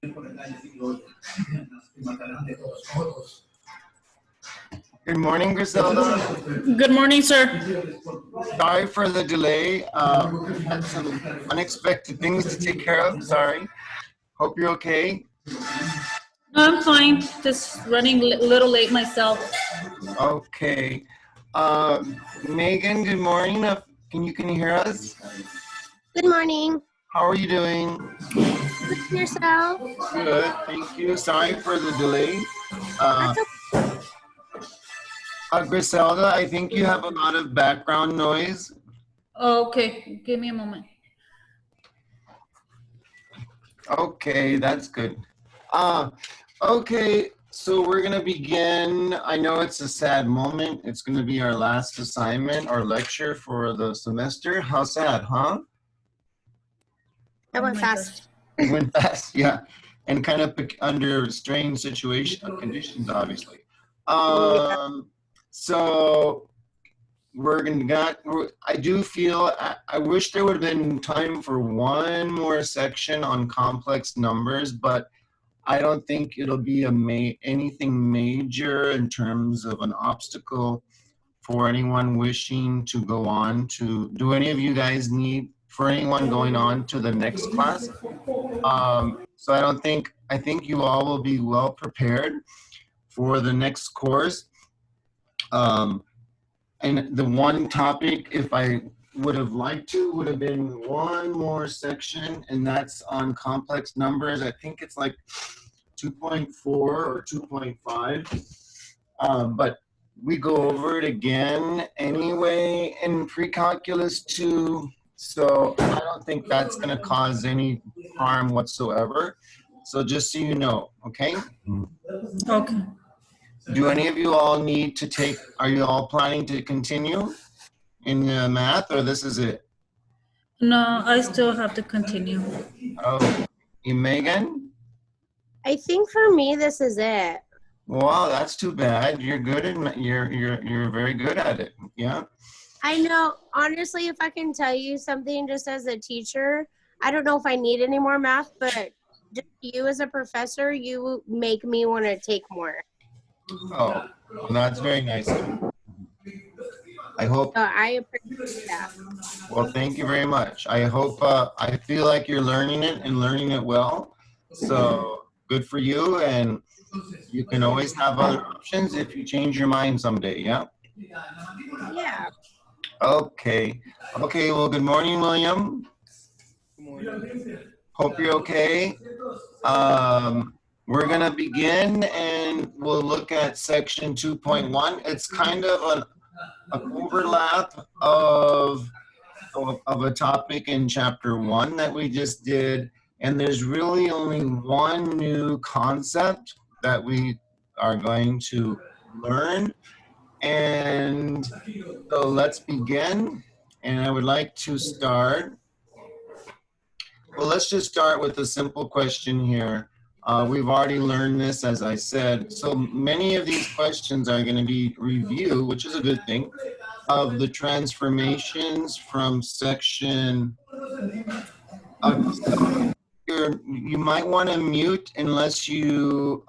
Good morning, Griselda. Good morning, sir. Sorry for the delay. Had some unexpected things to take care of. Sorry. Hope you're okay. No, I'm fine. Just running a little late myself. Okay. Megan, good morning. Can you hear us? Good morning. How are you doing? Good yourself? Good, thank you. Sorry for the delay. Griselda, I think you have a lot of background noise. Okay, give me a moment. Okay, that's good. Okay, so we're gonna begin. I know it's a sad moment. It's gonna be our last assignment or lecture for the semester. How sad, huh? That went fast. It went fast, yeah. And kind of under strange conditions, obviously. So I do feel, I wish there would have been time for one more section on complex numbers, but I don't think it'll be anything major in terms of an obstacle for anyone wishing to go on to, do any of you guys need, for anyone going on to the next class? So I think you all will be well prepared for the next course. And the one topic, if I would have liked to, would have been one more section, and that's on complex numbers. I think it's like 2.4 or 2.5. But we go over it again anyway in pre-calculus 2. So I don't think that's going to cause any harm whatsoever. So just so you know, okay? Okay. Do any of you all need to take, are you all planning to continue in math, or this is it? No, I still have to continue. Oh, you, Megan? I think for me, this is it. Wow, that's too bad. You're good at, you're very good at it, yeah? I know, honestly, if I can tell you something just as a teacher, I don't know if I need any more math, but just you as a professor, you make me want to take more. Oh, well, that's very nice. I hope. So I appreciate that. Well, thank you very much. I hope, I feel like you're learning it and learning it well. So good for you. And you can always have other options if you change your mind someday, yeah? Yeah. Okay. Okay, well, good morning, William. Good morning. Hope you're okay. We're going to begin and we'll look at section 2.1. It's kind of an overlap of a topic in chapter 1 that we just did. And there's really only one new concept that we are going to learn. And so let's begin. And I would like to start. Well, let's just start with a simple question here. We've already learned this, as I said. So many of these questions are going to be review, which is a good thing, of the transformations from section. You might want to mute unless you,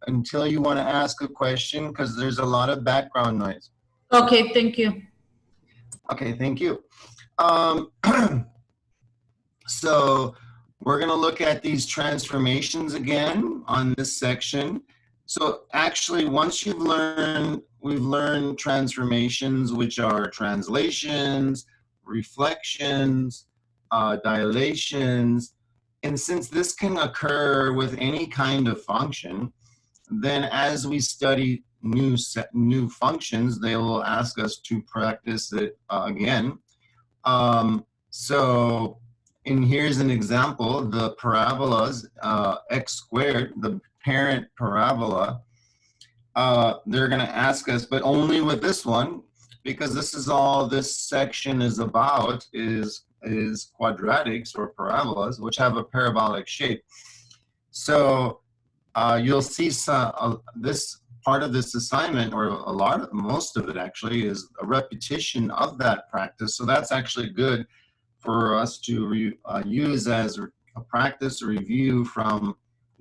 until you want to ask a question, because there's a lot of background noise. Okay, thank you. Okay, thank you. So we're going to look at these transformations again on this section. So actually, once we've learned transformations, which are translations, reflections, dilations, and since this can occur with any kind of function, then as we study new functions, they will ask us to practice it again. And here's an example, the parabolas, x squared, the parent parabola, they're going to ask us, but only with this one, because this is all this section is about, is quadratics or parabolas, which have a parabolic shape. So you'll see this part of this assignment, or most of it actually, is a repetition of that practice. So that's actually good for us to use as a practice or review from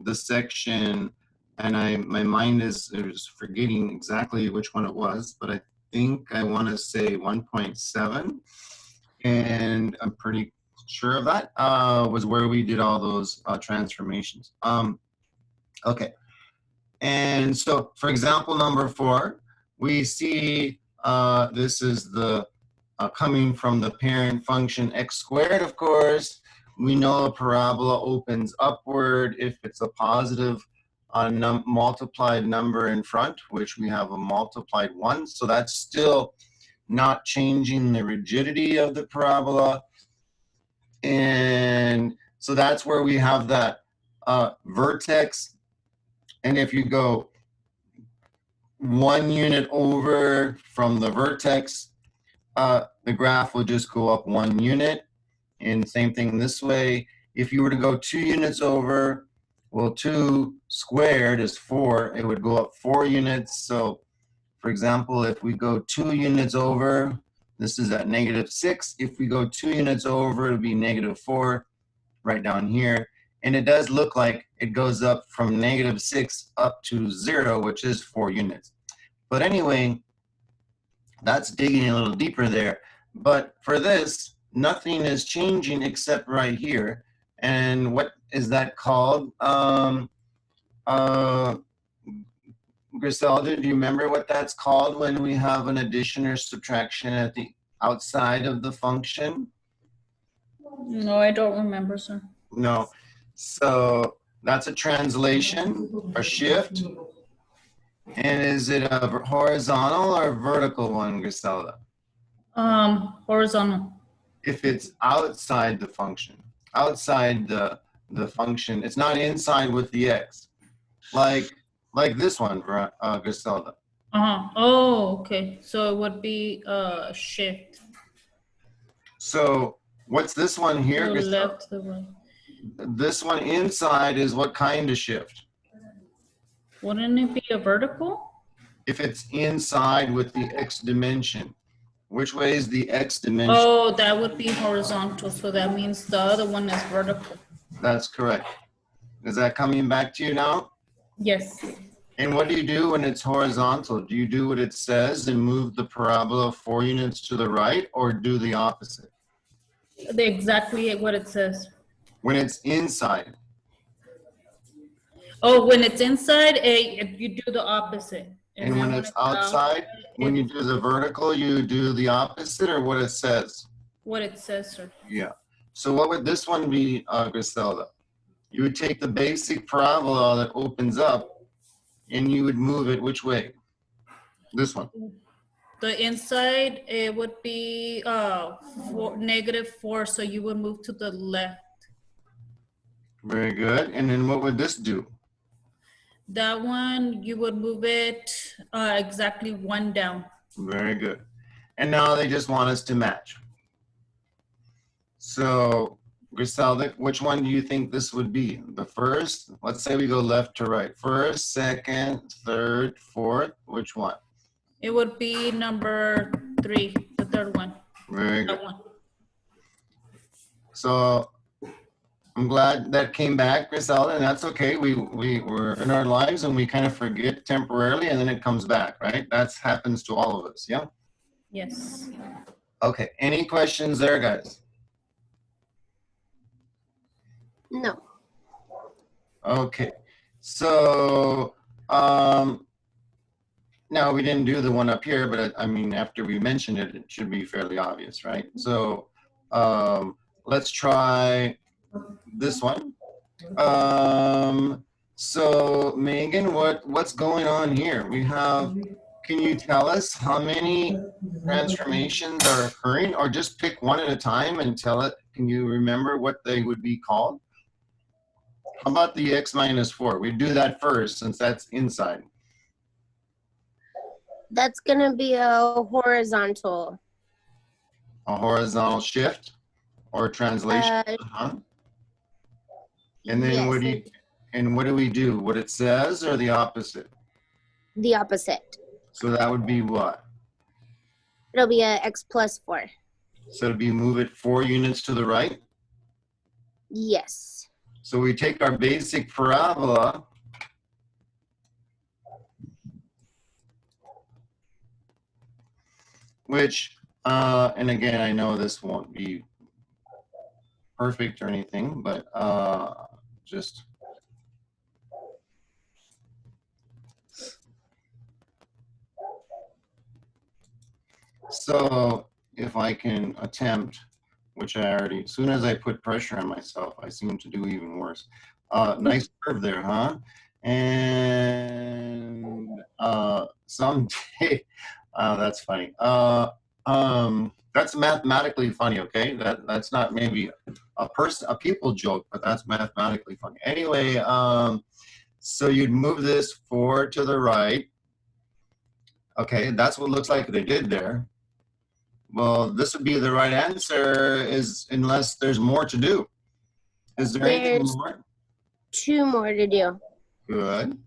the section, and my mind is forgetting exactly which one it was, but I think I want to say 1.7, and I'm pretty sure of that, was where we did all those transformations. Okay, and so for example number 4, we see this is the coming from the parent function x squared, of course. We know a parabola opens upward if it's a positive multiplied number in front, which we have a multiplied 1. So that's still not changing the rigidity of the parabola. And so that's where we have that vertex. And if you go 1 unit over from the vertex, the graph will just go up 1 unit. And same thing this way. If you were to go 2 units over, well, 2 squared is 4. It would go up 4 units. So, for example, if we go 2 units over, this is at -6. If we go 2 units over, it would be -4 right down here. And it does look like it goes up from -6 up to 0, which is 4 units. But anyway, that's digging a little deeper there. But for this, nothing is changing except right here. And what is that called? Griselda, do you remember what that's called when we have an addition or subtraction at the outside of the function? No, I don't remember, sir. No. So that's a translation or shift. And is it a horizontal or vertical one, Griselda? Horizontal. If it's outside the function, outside the function, it's not inside with the x, like this one, Griselda. Oh, okay. So it would be shift. So what's this one here, To Griselda? left to right. This one inside is what kind of shift? Wouldn't it be a vertical? If it's inside with the x dimension, which way is the x dimension? Oh, that would be horizontal. So that means the other one is vertical. That's correct. Is that coming back to you now? Yes. And what do you do when it's horizontal? Do you do what it says and move the parabola 4 units to the right, or do the opposite? Exactly what it says. When it's inside. Oh, when it's inside, you do the opposite. And then when it's outside, when you do the vertical, you do the opposite, or what it says? What it says, sir. Yeah. So what would this one be, Griselda? You would take the basic parabola that opens up, and you would move it which way? This one. The inside, it would be -4, so you would move to the left. Very good. And then what would this do? That one, you would move it exactly 1 down. Very good. And now they just want us to match. So, Griselda, which one do you think this would be? The first? Let's say we go left to right. First, second, third, fourth. Which one? It would be number 3, the third one. Very good. That one. So, I'm glad that came back, Griselda, and that's okay. We were in our lives and we kind of forget temporarily and then it comes back, right? That happens to all of us, yeah? Yes. Okay, any questions there, guys? No. Okay, so now we didn't do the one up here, but I mean, after we mentioned it, it should be fairly obvious, right? So let's try this one. So Megan, what's going on here? We have, can you tell us how many transformations are occurring, or just pick one at a time and tell it? Can you remember what they would be called? How about the x minus 4? We do that first since that's inside. That's gonna be a horizontal. A horizontal shift or translation. And then Yes, what do we do? What it says or the opposite? the opposite. So that would be what? It'll be a x plus 4. So it'd be move it 4 units to the right. Yes. So we take our basic parabola, which, and again, I know this won't be perfect or anything, but just so if I can attempt, which I already, as soon as I put pressure on myself, I seem to do even worse. Nice curve there, huh? And someday, that's funny. That's mathematically funny, okay? That's not maybe a people joke, but that's mathematically funny. Anyway, so you'd move this forward to the right. Okay, that's what it looks like they did there. Well, this would be the right answer, is unless there's more to do. Is there anything There's more? 2 more to do. Good.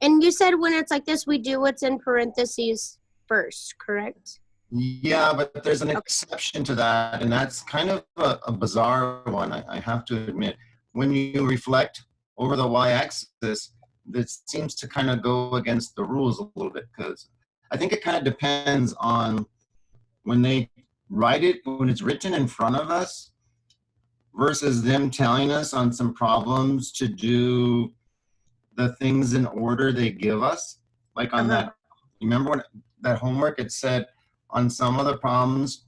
And you said when it's like this, we do what's in parentheses first, correct? Yeah, but there's an exception to that, and that's kind of a bizarre one, I have to admit. When you reflect over the y-axis, it seems to kind of go against the rules a little bit, because I think it kind of depends on when they write it, when it's written in front of us, versus them telling us on some problems to do the things in order they give us. Like on that, remember when that homework, it said on some of the problems,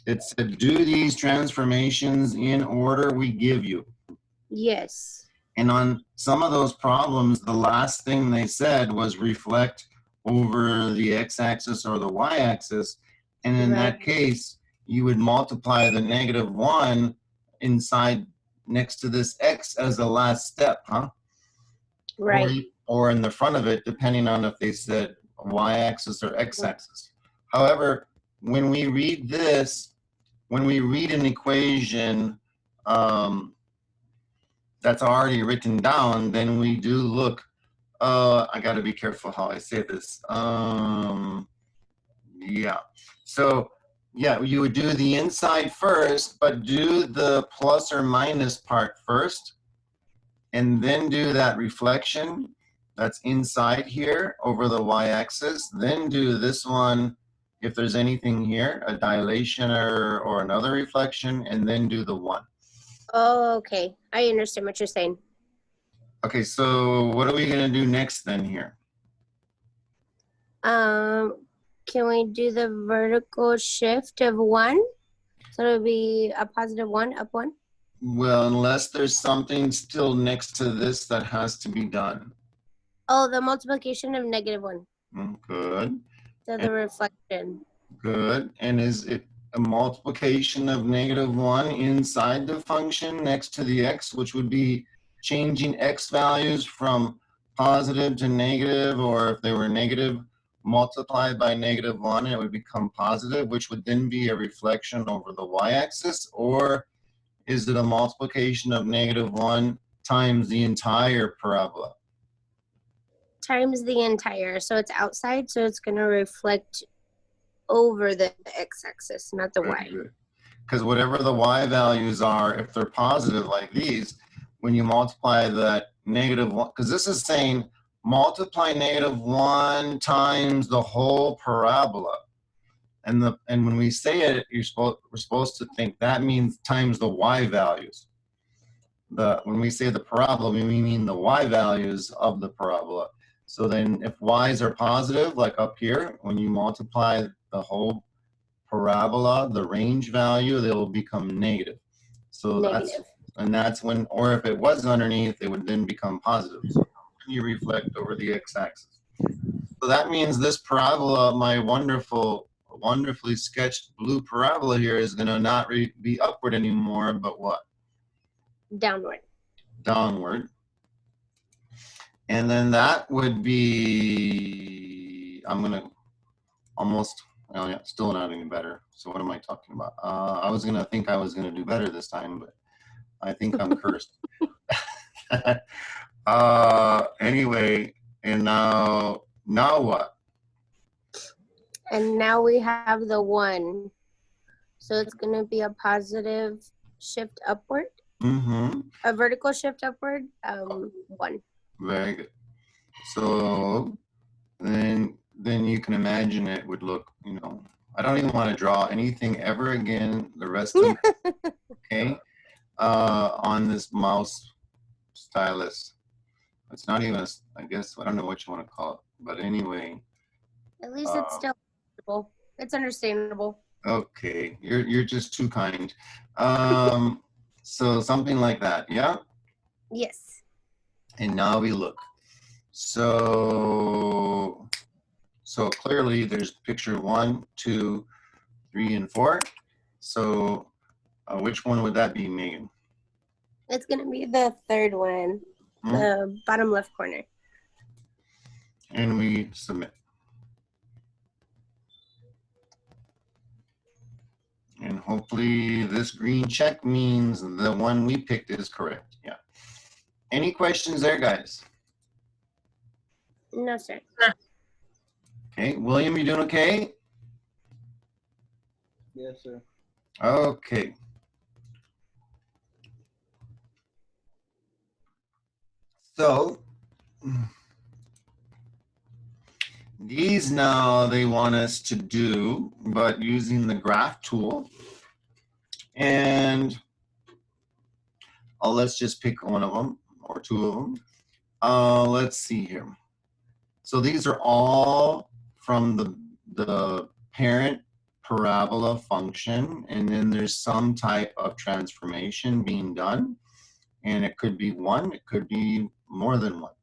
it said, do these transformations in order we give you. Yes. And on some of those problems, the last thing they said was reflect over the x-axis or the y-axis. And in that case, you would multiply the -1 inside next to this x as the last step, huh? Right. Or in the front of it, depending on if they said y-axis or x-axis. However, when we read this, when we read an equation that's already written down, then we do look, I got to be careful how I say this. Yeah. So, yeah, you would do the inside first, but do the plus or minus part first, and then do that reflection that's inside here over the y-axis. Then do this one, if there's anything here, a dilation or another reflection, and then do the 1. Oh, okay. I understand what you're saying. Okay, so what are we going to do next then here? Can we do the vertical shift of 1? So it'll be a positive 1, up 1? Well, unless there's something still next to this that has to be done. Oh, the multiplication of -1. Good. So the reflection. Good. And is it a multiplication of -1 inside the function next to the x, which would be changing x values from positive to negative, or if they were negative, multiplied by -1, it would become positive, which would then be a reflection over the y-axis? Or is it a multiplication of -1 times the entire parabola? Times the entire. So it's outside, so it's going to reflect over the x-axis, not the y. Because whatever the y values are, if they're positive like these, when you multiply that -1, because this is saying multiply -1 times the whole parabola. And when we say it, we're supposed to think that means times the y values. When we say the parabola, we mean the y values of the parabola. So then if y's are positive, like up here, when you multiply the whole parabola, the range value, they'll become negative. So that's when, or if it was underneath, it would then become positive. So you reflect over the x-axis. So that means this parabola, my wonderfully sketched blue parabola here, is going to not be upward anymore, but what? Downward. Downward. And then that would be, I'm going to almost, oh yeah, still not any better. So what am I talking about? I was going to think I was going to do better this time, but I think I'm cursed. Anyway, and now what? And now we have the 1. So it's going to be a positive shift upward. Mm-hmm. A vertical shift upward, 1. Very good. So then you can imagine it would look, you know, I don't even want to draw anything ever again the rest of okay, on this mouse stylus. It's not even, I guess, I don't know what you want to call it, but anyway. At least it's still understandable. It's understandable. Okay, you're just too kind. So something like that, yeah? Yes. And now we look. So clearly there's picture 1, 2, 3, and 4. So which one would that be, Megan? It's going to be the third one, the bottom left corner. And we submit. And hopefully this green check means the one we picked is correct. Yeah. Any questions there, guys? No, sir. Okay, William, you doing okay? Yes, sir. Okay. So these now they want us to do, but using the graph tool. And let's just pick one of them or two of them. Let's see here. So these are all from the parent parabola function, and then there's some type of transformation being done. And it could be one, it could be more than one.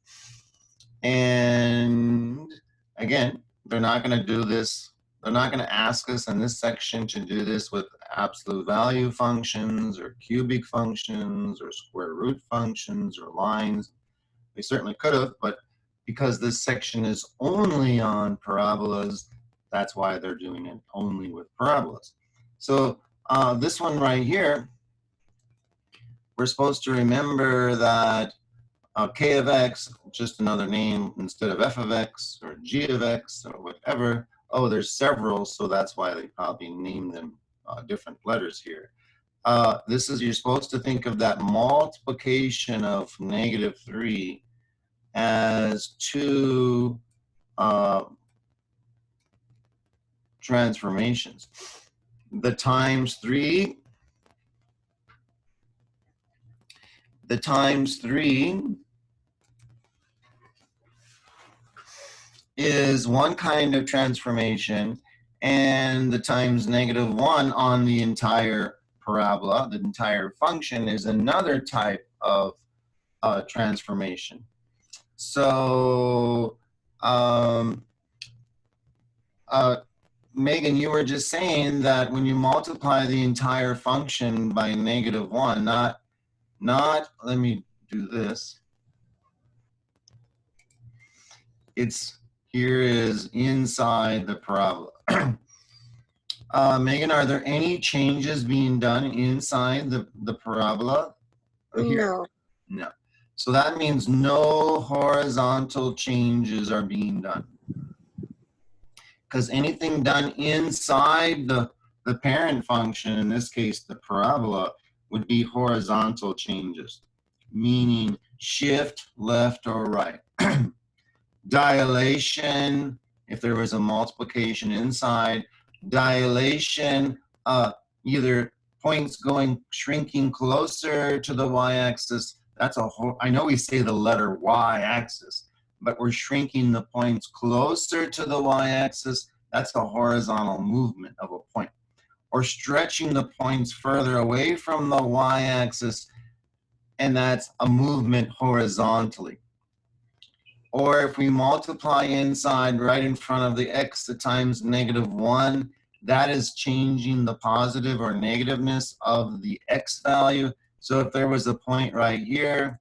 And again, they're not going to do this. They're not going to ask us in this section to do this with absolute value functions or cubic functions or square root functions or lines. They certainly could have, but because this section is only on parabolas, that's why they're doing it only with parabolas. So this one right here, we're supposed to remember that k of x, just another name instead of f of x or g of x or whatever. Oh, there's several, so that's why they probably named them different letters here. This is, you're supposed to think of that multiplication of -3 as two transformations. The times 3 is one kind of transformation, and the times -1 on the entire parabola, the entire function, is another type of transformation. So Megan, you were just saying that when you multiply the entire function by -1, not, let me do this. It's, here is inside the parabola. Megan, are there any changes being done inside the parabola? Here? No. No. So that means no horizontal changes are being done. Because anything done inside the parent function, in this case the parabola, would be horizontal changes, meaning shift left or right. Dilation, if there was a multiplication inside, dilation, either points shrinking closer to the y-axis. That's a whole, I know we say the letter y-axis, but we're shrinking the points closer to the y-axis. That's a horizontal movement of a point. Or stretching the points further away from the y-axis, and that's a movement horizontally. Or if we multiply inside right in front of the x times -1, that is changing the positive or negativeness of the x value. So if there was a point right here,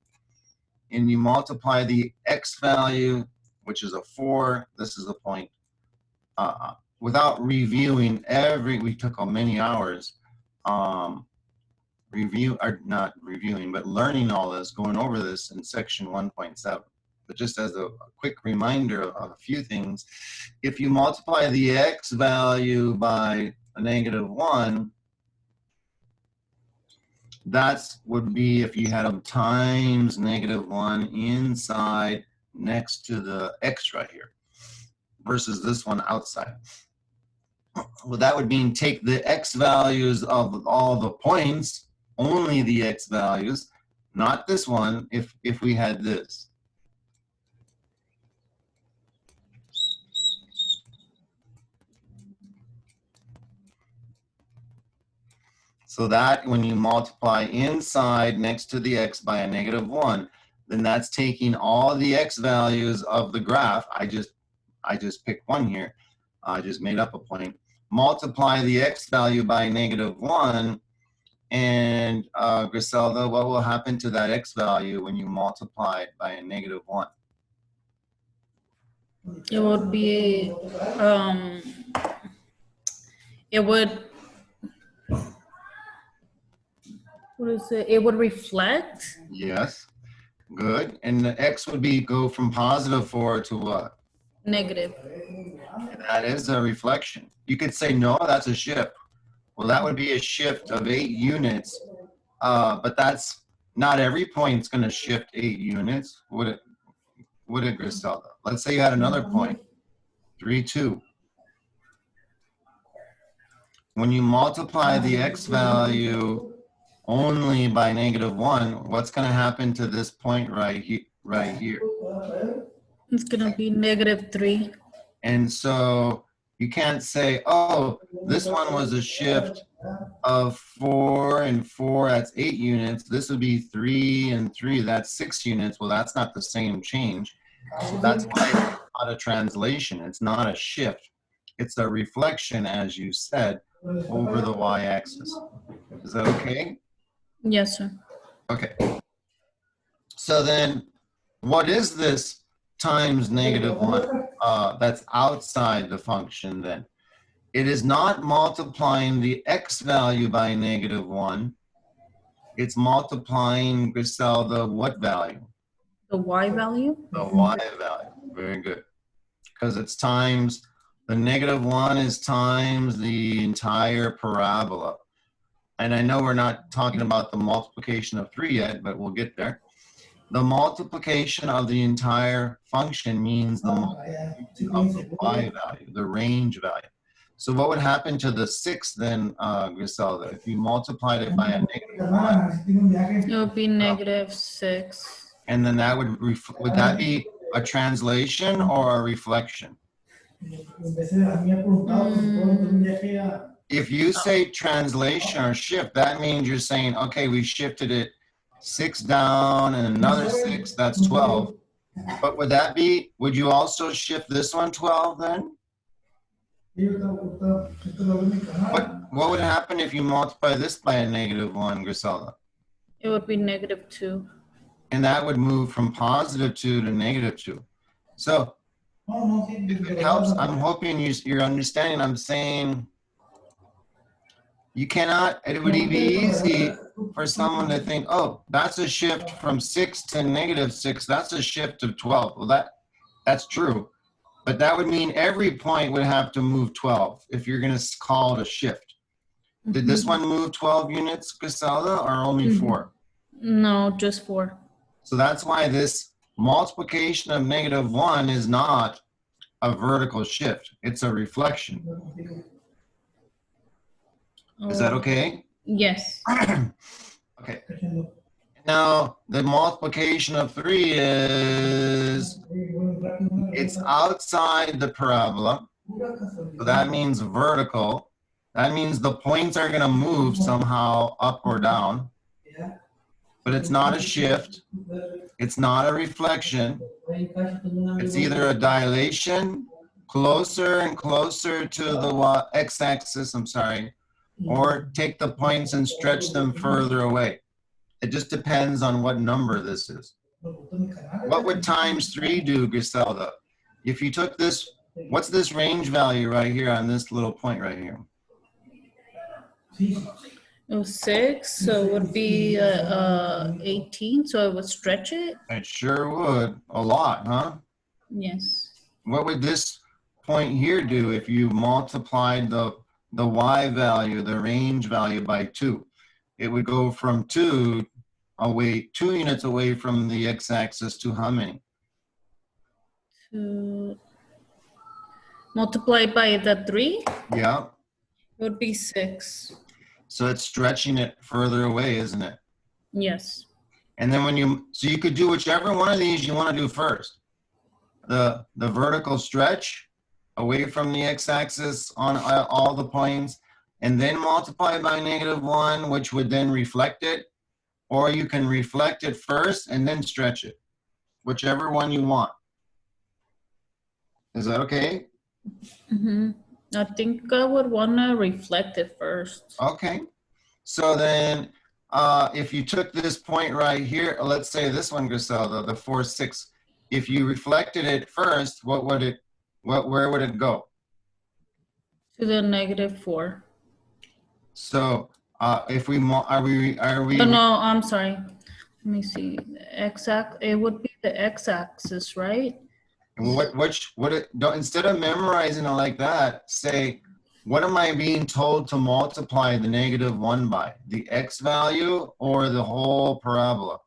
and you multiply the x value, which is a 4, this is a point. Without reviewing we took many hours not reviewing, but learning all this, going over this in section 1.7. But just as a quick reminder of a few things, if you multiply the x value by a -1, That's would be if you had them times -1 inside next to the x right here versus this one outside. Well, that would mean take the x values of all the points, only the x values, not this one, if we had this. So that when you multiply inside next to the x by a -1, then that's taking all the x values of the graph. I just picked one here. I just made up a point. Multiply the x value by -1, and Griselda, what will happen to that x value when you multiply it by a -1? It would be, it would, what is it? It would reflect. Yes, good. And the x would be go from +4 to what? Negative. That is a reflection. You could say, no, that's a shift. Well, that would be a shift of 8 units, but that's not every point's going to shift 8 units, would it, Griselda? Let's say you had another point, 3, 2. When you multiply the x value only by -1, what's going to happen to this point right here? It's gonna be -3. And so you can't say, oh, this one was a shift of 4 and 4, that's 8 units. This would be 3 and 3, that's 6 units. Well, that's not the same change. So that's why it's not a translation. It's not a shift. It's a reflection, as you said, over the y-axis. Is that okay? Yes, sir. Okay. So then what is this times -1 that's outside the function then? It is not multiplying the x value by -1. It's multiplying, Griselda, what value? The y value? The y value. Very good. Because it's times, the -1 is times the entire parabola. And I know we're not talking about the multiplication of 3 yet, but we'll get there. The multiplication of the entire function means the multiplication of the y value, the range value. So what would happen to the 6 then, Griselda, if you multiplied it by a -1? It would be -6. And then that would that be a translation or a reflection? If you say translation or shift, that means you're saying, okay, we shifted it 6 down and another 6, that's 12. But would you also shift this one 12 then? What would happen if you multiply this by a -1, Griselda? It would be -2. And that would move from +2 to -2. So if it helps, I'm hoping you're understanding. I'm saying you cannot, it would be easy for someone to think, oh, that's a shift from 6 to -6. That's a shift of 12. Well, that's true. But that would mean every point would have to move 12 if you're going to call it a shift. Did this one move 12 units, Griselda, or only 4? No, just 4. So that's why this multiplication of -1 is not a vertical shift. It's a reflection. Is that okay? Yes. Okay. Now, the multiplication of 3 is, it's outside the parabola. So that means vertical. That means the points are going to move somehow up or down. But it's not a shift. It's not a reflection. It's either a dilation, closer and closer to the x-axis, or take the points and stretch them further away. It just depends on what number this is. What would times 3 do, Griselda? If you took this, what's this range value right here on this little point right here? It was 6, so it would be 18, so I would stretch it. It sure would. A lot, huh? Yes. What would this point here do if you multiplied the y value, the range value by 2? it would go from 2 units away from the x-axis to how many? 2 multiplied by the 3, Yeah. it would be 6. So it's stretching it further away, isn't it? Yes. And then so you could do whichever one of these you want to do first. The vertical stretch away from the x-axis on all the points, and then multiply by -1, which would then reflect it. Or you can reflect it first and then stretch it. Whichever one you want. Is that okay? Mm-hmm. I think I would want to reflect it first. Okay. So then if you took this point right here, let's say this one, Griselda, the 4, 6, if you reflected it first, where would it go? To the -4. So if we, are we? Oh, no, I'm sorry. Let me see. It would be the x-axis, right? Instead of memorizing it like that, say, what am I being told to multiply the -1 by? The x value or the whole parabola?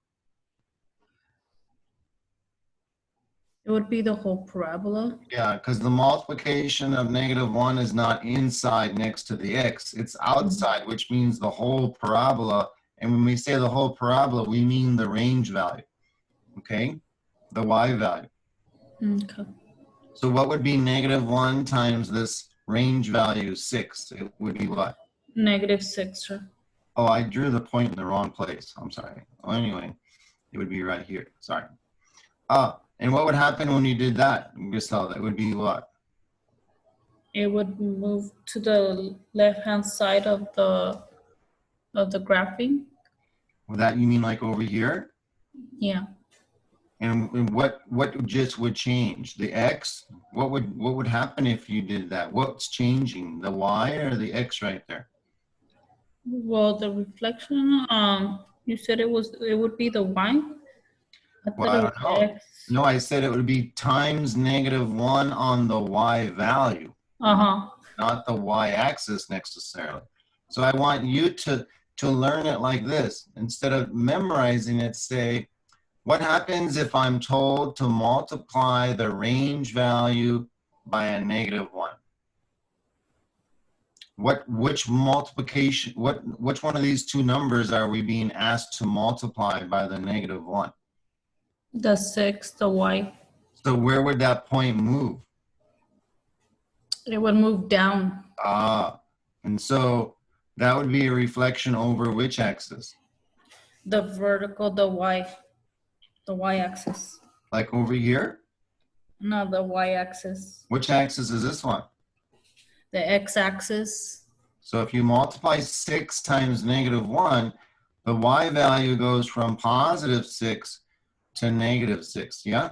It would be the whole parabola. Yeah, because the multiplication of -1 is not inside next to the x. It's outside, which means the whole parabola. And when we say the whole parabola, we mean the range value, okay? The y value. Okay. So what would be -1 times this range value 6? It would be what? -6, sir. Oh, I drew the point in the wrong place. I'm sorry. Well, anyway, it would be right here. Sorry. And what would happen when you did that, Griselda? It would be what? It would move to the left-hand side of the graphing. Well, that you mean like over here? Yeah. And what just would change? The x? What would happen if you did that? What's changing? The y or the x right there? Well, the reflection, you said it would be the y? Well, I don't know. X. No, I said it would be times -1 on the y value, Uh-huh. not the y-axis necessarily. So I want you to learn it like this. Instead of memorizing it, say, what happens if I'm told to multiply the range value by a -1? Which multiplication, which one of these two numbers are we being asked to multiply by the -1? The 6, the y. So where would that point move? It would move down. And so that would be a reflection over which axis? The vertical, the y-axis. Like over here? No, the y-axis. Which axis is this one? The x-axis. So if you multiply 6 times -1, the y value goes from +6 to -6, yeah?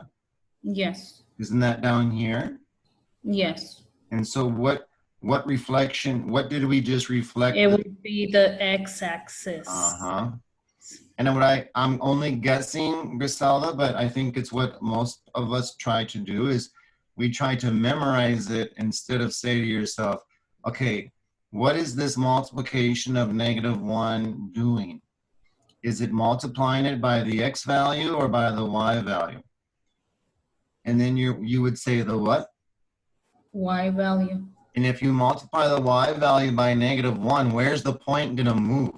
Yes. Isn't that down here? Yes. And so what reflection, what did we just reflect? It would be the x-axis. Uh-huh. And I'm only guessing, Griselda, but I think it's what most of us try to do is we try to memorize it instead of say to yourself, okay, what is this multiplication of -1 doing? Is it multiplying it by the x value or by the y value? And then you would say the what? Y value. And if you multiply the y value by -1, where's the point gonna move?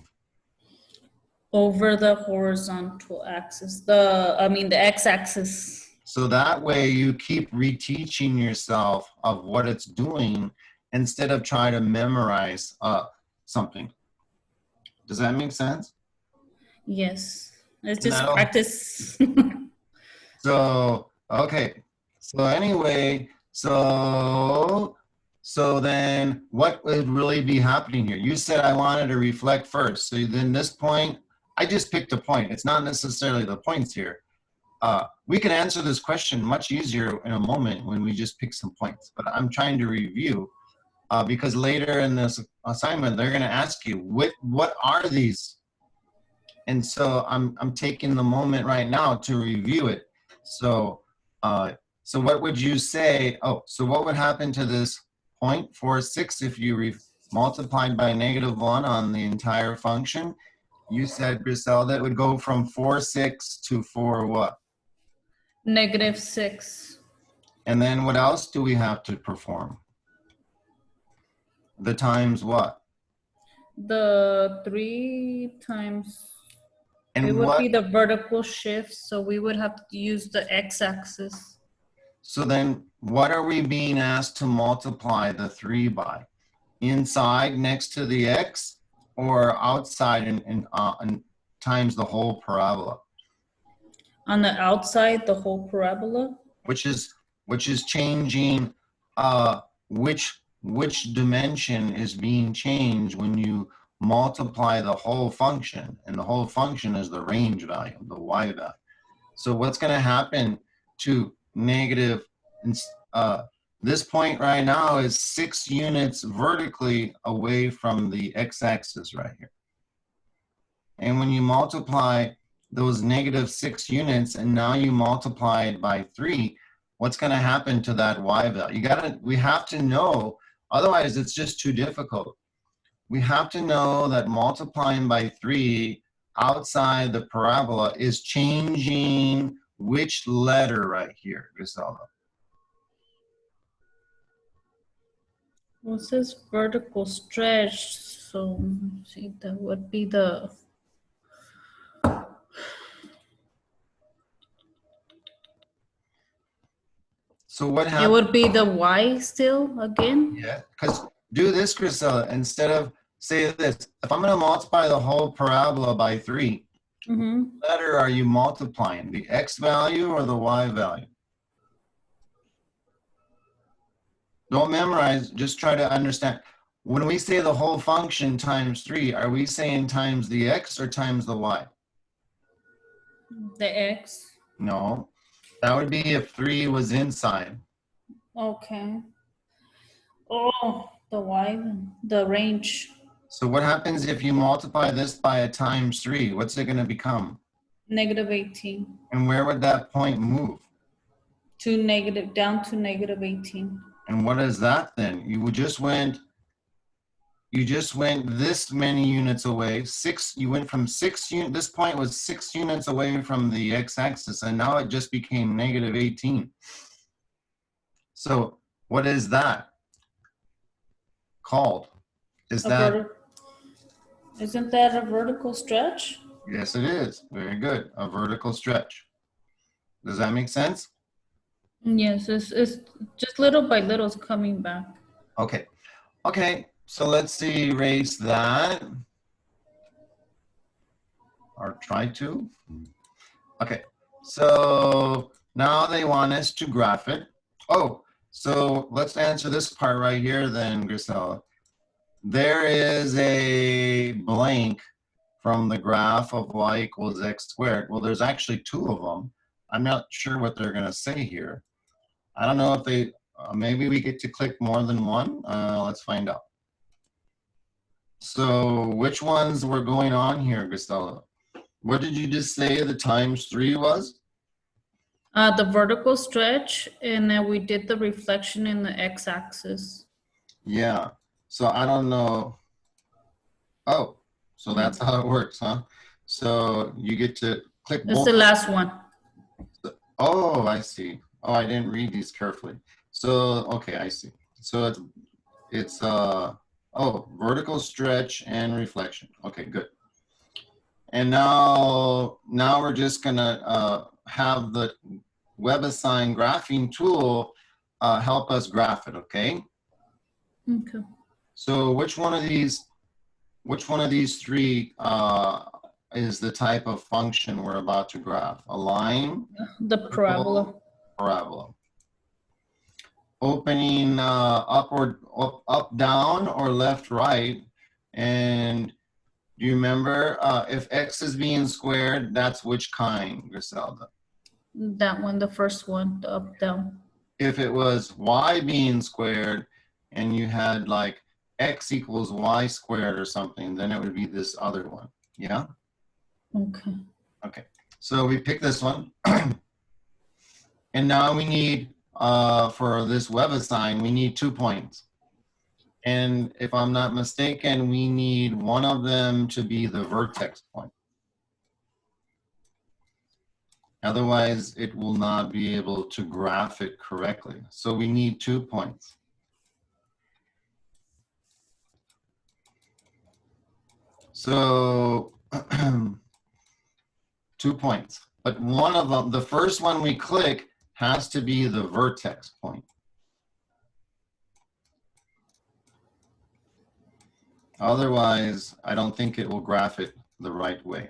Over the horizontal axis. The x-axis. So that way you keep reteaching yourself of what it's doing instead of trying to memorize something. Does that make sense? Yes. It's just No. practice. So, okay. So anyway, so then what would really be happening here? You said I wanted to reflect first. So then this point, I just picked a point. It's not necessarily the points here. We can answer this question much easier in a moment when we just pick some points. But I'm trying to review because later in this assignment, they're going to ask you, what are these? And so I'm taking the moment right now to review it. So what would you say? Oh, so what would happen to this 0.46 if you multiplied by -1 on the entire function? You said, Griselda, it would go from 4, 6 to 4 what? -6. And then what else do we have to perform? The times what? The 3 times, it And would what? be the vertical shift, so we would have to use the x-axis. So then what are we being asked to multiply the 3 by? Inside next to the x or outside and times the whole parabola? On the outside, the whole parabola. Which is changing which dimension is being changed when you multiply the whole function, and the whole function is the range value, the y value. So what's going to happen to negative, this point right now is 6 units vertically away from the x-axis right here. And when you multiply those -6 units and now you multiply it by 3, what's going to happen to that y value? We have to know, otherwise it's just too difficult. We have to know that multiplying by 3 outside the parabola is changing which letter right here, Griselda? Well, it says vertical stretch, so let's see, that would be the, So what it happens? would be the y still again. Yeah, because do this, Griselda, instead of, say this, if I'm going to multiply the whole parabola by 3, Mm-hmm. what letter are you multiplying, the x value or the y value? Don't memorize, just try to understand. When we say the whole function times 3, are we saying times the x or times the y? The x. No, that would be if 3 was inside. Okay. Oh, the y, the range. So what happens if you multiply this by a times 3? What's it going to become? -18 And where would that point move? to negative, down to -18. And what is that then? You just went this many units away. You went from 6 units, this point was 6 units away from the x-axis, and now it just became -18. So what is that called? Isn't that a vertical stretch? Yes, it is. Very good. A vertical stretch. Does that make sense? Yes, it's just little by little it's coming back. Okay. Okay. So let's erase that. Or try to. Okay. So now they want us to graph it. Oh, so let's answer this part right here then, Grisela. There is a blank from the graph of y equals x squared. Well, there's actually 2 of them. I'm not sure what they're going to say here. I don't know if they, maybe we get to click more than one. Let's find out. So which ones were going on here, Grisela? What did you just say the times 3 was? The vertical stretch, and then we did the reflection in the x-axis. Yeah. So I don't know. Oh, so that's how it works, huh? So you get to click That's both. the last one. Oh, I see. Oh, I didn't read these carefully. So, okay, I see. So it's oh, vertical stretch and reflection. Okay, good. And now we're just gonna have the WebAssign graphing tool help us graph it, okay? Okay. So which one of these 3 is the type of function we're about to graph? A line? The parabola. Parabola. Opening up, down, or left, right. And do you remember if x is being squared, that's which kind, Griselda? That one, the first one, the up, down. If it was y being squared and you had like x equals y squared or something, then it would be this other one. Yeah? Okay. Okay. So we pick this one. And now we need, for this WebAssign, we need 2 points. And if I'm not mistaken, we need one of them to be the vertex point. Otherwise, it will not be able to graph it correctly. So we need 2 points. So 2 points. But one of them, the first one we click has to be the vertex point. Otherwise, I don't think it will graph it the right way.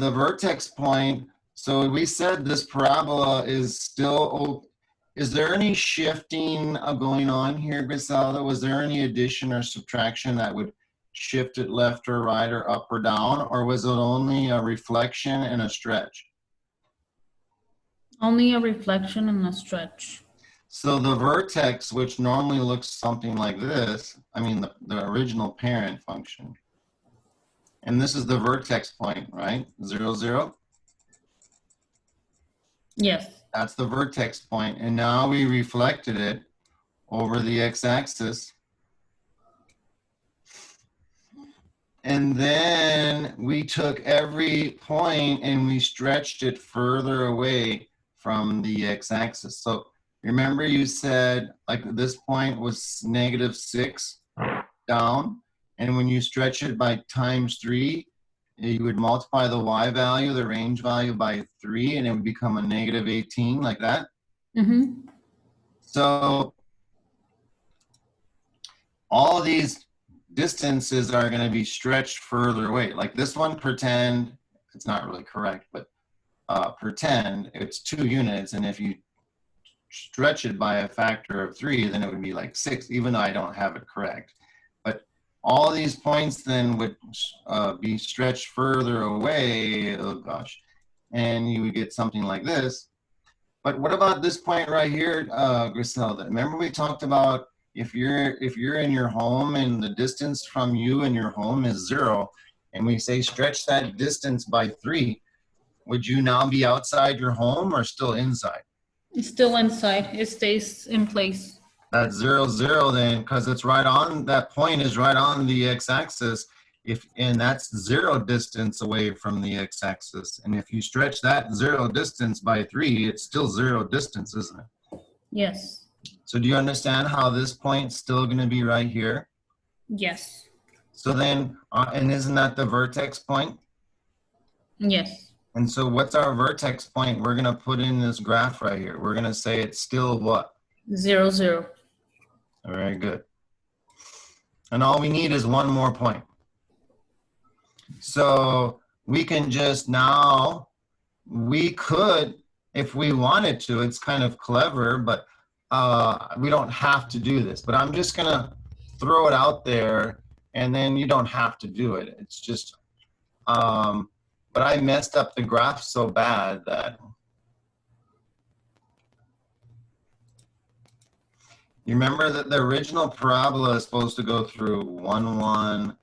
The vertex point, so we said this parabola is still, is there any shifting going on here, Griselda? Was there any addition or subtraction that would shift it left or right or up or down? Or was it only a reflection and a stretch? Only a reflection and a stretch. So the vertex, which normally looks something like this, I mean the original parent function, and this is the vertex point, right? 0, 0? Yes. That's the vertex point. And now we reflected it over the x-axis. And then we took every point and we stretched it further away from the x-axis. So remember you said like this point was -6 down. And when you stretch it by ×3, you would multiply the y value, the range value by 3, and it would become a -18 like that. Mm-hmm. So all of these distances are going to be stretched further away. Like this one, pretend, it's not really correct, but pretend it's 2 units. And if you stretch it by a factor of 3, then it would be like 6, even though I don't have it correct. But all these points then would be stretched further away, oh gosh, and you would get something like this. But what about this point right here, Griselda? Remember we talked about if you're in your home and the distance from you and your home is 0, and we say stretch that distance by 3, would you now be outside your home or still inside? It's still inside. It stays in place. That's 0, 0 then, because it's right on, that point is right on the x-axis, and that's 0 distance away from the x-axis. And if you stretch that 0 distance by 3, it's still 0 distance, isn't it? Yes. So do you understand how this point's still going to be right here? Yes. So then, and isn't that the vertex point? Yes. And so what's our vertex point? We're going to put in this graph right here. We're going to say it's still what? 0, 0. Very good. And all we need is one more point. So we can just now, we could, if we wanted to, it's kind of clever, but we don't have to do this. But I'm just going to throw it out there, and then you don't have to do it. It's just, but I messed up the graph so bad that you remember that the original parabola is supposed to go through 1, 1,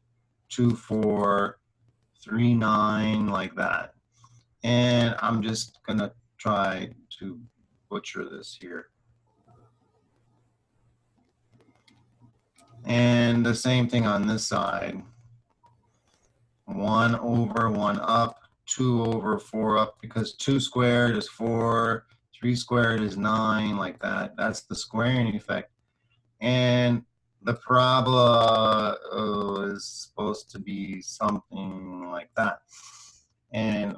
2, 4, 3, 9, like that. And I'm just going to try to butcher this here. And the same thing on this side. 1 over 1 up, 2 over 4 up, because 2 squared is 4, 3 squared is 9, like that. That's the squaring effect. And the parabola is supposed to be something like that. And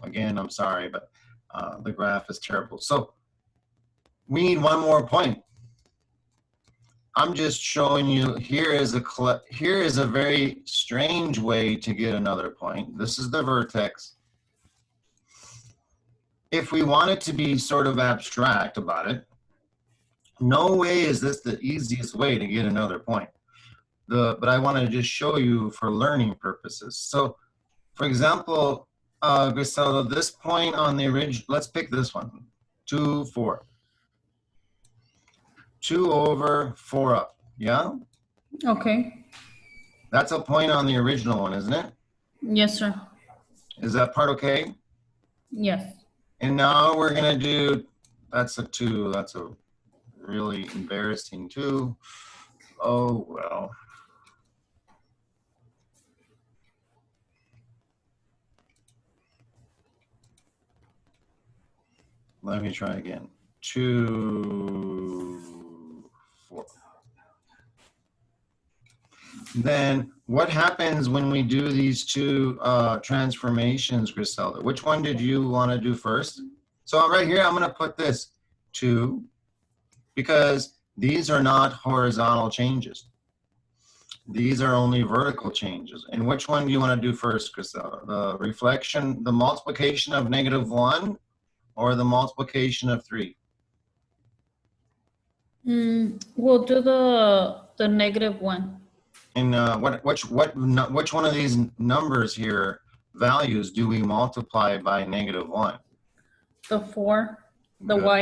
again, I'm sorry, but the graph is terrible. So we need one more point. I'm just showing you, here is a very strange way to get another point. This is the vertex. If we wanted to be sort of abstract about it, no way is this the easiest way to get another point. But I want to just show you for learning purposes. So, for example, Griselda, this point on the original, let's pick this one, 2, 4. 2 over 4 up, yeah? Okay. That's a point on the original one, isn't it? Yes, sir. Is that part okay? Yes. And now we're gonna do, that's a 2. That's a really embarrassing 2. Oh, well. Let me try again. 2, 4. Then what happens when we do these two transformations, Griselda? Which one did you want to do first? So right here, I'm going to put this 2 because these are not horizontal changes. These are only vertical changes. And which one do you want to do first, Griselda? The reflection, the multiplication of -1 or the multiplication of 3? We'll do the -1. And which one of these numbers here, values, do we multiply by -1? The 4, the Good. y,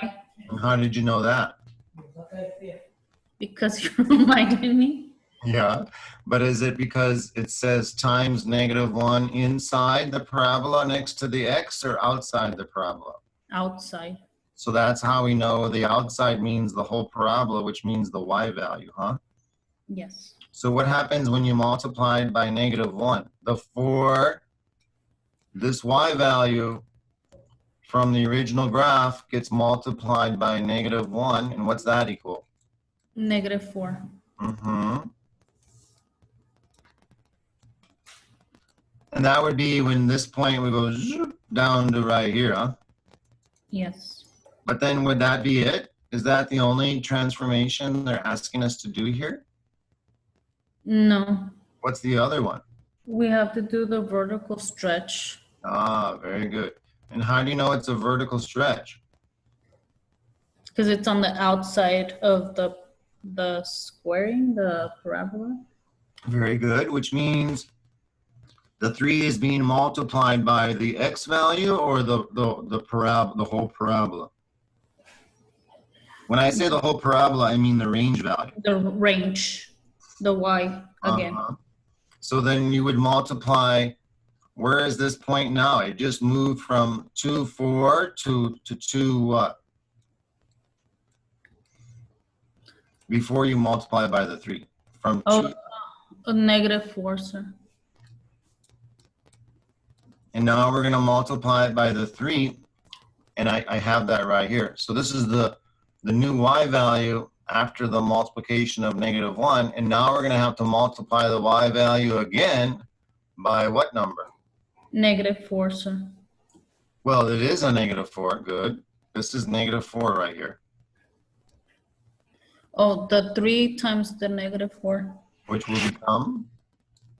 And how did you know that? because you reminded me. Yeah, but is it because it says times -1 inside the parabola next to the x or outside the parabola? Outside. So that's how we know the outside means the whole parabola, which means the y value, huh? Yes. So what happens when you multiply it by -1? The 4, this y value from the original graph gets multiplied by -1, and what's that equal? -4. Mm-hmm. And that would be when this point would go zoop down to right here, huh? Yes. But then would that be it? Is that the only transformation they're asking us to do here? No. What's the other one? We have to do the vertical stretch. Ah, very good. And how do you know it's a vertical stretch? Because it's on the outside of the squaring, the parabola. Very good, which means the 3 is being multiplied by the x value or the whole parabola. When I say the whole parabola, I mean the range value. The range, the y again. So then you would multiply. Where is this point now? It just moved from 2, 4 to 2 what? Before you multiply by the 3. From 2. A -4, sir. And now we're going to multiply it by the 3. And I have that right here. So this is the new y value after the multiplication of -1. And now we're going to have to multiply the y value again by what number? -4, sir. Well, it is a -4. Good. This is -4 right here. Oh, the 3 times the -4. Which will become?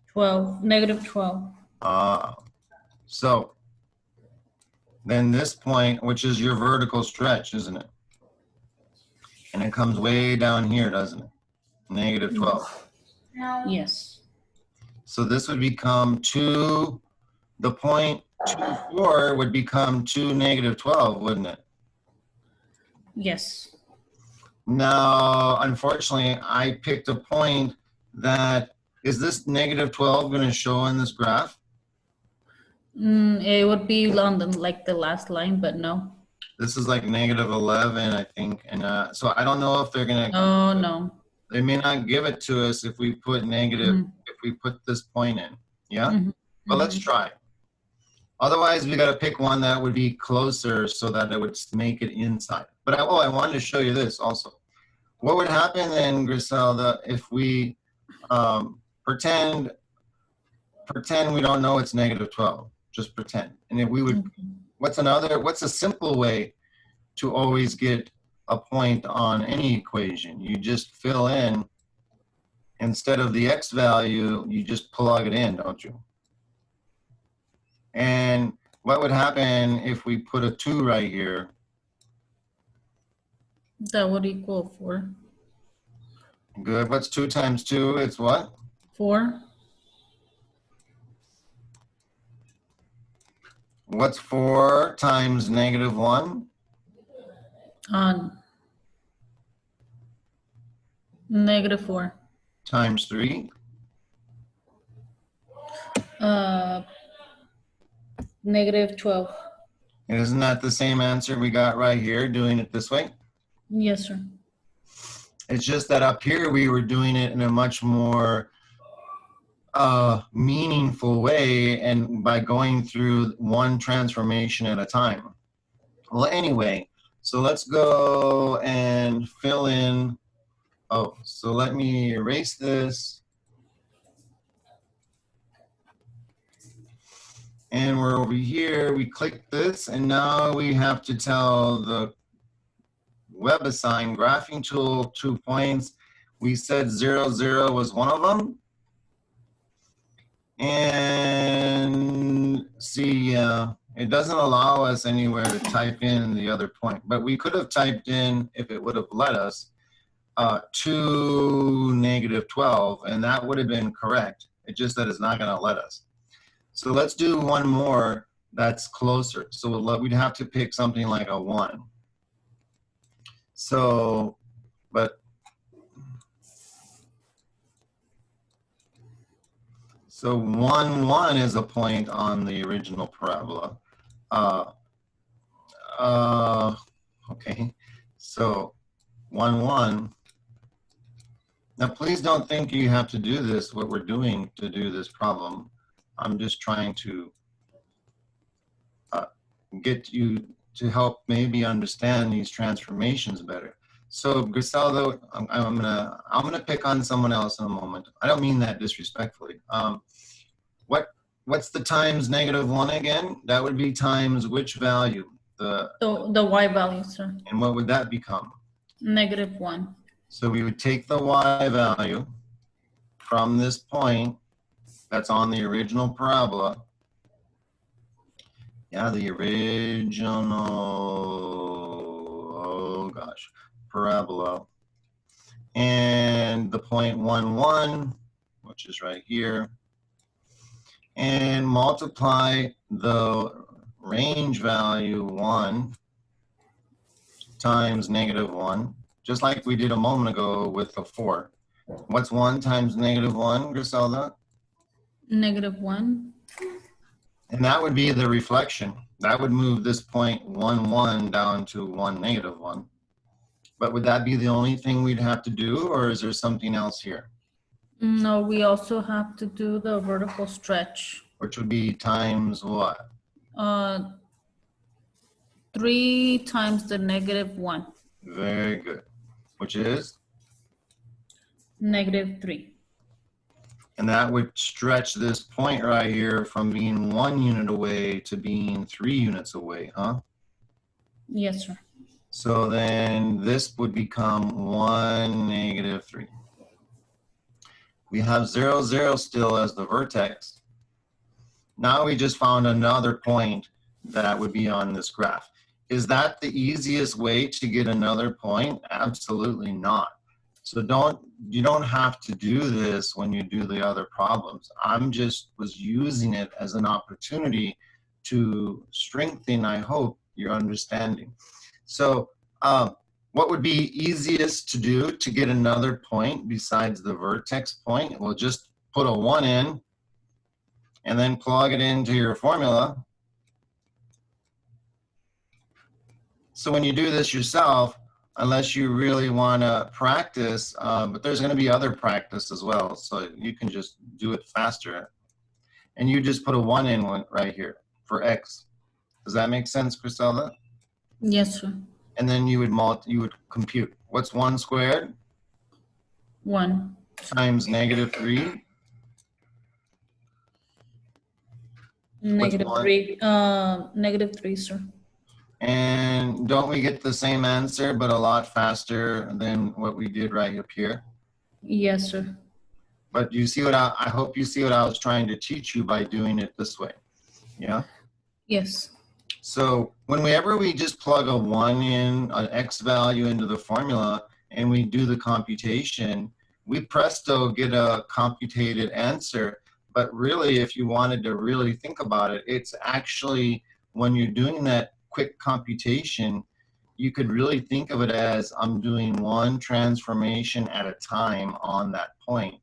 12, -12. So then this point, which is your vertical stretch, isn't it? And it comes way down here, doesn't it? -12. Yes. So this would become 2, the point 2, 4 would become 2, -12, wouldn't it? Yes. Now, unfortunately, I picked a point that, is this -12 going to show in this graph? It would be on the last line, but no. This is like -11, I think. And so I don't know if they're going to, Oh, no. they may not give it to us if we put negative, if we put this point in. Yeah? But let's try. Otherwise, we got to pick one that would be closer so that it would make it inside. But I wanted to show you this also. What would happen then, Griselda, if we pretend we don't know it's -12? Just pretend. And if we would, what's a simple way to always get a point on any equation? You just fill in, instead of the x value, you just plug it in, don't you? And what would happen if we put a 2 right here? That would equal 4. Good. What's 2 times 2? It's what? 4. What's 4 times -1? -4. Times 3? -12. And isn't that the same answer we got right here, doing it this way? Yes, sir. It's just that up here we were doing it in a much more meaningful way and by going through one transformation at a time. Well, anyway, so let's go and fill in. Oh, so let me erase this. And we're over here, we click this, and now we have to tell the WebAssign graphing tool 2 points. We said 0, 0 was one of them. And see, it doesn't allow us anywhere to type in the other point, but we could have typed in, if it would have let us, 2, -12, and that would have been correct. It's just that it's not going to let us. So let's do one more that's closer. So we'd have to pick something like a 1. So, so 1, 1 is a point on the original parabola. Okay, so 1, 1. Now, please don't think you have to do this, what we're doing to do this problem. I'm just trying to get you to help maybe understand these transformations better. So Griselda, I'm gonna pick on someone else in a moment. I don't mean that disrespectfully. What's the times -1 again? That would be times which value? The y value, sir. And what would that become? -1. So we would take the y value from this point that's on the original parabola. Yeah, the original, oh gosh, parabola. And the point 1, 1, which is right here. And multiply the range value 1 times -1, just like we did a moment ago with the 4. What's 1 times -1, Griselda? -1. And that would be the reflection. That would move this point 1, 1 down to 1, -1. But would that be the only thing we'd have to do, or is there something else here? No, we also have to do the vertical stretch. Which would be times what? 3 times the -1. Very good. Which is? -3. And that would stretch this point right here from being 1 unit away to being 3 units away, huh? Yes, sir. So then this would become 1, -3. We have 0, 0 still as the vertex. Now we just found another point that would be on this graph. Is that the easiest way to get another point? Absolutely not. So you don't have to do this when you do the other problems. was using it as an opportunity to strengthen, I hope, your understanding. So what would be easiest to do to get another point besides the vertex point? Well, just put a 1 in and then plug it into your formula. So when you do this yourself, unless you really want to practice, but there's going to be other practice as well, so you can just do it faster. And you just put a 1 in right here for x. Does that make sense, Griselda? Yes, sir. And then you would compute. What's 1 squared? 1. Times -3. -3. -3, sir. And don't we get the same answer, but a lot faster than what we did right up here? Yes, sir. But you see what I hope you see what I was trying to teach you by doing it this way. Yeah? Yes. So whenever we just plug a 1 in, an x value into the formula, and we do the computation, we presto get a computated answer. But really, if you wanted to really think about it, it's actually, when you're doing that quick computation, you could really think of it as I'm doing one transformation at a time on that point.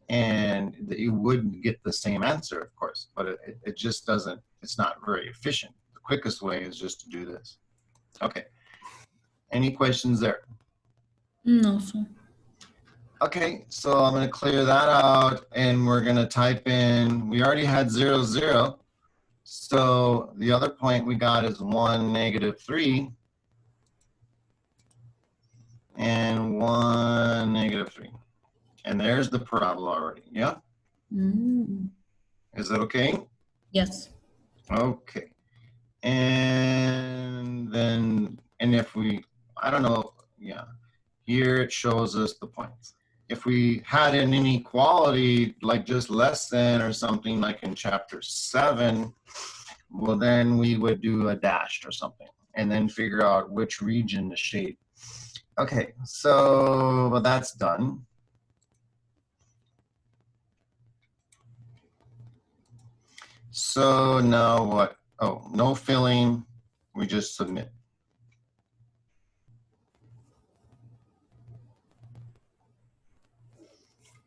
And you would get the same answer, of course, but it just doesn't, it's not very efficient. The quickest way is just to do this. Okay. Any questions there? No, sir. Okay, so I'm going to clear that out, and we're going to type in, we already had 0, 0. So the other point we got is 1, negative 3. And 1, negative 3. And there's the parabola already. Yeah? Mm. Is that okay? Yes. Okay. And then, and if we, I don't know, yeah, here it shows us the points. If we had an inequality, like just less than or something like in chapter 7, well, then we would do a dashed or something and then figure out which region to shade. Okay, so well, that's done. So now what? Oh, no filling. We just submit.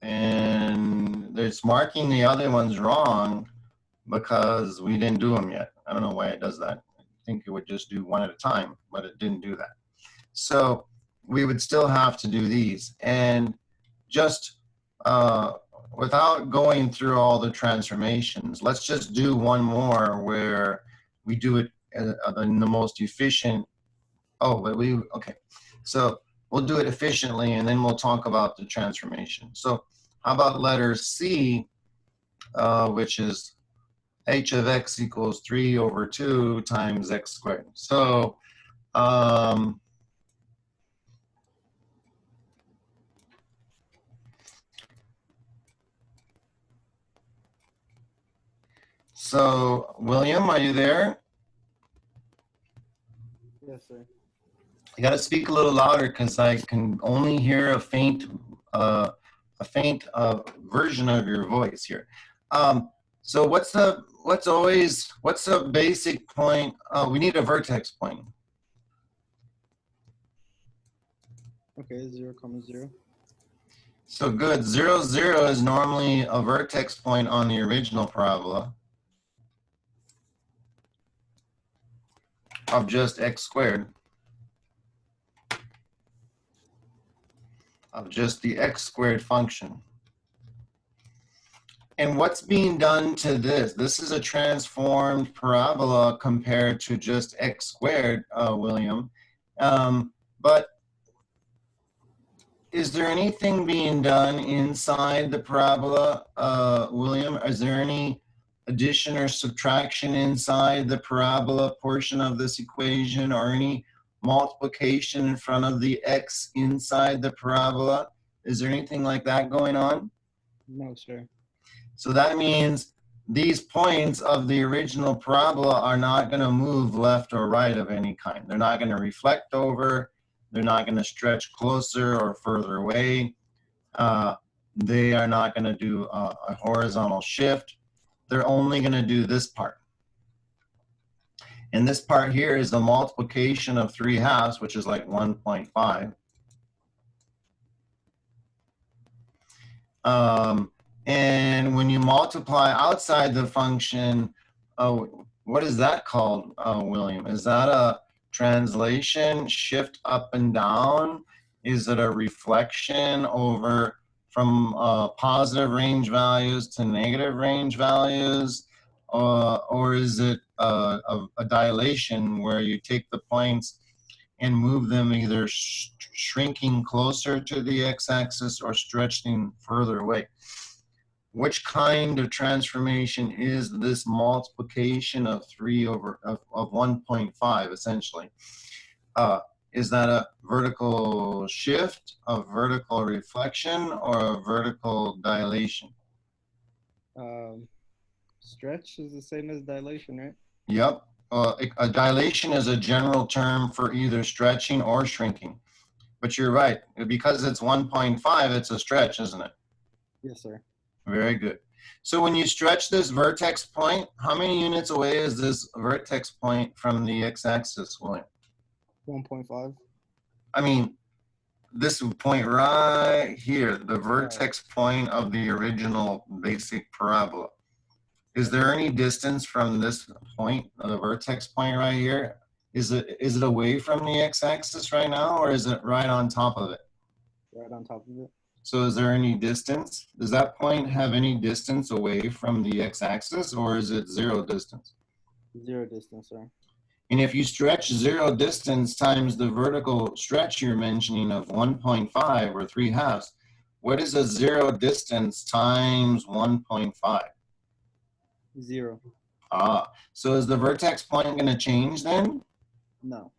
And it's marking the other ones wrong because we didn't do them yet. I don't know why it does that. I think it would just do one at a time, but it didn't do that. So we would still have to do these. And just without going through all the transformations, let's just do one more where we do it in the most efficient. Oh, but okay. So we'll do it efficiently, and then we'll talk about the transformation. So how about letter C, which is h of x equals 3 over 2 times x squared. So William, are you there? Yes, sir. You got to speak a little louder because I can only hear a faint version of your voice here. So what's the basic point? We need a vertex point. Okay, 0, 0. So good. 0, 0 is normally a vertex point on the original parabola of just x squared. Of just the x squared function. And what's being done to this? This is a transformed parabola compared to just x squared, William. But is there anything being done inside the parabola, William? Is there any addition or subtraction inside the parabola portion of this equation, or any multiplication in front of the x inside the parabola? Is there anything like that going on? No, sir. So that means these points of the original parabola are not going to move left or right of any kind. They're not going to reflect over. They're not going to stretch closer or further away. They are not going to do a horizontal shift. They're only going to do this part. And this part here is the multiplication of 3/2, which is like 1.5. And when you multiply outside the function, what is that called, William? Is that a translation, shift up and down? Is it a reflection over from positive range values to negative range values? Or is it a dilation where you take the points and move them either shrinking closer to the x-axis or stretching further away? Which kind of transformation is this multiplication of 3 over of 1.5 essentially? Is that a vertical shift, a vertical reflection, or a vertical dilation? Stretch is the same as dilation, right? Yep. A dilation is a general term for either stretching or shrinking. But you're right. Because it's 1.5, it's a stretch, isn't it? Yes, sir. Very good. So when you stretch this vertex point, how many units away is this vertex point from the x-axis, William? 1.5. I mean, this point right here, the vertex point of the original basic parabola. Is there any distance from this point, the vertex point right here? Is it away from the x-axis right now, or is it right on top of it? Right on top of it. So is there any distance? Does that point have any distance away from the x-axis, or is it zero distance? 0 distance, sir. And if you stretch zero distance times the vertical stretch you're mentioning of 1.5 or 3/2, what is a zero distance times 1.5? 0. So is the vertex point going to change then? No.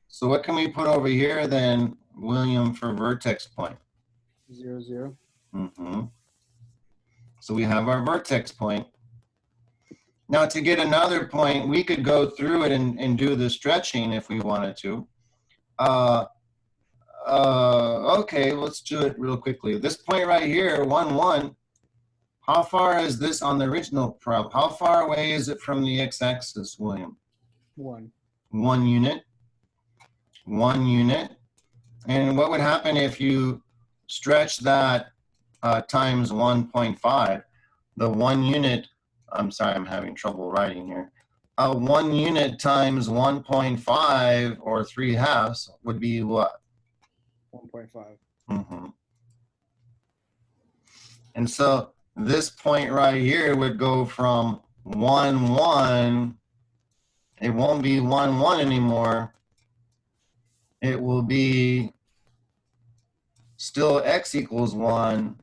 So what can we put over here then, William, for vertex point? 0, 0. So we have our vertex point. Now to get another point, we could go through it and do the stretching if we wanted to. Okay, let's do it real quickly. This point right here, 1, 1, how far is this on the original prob? How far away is it from the x-axis, William? 1. 1 unit. 1 unit. And what would happen if you stretch that times 1.5? The 1 unit, I'm sorry, I'm having trouble writing here. 1 unit times 1.5 or 3/2 would be what? 1.5. And so this point right here would go from 1, 1. It won't be 1, 1 anymore. It will be still x equals 1.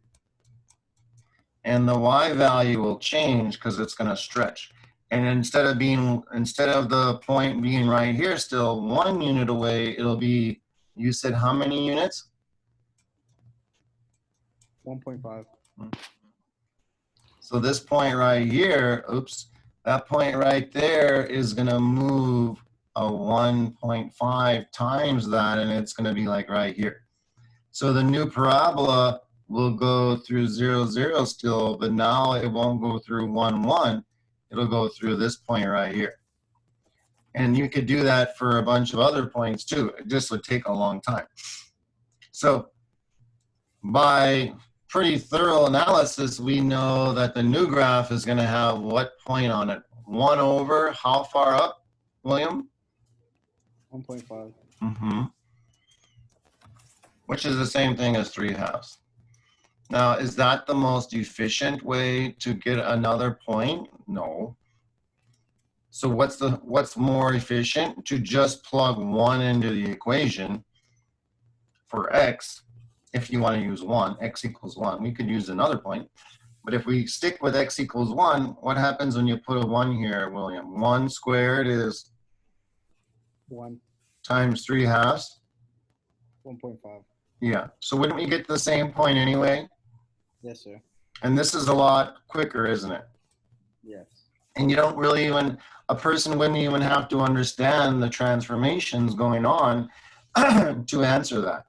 And the y value will change because it's going to stretch. And instead of the point being right here still 1 unit away, it'll be, you said how many units? 1.5. So this point right here, oops, that point right there is going to move a 1.5 times that, and it's going to be like right here. So the new parabola will go through 0, 0 still, but now it won't go through 1, 1. It'll go through this point right here. And you could do that for a bunch of other points too. It just would take a long time. So by pretty thorough analysis, we know that the new graph is going to have what point on it? 1 over how far up, William? 1.5. Which is the same thing as 3/2. Now, is that the most efficient way to get another point? No. So what's more efficient? To just plug 1 into the equation for x. If you want to use 1, x equals 1. We could use another point. But if we stick with x equals 1, what happens when you put a 1 here, William? 1 squared is 1. times 3/2. 1.5. Yeah. So wouldn't we get the same point anyway? Yes, sir. And this is a lot quicker, isn't it? Yes. And you don't really even, a person wouldn't even have to understand the transformations going on to answer that.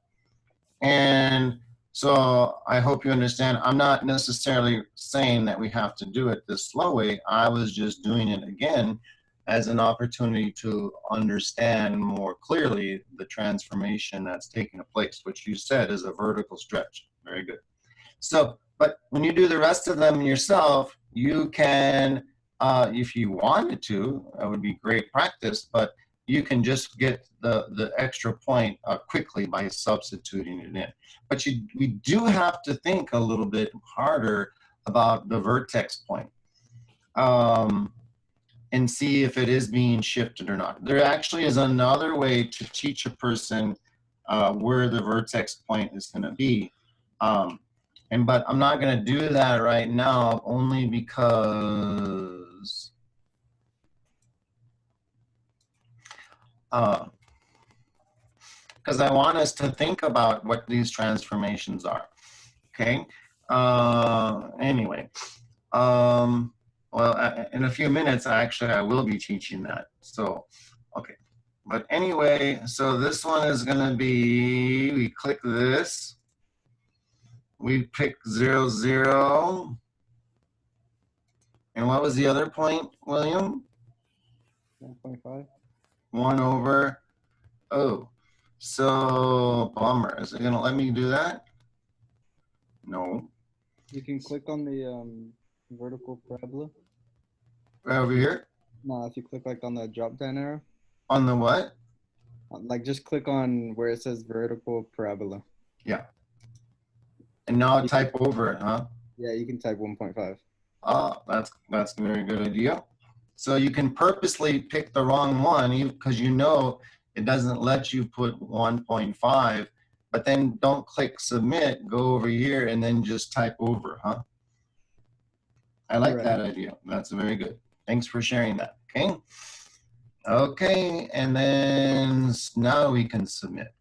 And so I hope you understand, I'm not necessarily saying that we have to do it this slow way. I was just doing it again as an opportunity to understand more clearly the transformation that's taking place, which you said is a vertical stretch. Very good. So, but when you do the rest of them yourself, you can, if you wanted to, that would be great practice, but you can just get the extra point quickly by substituting it in. But we do have to think a little bit harder about the vertex point and see if it is being shifted or not. There actually is another way to teach a person where the vertex point is going to be. But I'm not going to do that right now, only because I want us to think about what these transformations are. Okay. Anyway, well, in a few minutes, actually, I will be teaching that. So, okay. But anyway, so this one is going to be, we click this. We pick 0, 0. And what was the other point, William? 1.5. 1 over, oh. So, bummer. Is it going to let me do that? No. You can click on the vertical parabola. Right over here? No, if you click like on the drop down arrow, On the what? like just click on where it says vertical parabola. Yeah. And now type over it, huh? Yeah, you can type 1.5. Ah, that's a very good idea. So you can purposely pick the wrong one because you know it doesn't let you put 1.5, but then don't click submit, go over here and then just type over, huh? I like Right. that idea. That's very good. Thanks for sharing that, okay? Okay, and then now we can submit.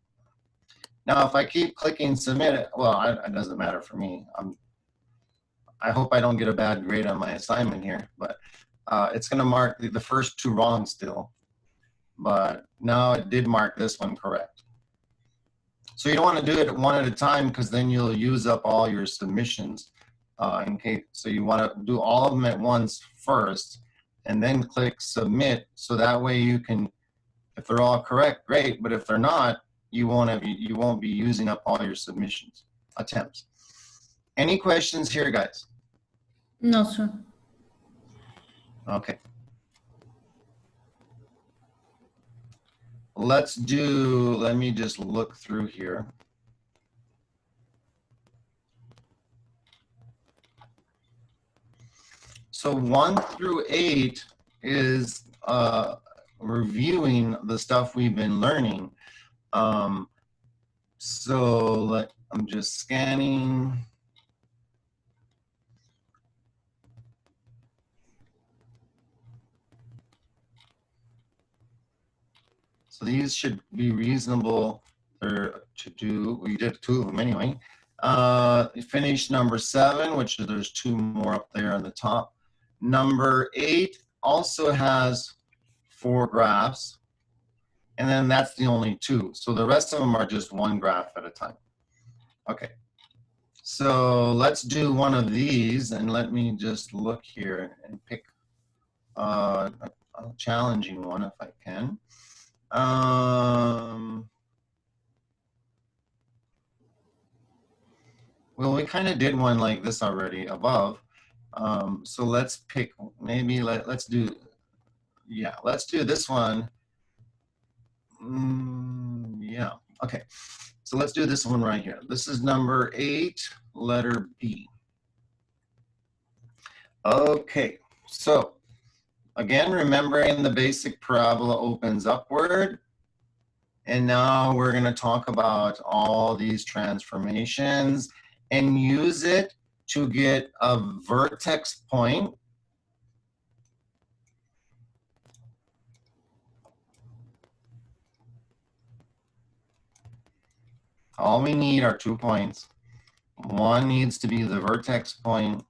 Now, if I keep clicking submit, well, it doesn't matter for me. I hope I don't get a bad grade on my assignment here, but it's going to mark the first two wrong still. But now it did mark this one correct. So you don't want to do it one at a time because then you'll use up all your submissions. In case, so you want to do all of them at once first, and then click submit. So that way you can, if they're all correct, great. But if they're not, you won't be using up all your submissions attempts. Any questions here, guys? No, sir. Okay. Let me just look through here. So 1 through 8 is reviewing the stuff we've been learning. I'm just scanning. So these should be reasonable to do. We did 2 of them anyway. Finish number 7, which there's 2 more up there on the top. Number 8 also has 4 graphs, and then that's the only 2. So the rest of them are just 1 graph at a time. Okay. So let's do one of these, and let me just look here and pick a challenging one if I can. Well, we kind of did one like this already above. So let's pick, maybe let's do this one. Yeah, okay. So let's do this one right here. This is number 8, letter B. Okay, so again, remembering the basic parabola opens upward. And now we're going to talk about all these transformations and use it to get a vertex point. All we need are 2 points. One needs to be the vertex point.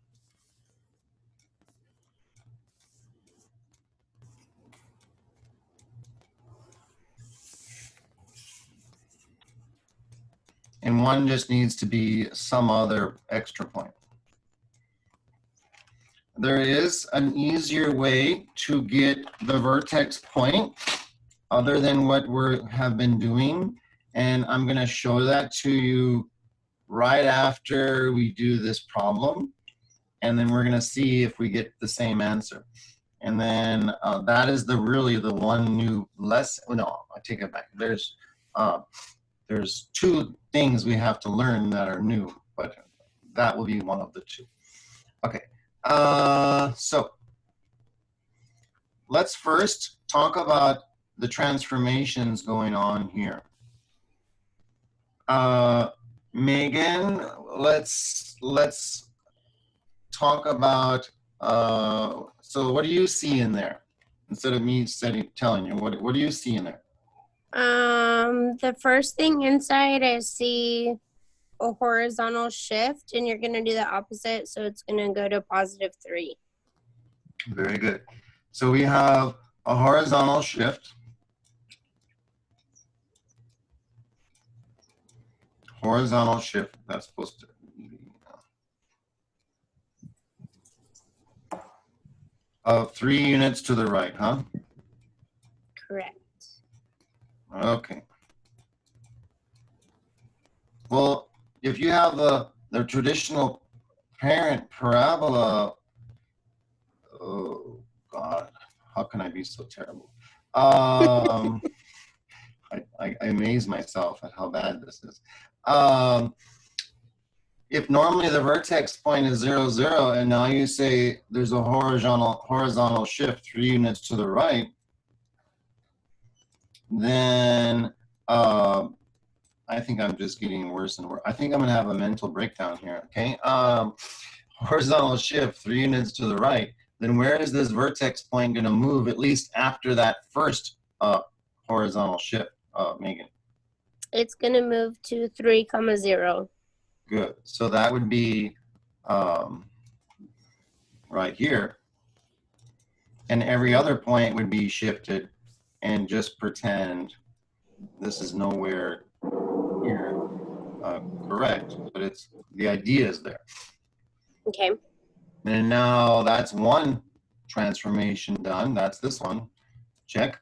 And one just needs to be some other extra point. There is an easier way to get the vertex point other than what we have been doing. And I'm going to show that to you right after we do this problem. And then we're going to see if we get the same answer. And then that is really the one new lesson. No, I take it back. There's 2 things we have to learn that are new, but that will be one of the 2. Okay, so let's first talk about the transformations going on here. Megan, let's talk about, so what do you see in there? Instead of me telling you, what do you see in there? The first thing inside, I see a horizontal shift, and you're going to do the opposite, so it's going to go to +3. Very good. So we have a horizontal shift. Horizontal shift, that's supposed to be of 3 units to the right, huh? Correct. Okay. Well, if you have the traditional parent parabola, oh God, how can I be so terrible? I amaze myself at how bad this is. If normally the vertex point is 0, 0, and now you say there's a horizontal shift 3 units to the right, then I think I'm just getting worse and worse. I think I'm going to have a mental breakdown here, okay? Horizontal shift 3 units to the right, then where is this vertex point going to move, at least after that first horizontal shift, Megan? It's going to move to 3, 0. Good. So that would be right here. And every other point would be shifted, and just pretend this is nowhere here correct, but it's the idea is there. Okay. And now that's one transformation done. That's this one. Check.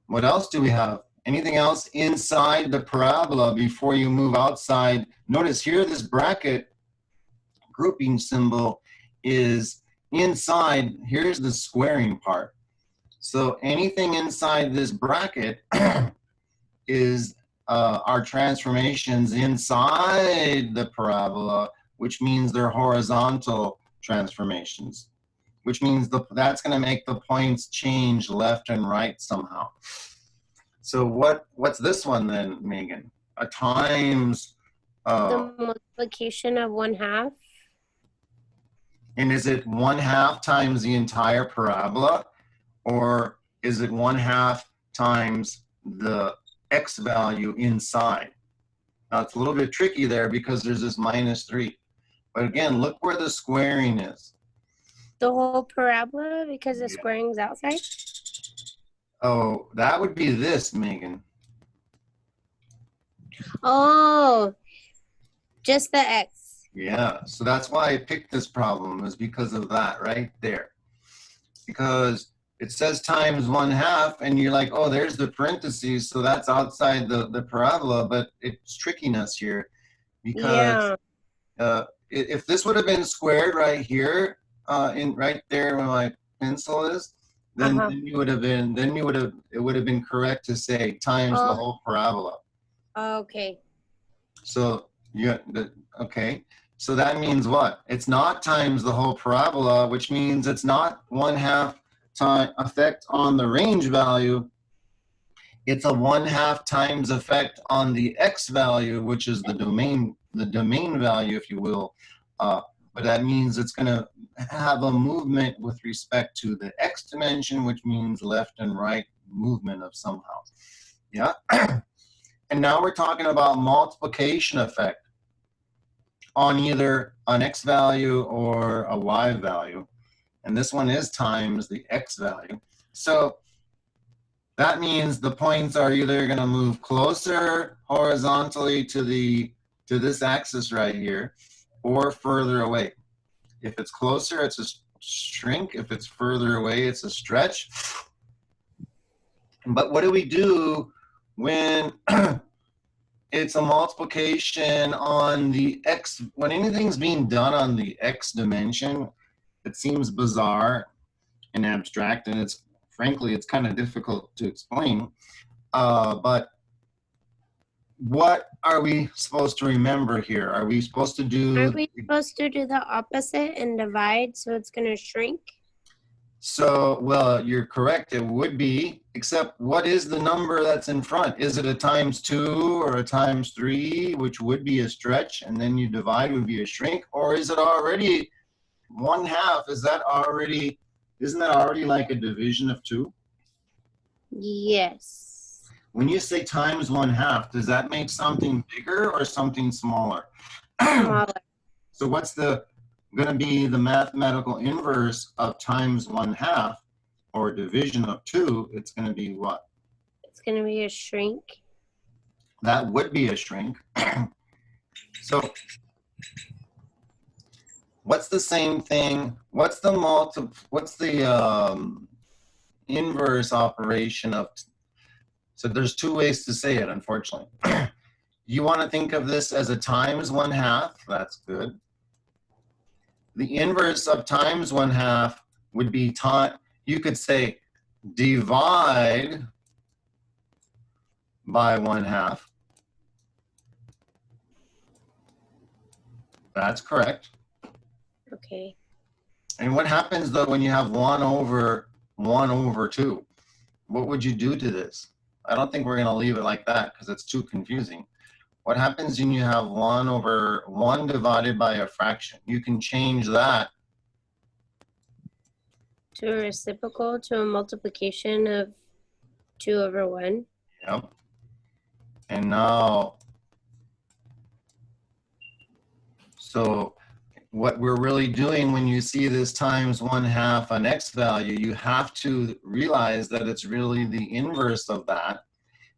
What else do we have? Anything else inside the parabola before you move outside? Notice here this bracket grouping symbol is inside. Here's the squaring part. So anything inside this bracket is our transformations inside the parabola, which means they're horizontal transformations, which means that's going to make the points change left and right somehow. So what's this one then, Megan? A times The multiplication of 1/2. And is it 1/2 times the entire parabola, or is it 1/2 times the x value inside? Now it's a little bit tricky there because there's this -3. But again, look where the squaring is. The whole parabola, because the squaring's outside? Oh, that would be this, Megan. Oh, just the x. Yeah, so that's why I picked this problem, is because of that right there. Because it says times 1/2, and you're like, oh, there's the parentheses, so that's outside the parabola, but it's tricking us here. Because if this would have been squared right here, right there where my pencil is, then, it would have been correct to say times the whole parabola. Okay. So okay. So that means what? It's not times the whole parabola, which means it's not 1/2 time effect on the range value. It's a 1/2 times effect on the x value, which is the domain value, if you will. But that means it's going to have a movement with respect to the x dimension, which means left and right movement of somehow. Yeah. And now we're talking about multiplication effect on either an x value or a y value. And this one is times the x value. So that means the points are either going to move closer horizontally to this axis right here, or further away. If it's closer, it's a shrink. If it's further away, it's a stretch. But what do we do when it's a multiplication on the x? When anything's being done on the x dimension, it seems bizarre and abstract, and frankly, it's kind of difficult to explain. But what are we supposed to remember here? Are we supposed to do... Aren't we supposed to do the opposite and divide so it's going to shrink? So, well, you're correct. It would be, except what is the number that's in front? Is it a times 2 or a times 3, which would be a stretch, and then you divide would be a shrink? Or is it already 1/2? Isn't that already like a division of 2? Yes. When you say times 1/2, does that make something bigger or something smaller? Smaller. So what's going to be the mathematical inverse of times 1/2 or division of 2? It's going to be what? It's going to be a shrink. That would be a shrink. So what's the same thing? What's the inverse operation of? So there's 2 ways to say it, unfortunately. You want to think of this as a times 1/2. That's good. The inverse of times 1/2 would be you could say divide by 1/2. That's correct. Okay. And what happens though when you have 1/2? What would you do to this? I don't think we're going to leave it like that because it's too confusing. What happens when you have 1/1 divided by a fraction? You can change that To a reciprocal to a multiplication of 2/1. Yep. And now, so what we're really doing when you see this times 1/2 an x value, you have to realize that it's really the inverse of that.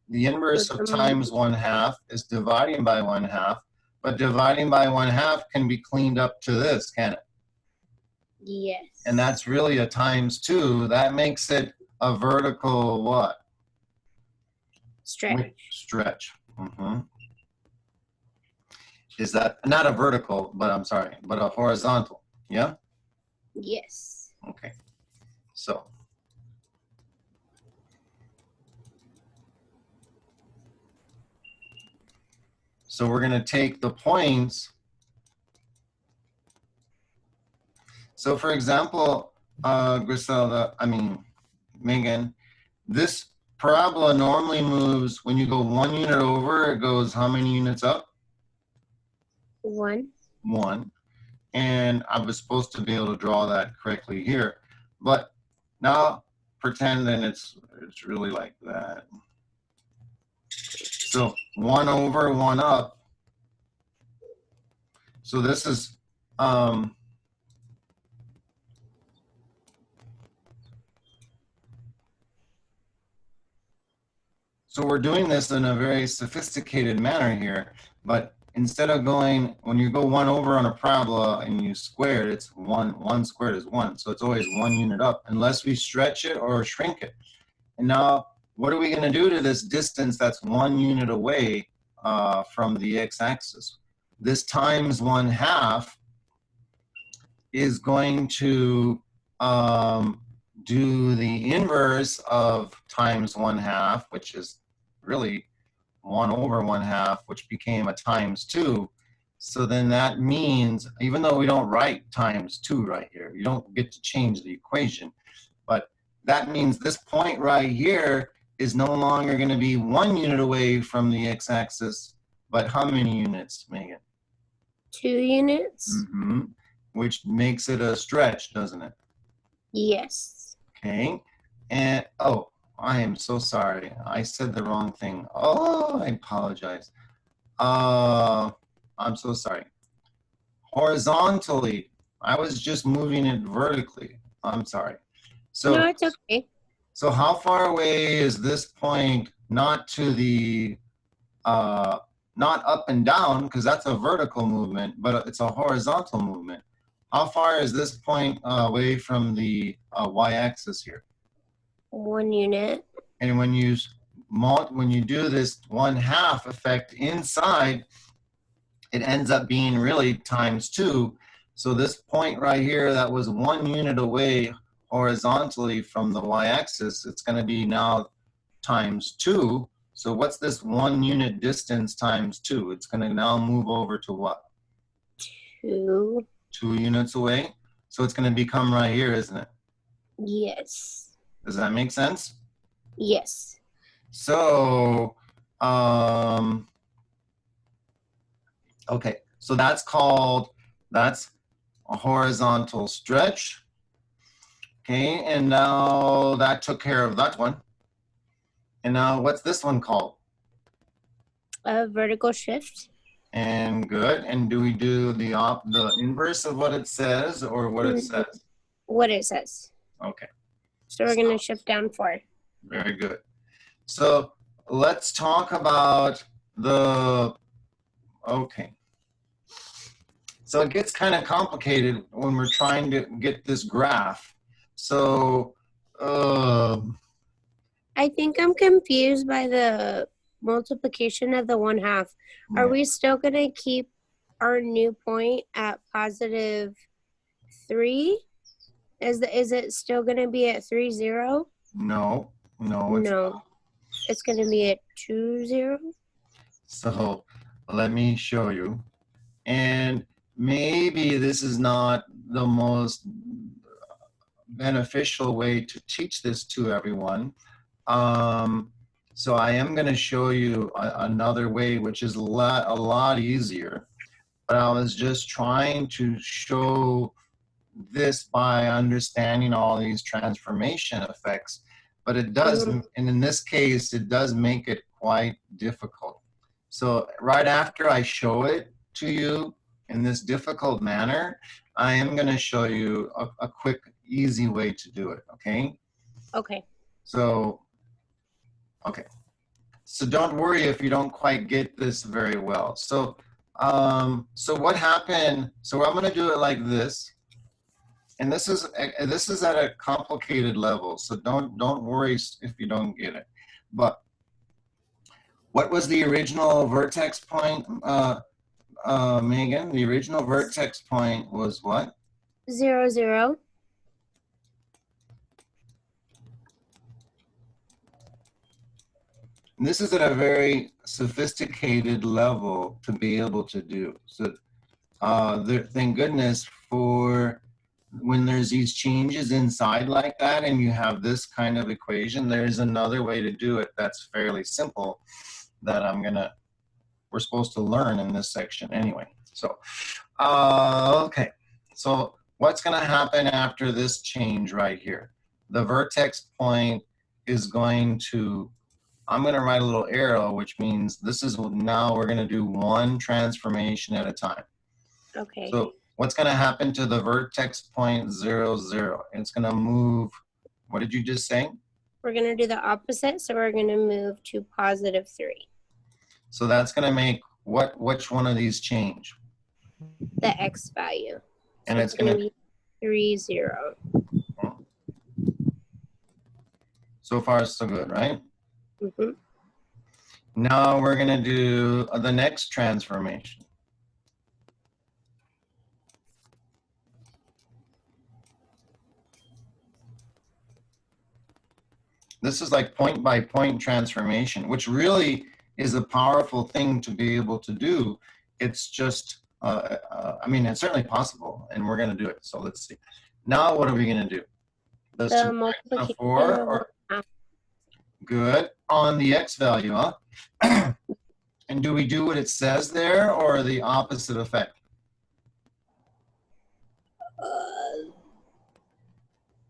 The inverse of times 1/2 is dividing by 1/2, but dividing by 1/2 can be cleaned up to this, can it? Yes. And that's really a times 2. That makes it a vertical what? Stretch. Stretch. Is that not a vertical, but I'm sorry, but a horizontal? Yeah? Yes. Okay. So we're going to take the points. So for example, Megan, this parabola normally moves when you go 1 unit over, it goes how many units up? 1. 1. And I was supposed to be able to draw that correctly here. But now pretend that it's really like that. So 1/1 up. So this is so we're doing this in a very sophisticated manner here, but instead of going, when you go 1/1 on a parabola and you square it, it's 1 squared is 1. So it's always 1 unit up unless we stretch it or shrink it. And now what are we going to do to this distance that's 1 unit away from the x-axis? This times 1/2 is going to do the inverse of times 1/2, which is really 1/1/2, which became a times 2. So then that means, even though we don't write times 2 right here, you don't get to change the equation, but that means this point right here is no longer going to be 1 unit away from the x-axis, but how many units, Megan? 2 units? Which makes it a stretch, doesn't it? Yes. Okay. And, oh, I am so sorry. I said the wrong thing. Oh, I apologize. I'm so sorry. Horizontally, I was just moving it vertically. I'm sorry. So, no, it's okay. So how far away is this point, not to the, not up and down, because that's a vertical movement, but it's a horizontal movement. How far is this point away from the y-axis here? 1 unit. And when you do this 1/2 effect inside, it ends up being really times 2. So this point right here that was 1 unit away horizontally from the y-axis, it's going to be now times 2. So what's this 1 unit distance times 2? It's going to now move over to what? 2. 2 units away. So it's going to become right here, isn't it? Yes. Does that make sense? Yes. So, okay, so that's a horizontal stretch. Okay, and now that took care of that one. And now what's this one called? A vertical shift. And good. And do we do the inverse of what it says or what it says? What it says. Okay. So we're going to shift down 4. Very good. So let's talk about okay. So it gets kind of complicated when we're trying to get this graph. So, I think I'm confused by the multiplication of the 1/2. Are we still going to keep our new point at +3? Is it still going to be at 3, 0? No, no, it's No. It's going to be at 2, 0. So let me show you. And maybe this is not the most beneficial way to teach this to everyone. So I am going to show you another way, which is a lot easier. But I was just trying to show this by understanding all these transformation effects. But it does, and in this case, it does make it quite difficult. So right after I show it to you in this difficult manner, I am going to show you a quick, easy way to do it, okay? Okay. So, okay. So don't worry if you don't quite get this very well. So, so what happened, so I'm going to do it like this. And this is at a complicated level, so don't worry if you don't get it. But what was the original vertex point, Megan? The original vertex point was what? 0, 0. And this is at a very sophisticated level to be able to do. So thank goodness for when there's these changes inside like that and you have this kind of equation, there's another way to do it that's fairly simple that we're supposed to learn in this section anyway. So, okay. So what's going to happen after this change right here? The vertex point is going to, I'm going to write a little arrow, which means this is now we're going to do one transformation at a time. Okay. So what's going to happen to the vertex point 0, 0? It's going to move, what did you just say? We're going to do the opposite, so we're going to move to positive 3. So that's going to make which one of these change? The x value. And So it's going to be 3, 0. So far, so good, right? Mm-hmm. Now we're going to do the next transformation. This is like point by point transformation, which really is a powerful thing to be able to do. It's just, I mean, it's certainly possible, and we're going to do it. So let's see. Now, what are we going to do? Does The 2 multiplication 4 of or good on the x value, huh? And do we do what it says there or the opposite effect?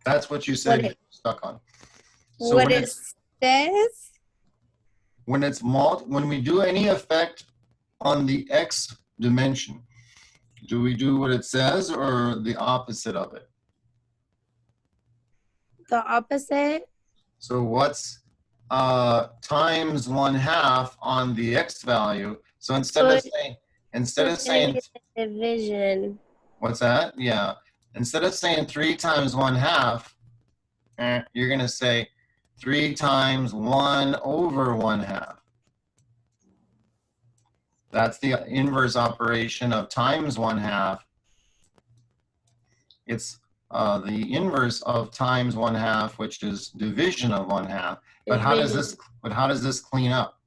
That's what you said you're stuck on. So what it says? When we do any effect on the x dimension, do we do what it says or the opposite of it? The opposite. So what's times 1/2 on the x value? So instead of saying division. What's that? Yeah. Instead of saying 3 times 1/2, you're going to say 3 times 1 over 1/2. That's the inverse operation of times 1/2. It's the inverse of times 1/2, which is division of 1/2. But how does this clean up?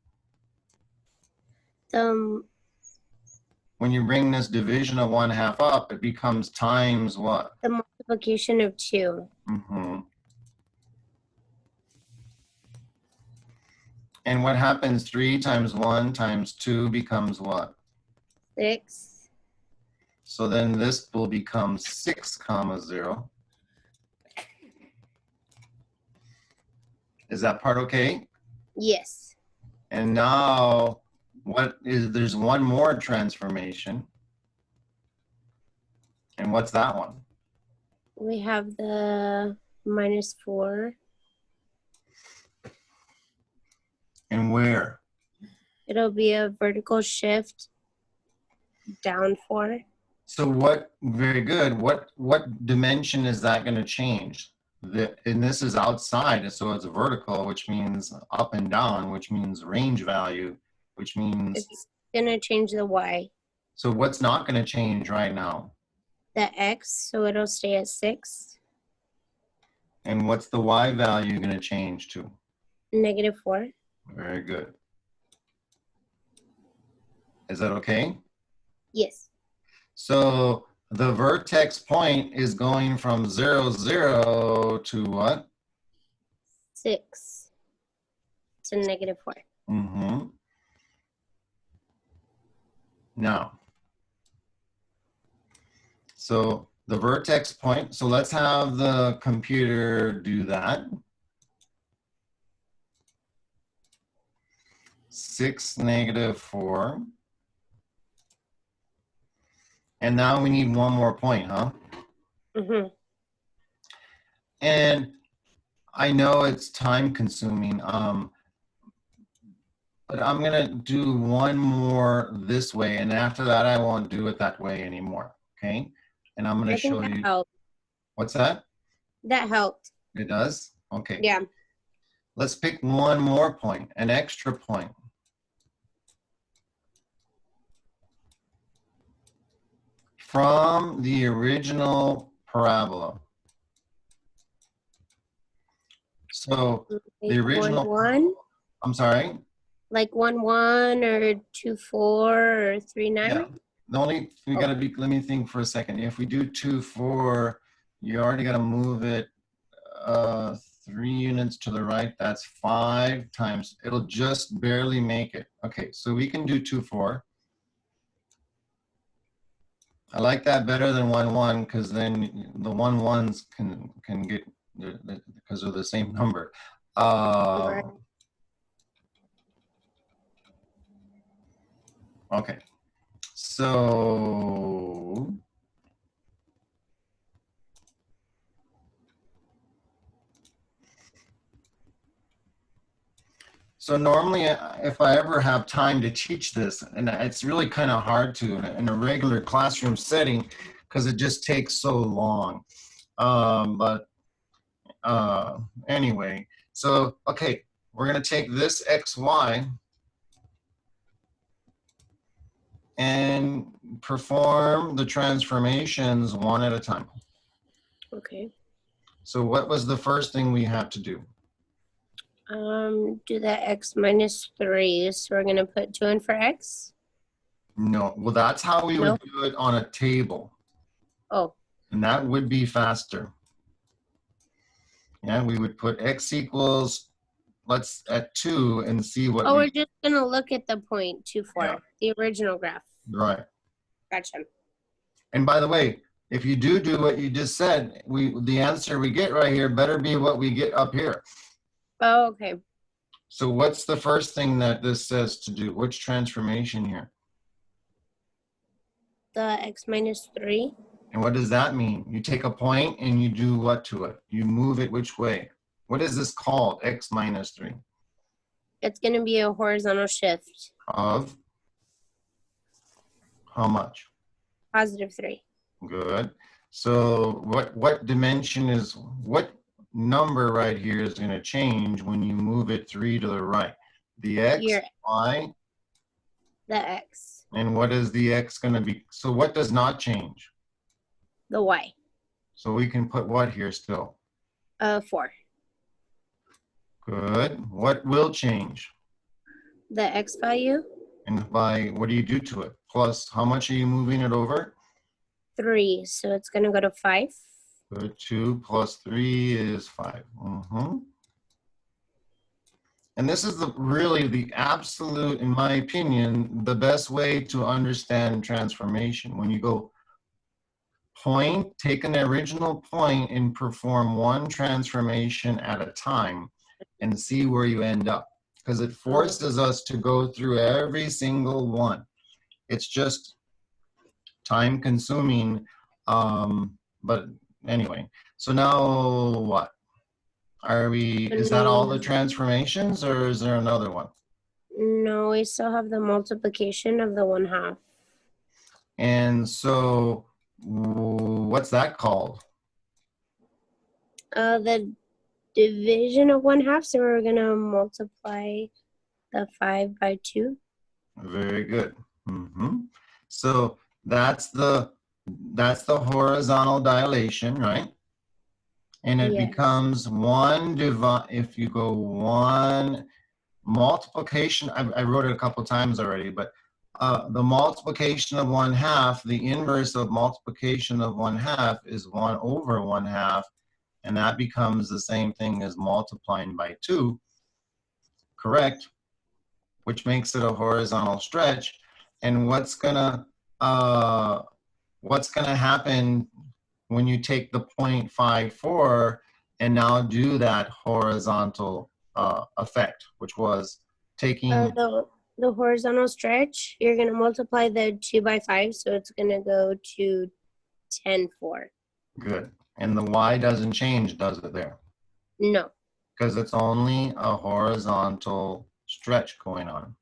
When you bring this division of 1/2 up, it becomes times what? The multiplication of 2. Mm-hmm. And what happens? 3 times 1 times 2 becomes what? 6. So then this will become 6, 0. Is that part okay? Yes. And now there's one more transformation. And what's that one? We have the -4. And where? It'll be a vertical shift down 4. So very good. What dimension is that going to change? And this is outside, so it's vertical, which means up and down, which means range value, which means... It's going to change the y. So what's not going to change right now? The x, so it'll stay at 6. And what's the y value going to change to? -4. Very good. Is that okay? Yes. So the vertex point is going from 0, 0 to what? 6 to -4. Mm-hmm. Now, so the vertex point, so let's have the computer do that. 6, -4. And now we need one more point, huh? Mm-hmm. And I know it's time consuming, but I'm gonna do one more this way, and after that, I won't do it that way anymore, okay? And I'm gonna I think show that you. helped. What's that? That helped. It does? Okay. Yeah. Let's pick one more point, an extra point. From the original parabola. So Like the original, 1, 1, I'm sorry? like 1, 1 or 2, 4 or 3, 9. Yeah. The only, we gotta be, let me think for a second. If we do 2, 4, you already gotta move it 3 units to the right. That's 5 times, it'll just barely make it. Okay, so we can do 2, 4. I like that better than 1, 1 because then the 1, 1s can get, because they're the same number. Right. Okay, so normally if I ever have time to teach this, and it's really kind of hard to in a regular classroom setting because it just takes so long. But anyway, so, okay, we're gonna take this XY and perform the transformations one at a time. Okay. So what was the first thing we have to do? Do that x minus 3. So we're gonna put 2 in for x. No, well, that's how we would do it on a table. Oh. And that would be faster. Yeah, we would put x equals, let's at 2 and see what We're just gonna look at the point 2, 4, Yeah. the original graph. Right. Gotcha. And by the way, if you do what you just said, the answer we get right here better be what we get up here. Oh, okay. So what's the first thing that this says to do? Which transformation here? The x minus 3. And what does that mean? You take a point and you do what to it? You move it which way? What is this called, x minus 3? It's gonna be a horizontal shift. Of how much? Positive 3. Good. So what dimension is, what number right here is going to change when you move it 3 to the right? The x, y? The x. And what is the x going to be? So what does not change? The y. So we can put what here still? 4. Good. What will change? The x value. And by, what do you do to it? Plus, how much are you moving it over? 3. So it's gonna go to 5. Good. 2 plus 3 is 5. And this is really the absolute, in my opinion, the best way to understand transformation. When you go point, take an original point and perform one transformation at a time and see where you end up. Because it forces us to go through every single one. It's just time consuming. But anyway, so now what? Is that all the transformations or is there another one? No, we still have the multiplication of the 1/2. And so what's that called? The division of 1/2, so we're gonna multiply the 5 by 2. Very good. So that's the horizontal dilation, right? And it Yes. becomes one divide, if you go one multiplication, I wrote it a couple times already, but the multiplication of 1/2, the inverse of multiplication of 1/2 is 1/1/2, and that becomes the same thing as multiplying by 2, correct? Which makes it a horizontal stretch. And what's gonna happen when you take the 0.54 and now do that horizontal effect, which was taking The horizontal stretch, you're going to multiply the 2 by 5, so it's going to go to 10/4. good. And the y doesn't change, does it there? No. Because it's only a horizontal stretch going on.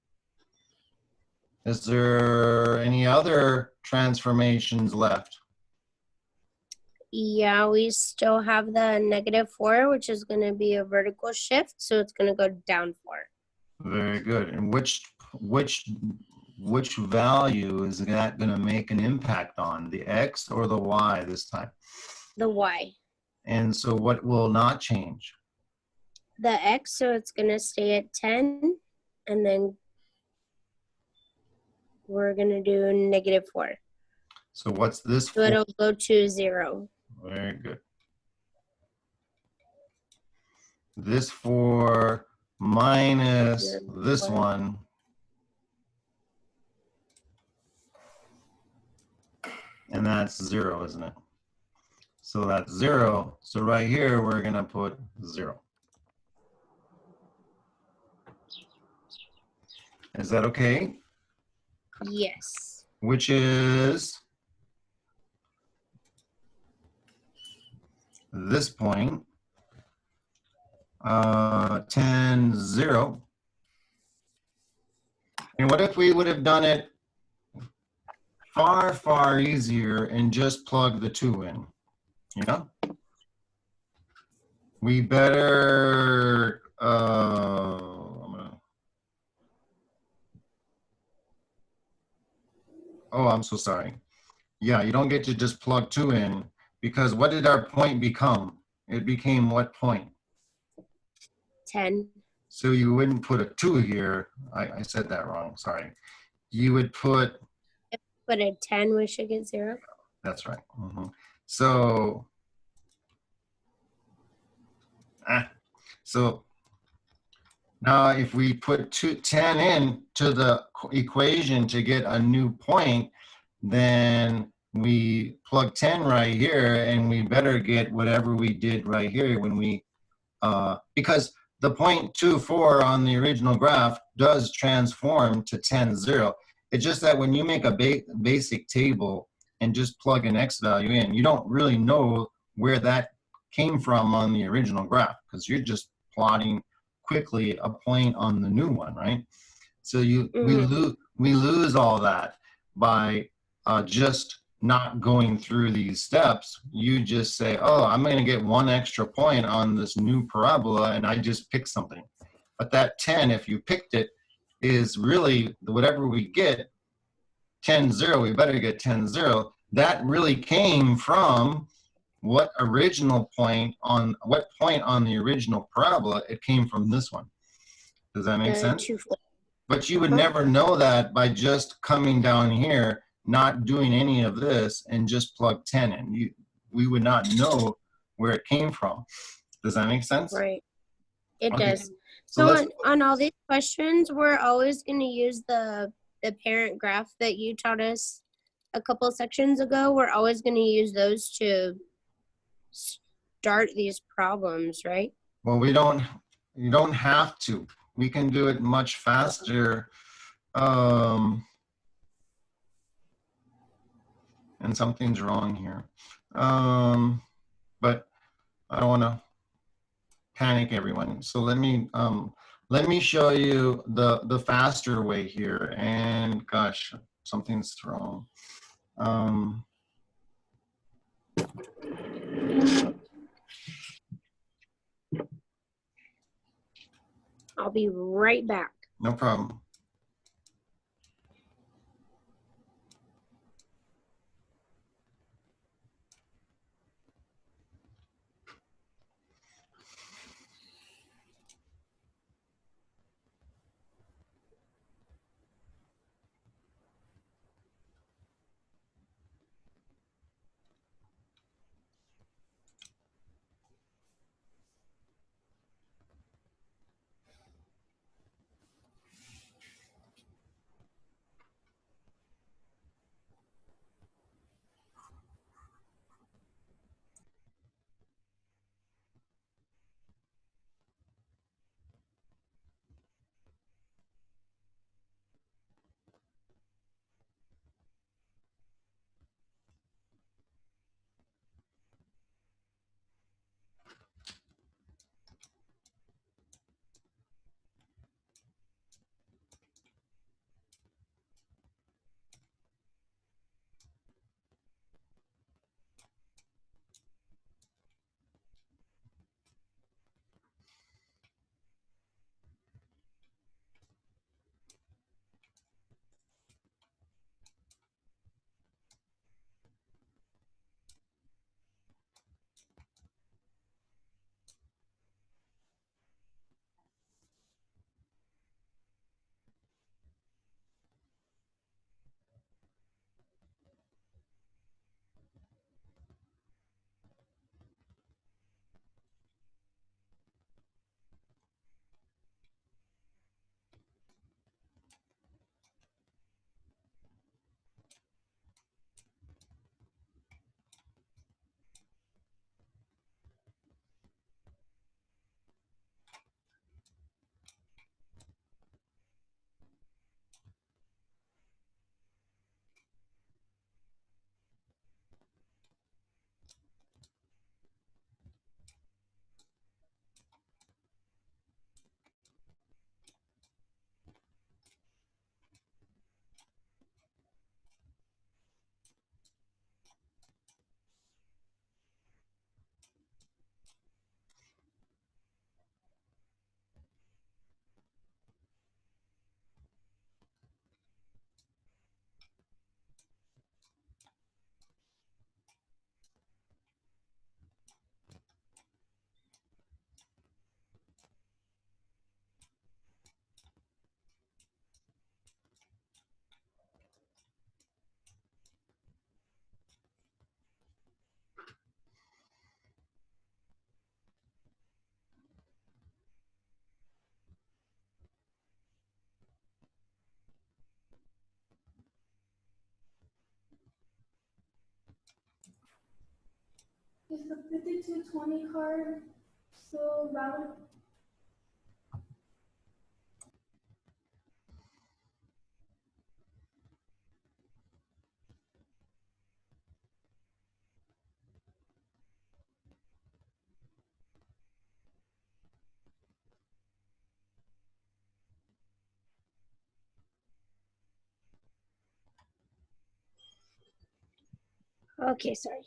Is there any other transformations left? Yeah, we still have the -4, which is going to be a vertical shift, so it's going to go down 4. Very good. And which value is that going to make an impact on, the x or the y this time? The y. And so what will not change? The x, so it's going to stay at 10, and then we're going to do -4. So what's this So for? it'll go to 0. Very good. This for minus this one. And that's 0, isn't it? So that's 0. So right here, we're going to put 0. Is that okay? Yes. Which is this point, 10, 0. And what if we would have done it far, far easier and just plug the 2 in? You know? We better, I'm so sorry. Yeah, you don't get to just plug 2 in, because what did our point become? It became what point? 10. So you wouldn't put a 2 here. I said that wrong, sorry. You would put... If we put a 10, we should get 0. That's right. So... So now if we put 10 in to the equation to get a new point, then we plug 10 right here, and we better get whatever we did right here when we, because the 0.24 on the original graph does transform to 10, 0. It's just that when you make a basic table and just plug an x value in, you don't really know where that came from on the original graph, because you're just plotting quickly a point on the new one, right? So we lose all that by just not going through these steps. You just say, oh, I'm going to get 1 extra point on this new parabola, and I just pick something. But that 10, if you picked it, is really whatever we get, 10, 0, we better get 10, 0. That really came from what point on the original parabola. It came from this one. Does that make sense? But you would never know that by just coming down here, not doing any of this, and just plug 10 in. We would not know where it came from. Does that make sense? Right. It Okay. does. So on all these questions, we're always going to use the parent graph that you taught us a couple sections ago. We're always going to use those to start these problems, right? Well, you don't have to. We can do it much faster. And something's wrong here. But I don't want to panic everyone. So let me show you the faster way here. And gosh, something's wrong. I'll be right back. No problem. Is the 5220 card still valid? Okay, sorry.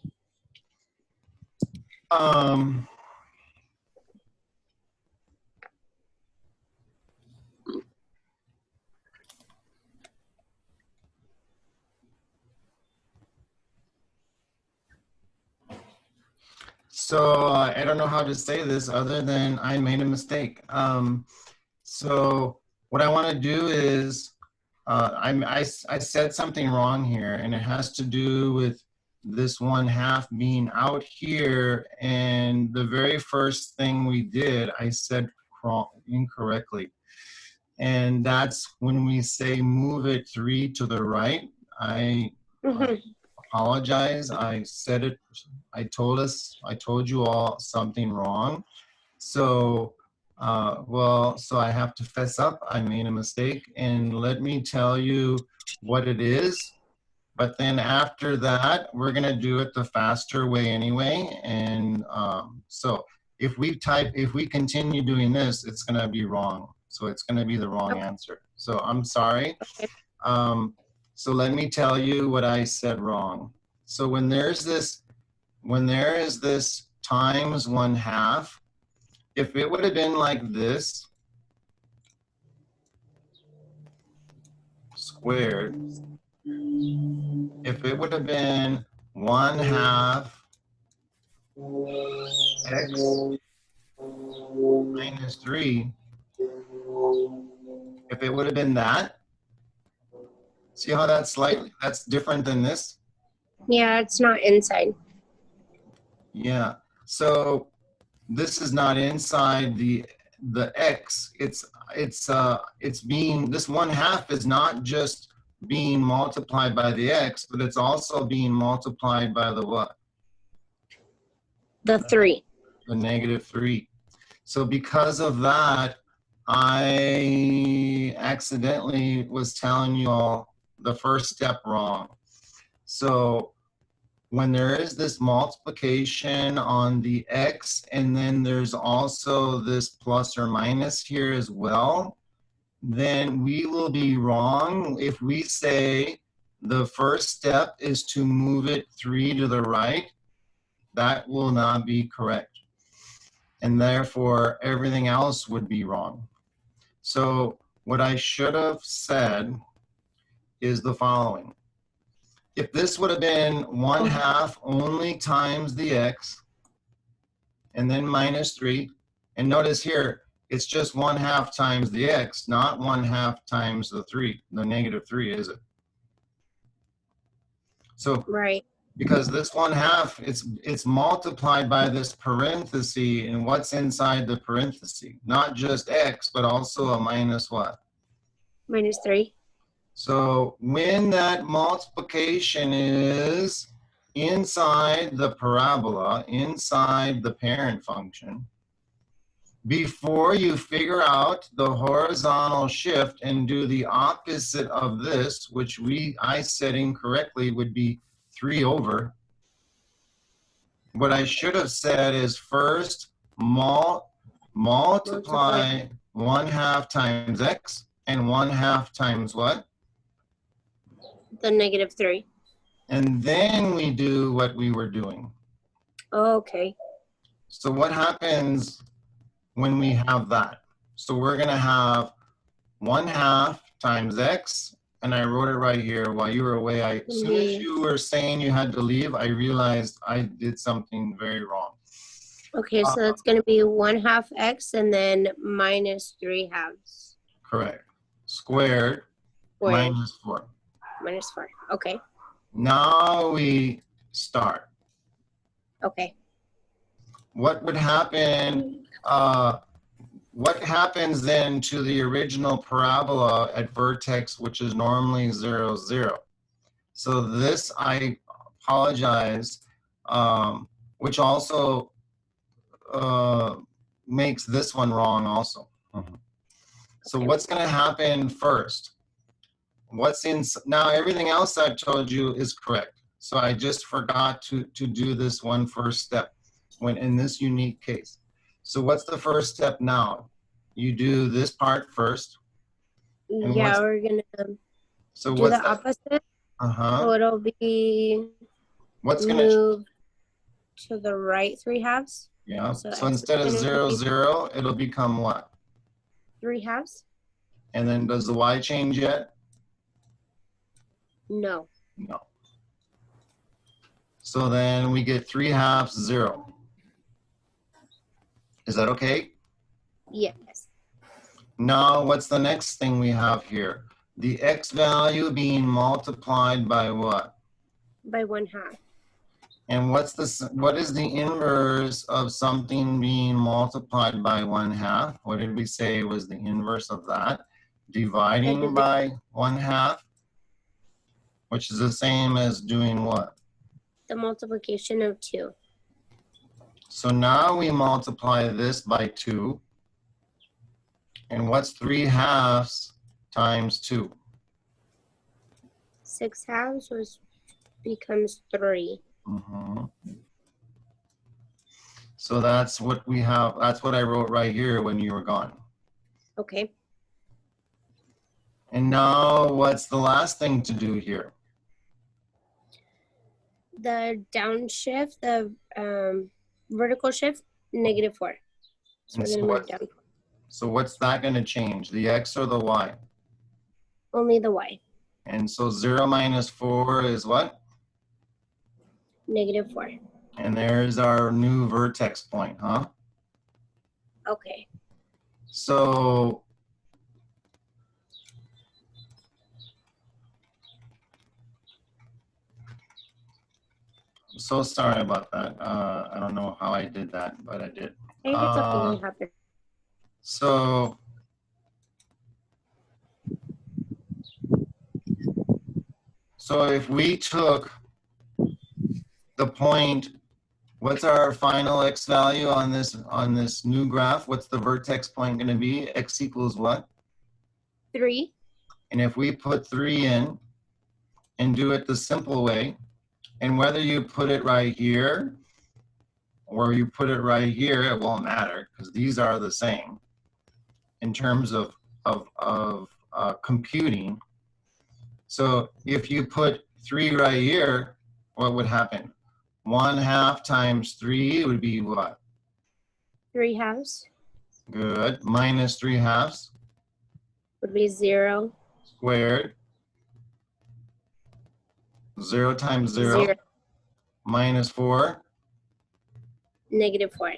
So I don't know how to say this other than I made a mistake. So what I want to do is I said something wrong here, and it has to do with this 1/2 being out here. And the very first thing we did, I said incorrectly. And that's when we say move it 3 to the right. I apologize. I said it. I told you all something wrong. So, so I have to fess up. I made a mistake, and let me tell you what it is. But then after that, we're gonna do it the faster way anyway. And so if we continue doing this, it's gonna be wrong. So it's gonna be the wrong answer. So I'm sorry. So let me tell you what I said wrong. So when there is this times 1/2, if it would have been like this, squared, if it would have been 1/2 x minus 3, if it would have been that, see how that's different than this? Yeah, it's not inside. Yeah, so this is not inside the x. It's being, this 1/2 is not just being multiplied by the x, but it's also being multiplied by the what? The 3. The -3. So because of that, I accidentally was telling you all the first step wrong. So when there is this multiplication on the x, and then there's also this plus or minus here as well, then we will be wrong if we say the first step is to move it 3 to the right. That will not be correct. And therefore, everything else would be wrong. So what I should have said is the following. If this would have been 1/2 only times the x, and then minus 3, and notice here, it's just 1/2 times the x, not 1/2 times the 3, the -3, is it? So, right. Because this 1/2, it's multiplied by this parenthesis, and what's inside the parenthesis? Not just x, but also a minus what? Minus 3. So when that multiplication is inside the parabola, inside the parent function, before you figure out the horizontal shift and do the opposite of this, which I said incorrectly would be 3 over, what I should have said is first multiply 1/2 times x and 1/2 times what? The -3. And then we do what we were doing. Okay. So what happens when we have that? So we're gonna have 1/2 times x, and I wrote it right here while you were away. As soon as you were saying you had to leave, I realized I did something very wrong. Okay, so that's gonna be 1/2 x and then minus 3/2. Correct. Squared minus 4. Minus 4. Okay. Now we start. Okay. What would happen? What happens then to the original parabola at vertex, which is normally 0, 0? So this, I apologize. which also makes this one wrong also. So Okay. what's going to happen first? What's in, now everything else I told you is correct. So I just forgot to do this one first step when in this unique case. So what's the first step now? You do this part first. And Yeah, what's- we're gonna So do what's the that? opposite. Uh-huh. So it'll be What's gonna, move to the right 3/2. yeah, So so X instead of is gonna 0, be 0, it'll become what? 3/2. And then does the y change yet? No. No. So then we get 3/2, 0. Is that okay? Yes. Now, what's the next thing we have here? The x value being multiplied by what? By 1/2. And what is the inverse of something being multiplied by 1/2? What did we say was the inverse of that? Dividing by 1/2, which is the same as doing what? The multiplication of 2. So now we multiply this by 2. And what's 3/2 times 2? 6/2 becomes 3. Mhm. So that's what we have. That's what I wrote right here when you were gone. Okay. And now what's the last thing to do here? The downshift, the vertical shift, -4. So And we're so gonna move what- down. So what's that going to change? The x or the y? Only the Y. And so 0 minus 4 is what? -4. And there's our new vertex point, huh? Okay. So so sorry about that. I don't know how I did that, but I did. Hey, it's okay. It happened. So if we took the point, what's our final x value on this new graph? What's the vertex point going to be? X equals what? 3. And if we put 3 in and do it the simple way, and whether you put it right here or you put it right here, it won't matter because these are the same in terms of computing. So if you put 3 right here, what would happen? 1/2 times 3 would be what? 3/2 Good. Minus 3/2 would be 0. squared. 0 times 0. 0. Minus 4. -4.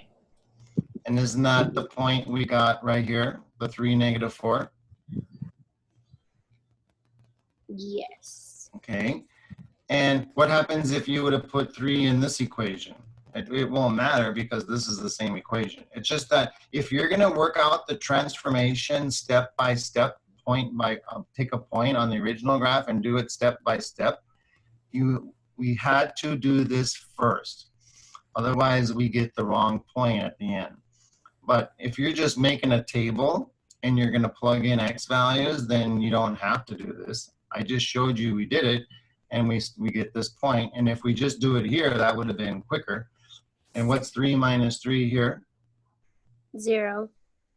And isn't that the point we got right here? The 3, -4. Yes. Okay. And what happens if you would have put 3 in this equation? It won't matter because this is the same equation. It's just that if you're going to work out the transformation step by step, point by take a point on the original graph and do it step by step, we had to do this first. Otherwise, we get the wrong point at the end. But if you're just making a table and you're going to plug in x values, then you don't have to do this. I just showed you we did it, and we get this point. And if we just do it here, that would have been quicker. And what's 3 minus 3 here? 0.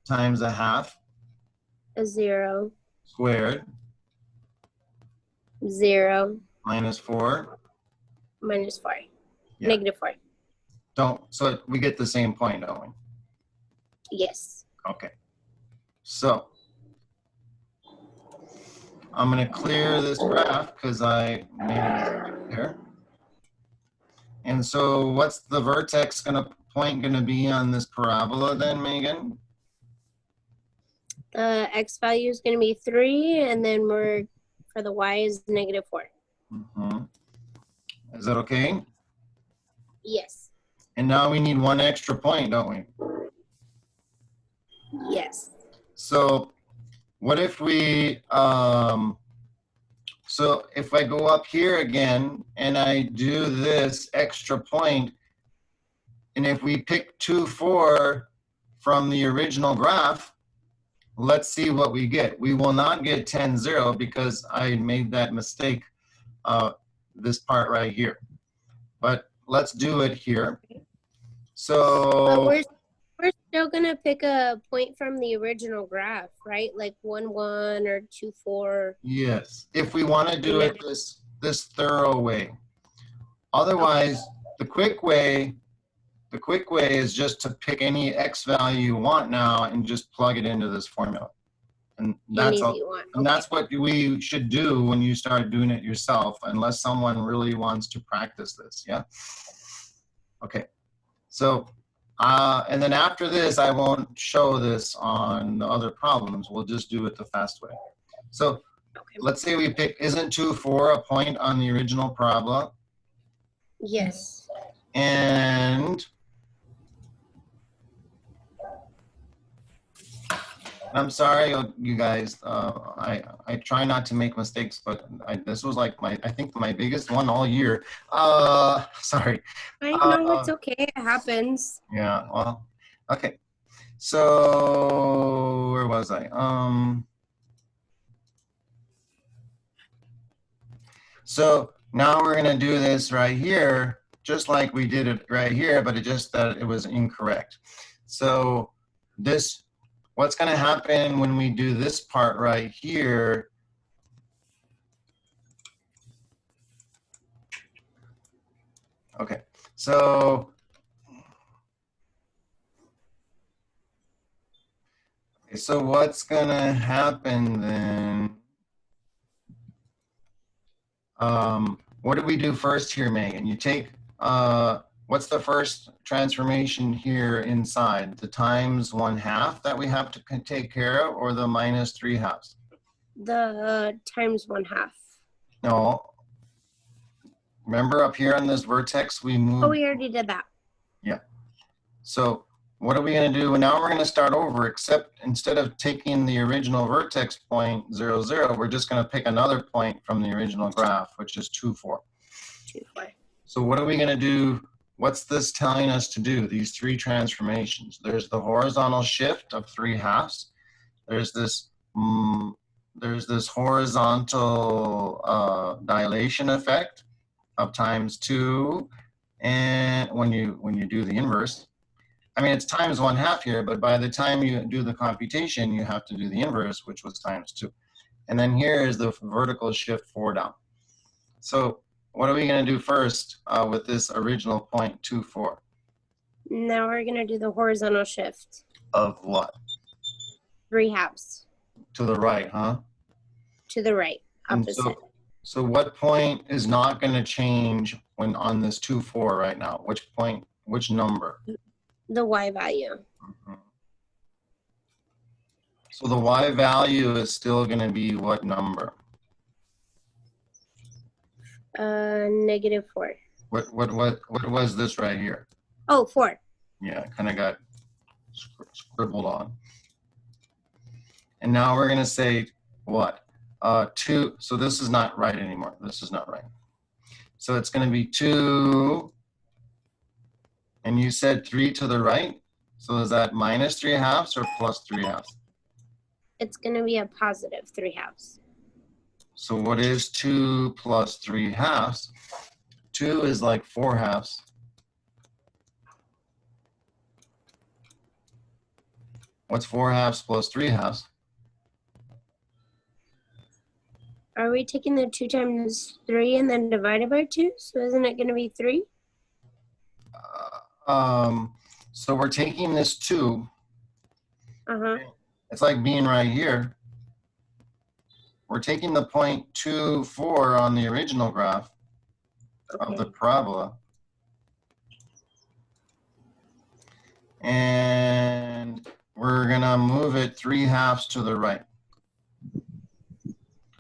Times 1/2 A 0. squared 0. minus 4. -4. Yeah. -4. So we get the same point, don't we? Yes. Okay. So I'm going to clear this graph because I made a mistake there. And so what's the vertex point going to be on this parabola then, Megan? The x value is going to be 3, and then for the y is -4. Mm-hmm. Is that okay? Yes. And now we need one extra point, don't we? Yes. So what if we, so if I go up here again and I do this extra point, And if we pick 2, 4 from the original graph, let's see what we get. We will not get 10, 0 because I made that mistake, this part right here. But let's do it here. But So we're still gonna pick a point from the original graph, right? Like 1, 1 or 2, 4. yes, if we want to do it this thorough way. Otherwise, the quick way is just to pick any X value you want now and just plug it into this formula. And that's Any all, you want. and that's what we should do when you start doing it yourself, unless someone really wants to practice this. Yeah. Okay. So, and then after this, I won't show this on the other problems. We'll just do it the fast way. So Okay. let's say we pick, isn't 2, 4 a point on the original parabola? Yes. And I'm sorry, you guys. I try not to make mistakes, but this was like I think my biggest one all year. Sorry. I know it's okay. It happens. Yeah. Well. Okay. So where was I? So now we're gonna do this right here, just like we did it right here, but it just that it was incorrect. So this. What's going to happen when we do this part right here? Okay, so what's going to happen then? What do we do first here, Megan? You take, what's the first transformation here inside? The times 1/2 that we have to take care of, or the minus 3/2? The times 1/2. No. Remember up here on this vertex, we moved. Oh, we already did that. Yeah. So what are we going to do? Now we're going to start over, except instead of taking the original vertex point 0, 0, we're just going to pick another point from the original graph, which is 2, 4. 2, 4. So what are we going to do? What's this telling us to do? These 3 transformations. There's the horizontal shift of 3/2. There's this horizontal dilation effect of times 2, and when you do the inverse, I mean it's times 1/2 here, but by the time you do the computation, you have to do the inverse, which was times 2, and then here is the vertical shift 4 down. So what are we going to do first with this original point 2, 4? Now we're gonna do the horizontal shift. Of what? 3/2 To the right, huh? to the right. And Opposite. so what point is not going to change when on this 2, 4 right now? Which point, which number? The y value. Mhm. So the y value is still going to be what number? -4. What was this right here? Oh, 4. Yeah, kind of got scribbled on. And now we're going to say what? 2. So this is not right anymore. This is not right. So it's going to be 2. And you said 3 to the right. So is that minus 3/2 or plus 3/2? It's gonna be a positive 3/2. So what is 2 plus 3/2? 2 is like 4/2. What's 4/2 plus 3/2? Are we taking the 2 times 3 and then divided by 2? So isn't it gonna be 3? So we're taking this 2. Uh-huh. It's like being right here. We're taking the point 2, 4 on the original graph of the Okay. parabola. And we're gonna move it 3/2 to the right.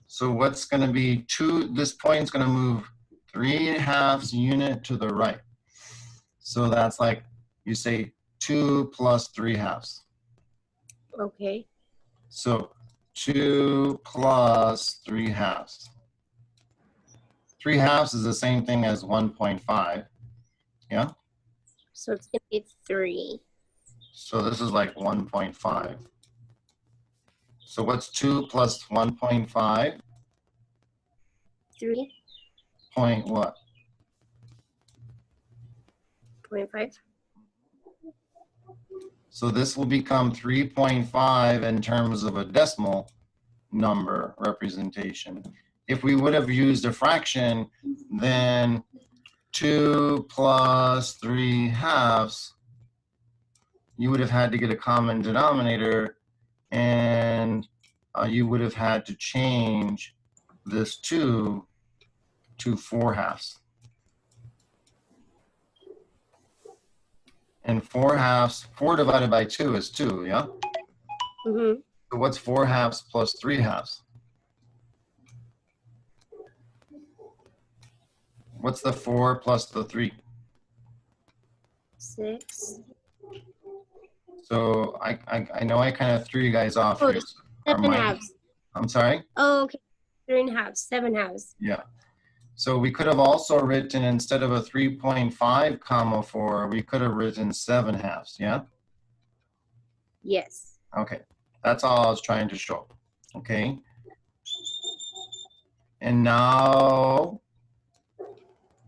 So what's gonna be 2, this point's gonna move 3/2 unit to the right. So that's like, you say 2 plus 3/2. Okay. So 2 plus 3/2. 3/2 is the same thing as 1.5. Yeah? So it's gonna be 3. So this is like 1.5. So what's 2 plus 1.5? 3.5. Point what? So this will become 3.5 in terms of a decimal number representation. If we would have used a fraction, then 2 plus 3 halves, you would have had to get a common denominator, and you would have had to change this 2 to 4 halves. And 4 halves, 4 divided by 2 is 2, yeah? Mm-hmm. So what's 4 halves plus 3 halves? What's the 4 plus the 3? 6. So I know I kind of threw you guys off Oh, here. Are 7 my- halves. I'm sorry? Oh, okay. 3.5. 7 halves. Yeah. So we could have also written, instead of a 3.5 comma 4, we could have written 7 halves, yeah? Yes. Okay, that's all I was trying to show, okay? And now,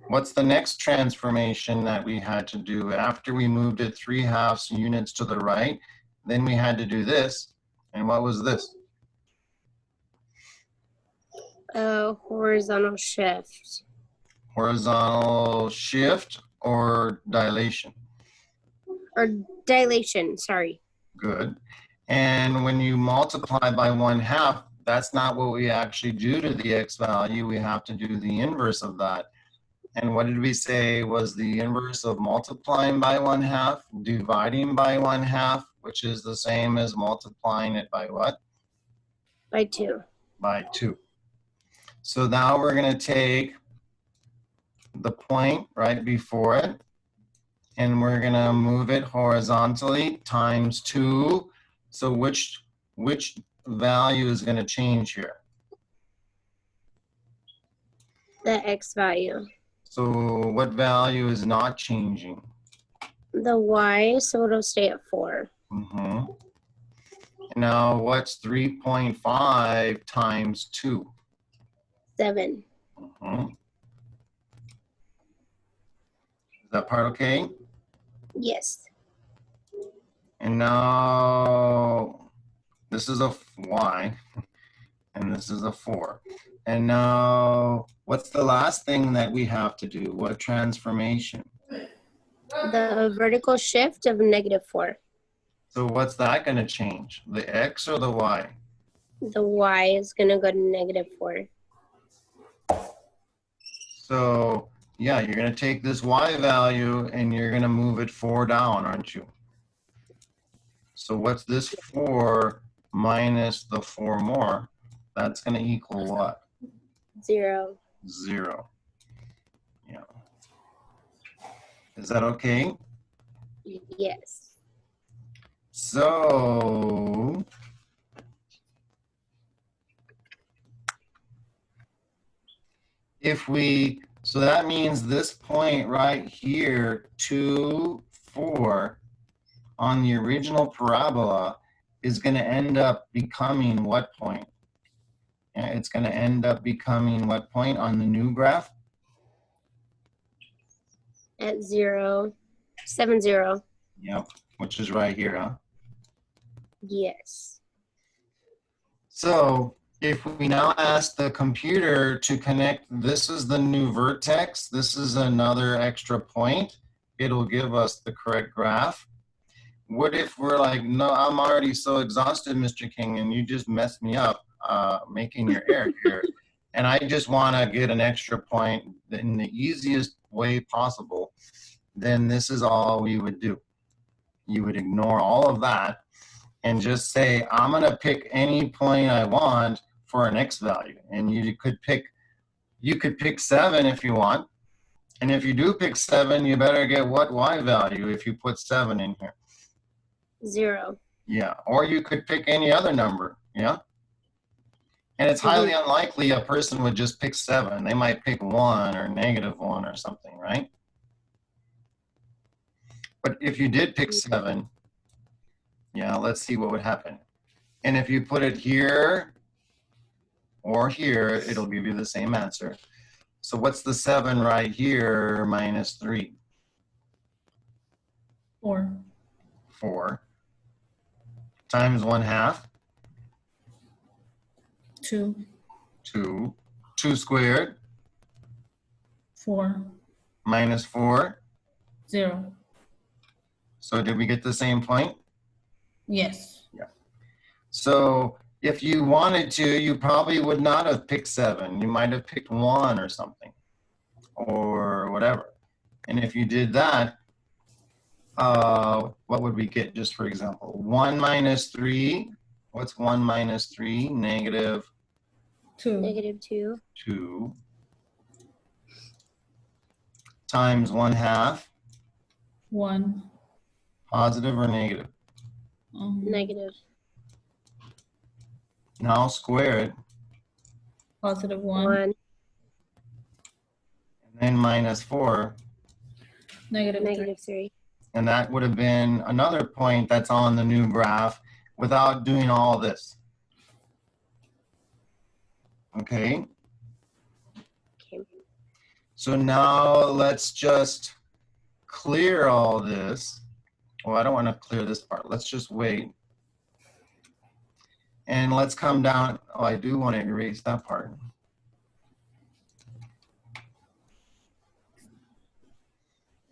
what's the next transformation that we had to do after we moved it 3 halves units to the right? Then we had to do this, and what was this? Horizontal shift. Horizontal shift or dilation? Or dilation, sorry. Good. And when you multiply by 1/2, that's not what we actually do to the x value. We have to do the inverse of that. And what did we say was the inverse of multiplying by 1/2? Dividing by 1/2, which is the same as multiplying it by what? By 2. By 2. So now we're going to take the point right before it, and we're going to move it horizontally times 2. So which value is going to change here? The x value. So what value is not changing? The y, so it'll stay at 4. Mm-hmm. Now what's 3.5 times 2? 7. Mm-hmm. Is that part okay? Yes. And now this is a y, and this is a 4. And now what's the last thing that we have to do? What transformation? The vertical shift of -4. So what's that going to change? The x or the y? The y is going to go to -4. So yeah, you're going to take this y value and you're going to move it 4 down, aren't you? So what's this 4 minus the 4 more? That's going to equal what? 0. 0. Yeah. Is that okay? Yes. So so that means this point right here, 2, 4, on the original parabola is going to end up becoming what point? Yeah, it's going to end up becoming what point on the new graph? At 0. 7, 0. Yep, which is right here, huh? Yes. So if we now ask the computer to connect, this is the new vertex, this is another extra point, it'll give us the correct graph. What if we're like, no, I'm already so exhausted, Mr. King, and you just messed me up making your error here, and I just want to get an extra point in the easiest way possible, then this is all we would do. You would ignore all of that and just say, I'm going to pick any point I want for an x value. And you could pick 7 if you want. And if you do pick 7, you better get what y value if you put 7 in here? 0. Yeah, or you could pick any other number, yeah? And it's highly unlikely a person would just pick 7. They might pick 1 or -1 or something, right? But if you did pick 7, yeah, let's see what would happen. And if you put it here or here, it'll give you the same answer. So what's the 7 right here minus 3? 4. 4 times 1/2, 2. 2. 2 squared 4. minus 4. 0. So did we get the same point? Yes. So if you wanted to, you probably would not have picked 7. You might have picked 1 or something, or whatever. And if you did that, what would we get, just for example? 1 minus 3. What's 1 minus 3? Negative 2. Negative 2. 2 times 1/2. 1. Positive or negative? Negative. Now square it, Positive 1. 1. and then minus 4. Negative 3. Negative 3. And that would have been another point that's on the new graph without doing all this. Okay, Okay. so now let's just clear all this. Well, I don't want to clear this part. Let's just wait. And let's come down. Oh, I do want to erase that part.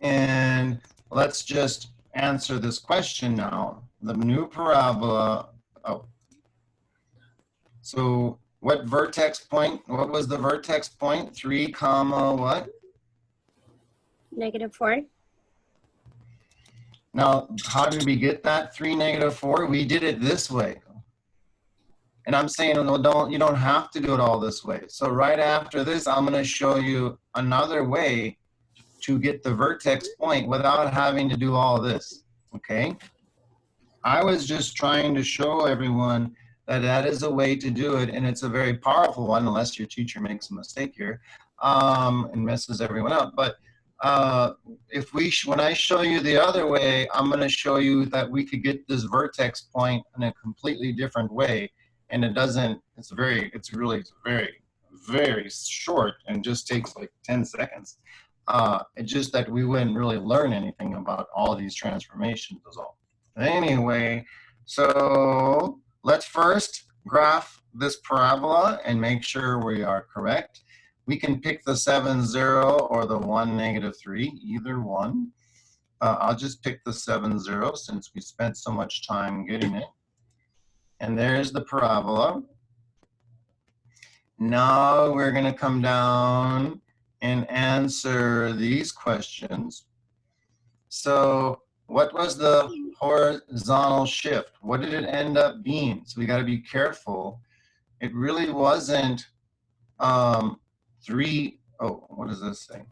And let's just answer this question now. The new parabola. Oh. So what vertex point? What was the vertex point? 3 comma what? Negative 4. Now, how did we get that 3 negative 4? We did it this way. And I'm saying, no, you don't have to do it all this way. So right after this, I'm going to show you another way to get the vertex point without having to do all this, okay? I was just trying to show everyone that that is a way to do it, and it's a very powerful one, unless your teacher makes a mistake here and messes everyone up. But when I show you the other way, I'm going to show you that we could get this vertex point in a completely different way, and it's really very, very short and just takes like 10 seconds. It's just that we wouldn't really learn anything about all these transformations is all. Anyway, so let's first graph this parabola and make sure we are correct. We can pick the 7, 0 or the 1, negative 3, either one. I'll just pick the 7, 0 since we spent so much time getting it. And there's the parabola. Now we're going to come down and answer these questions. So what was the horizontal shift? What did it end up being? So we got to be careful. It really wasn't 3. Oh, what does this say?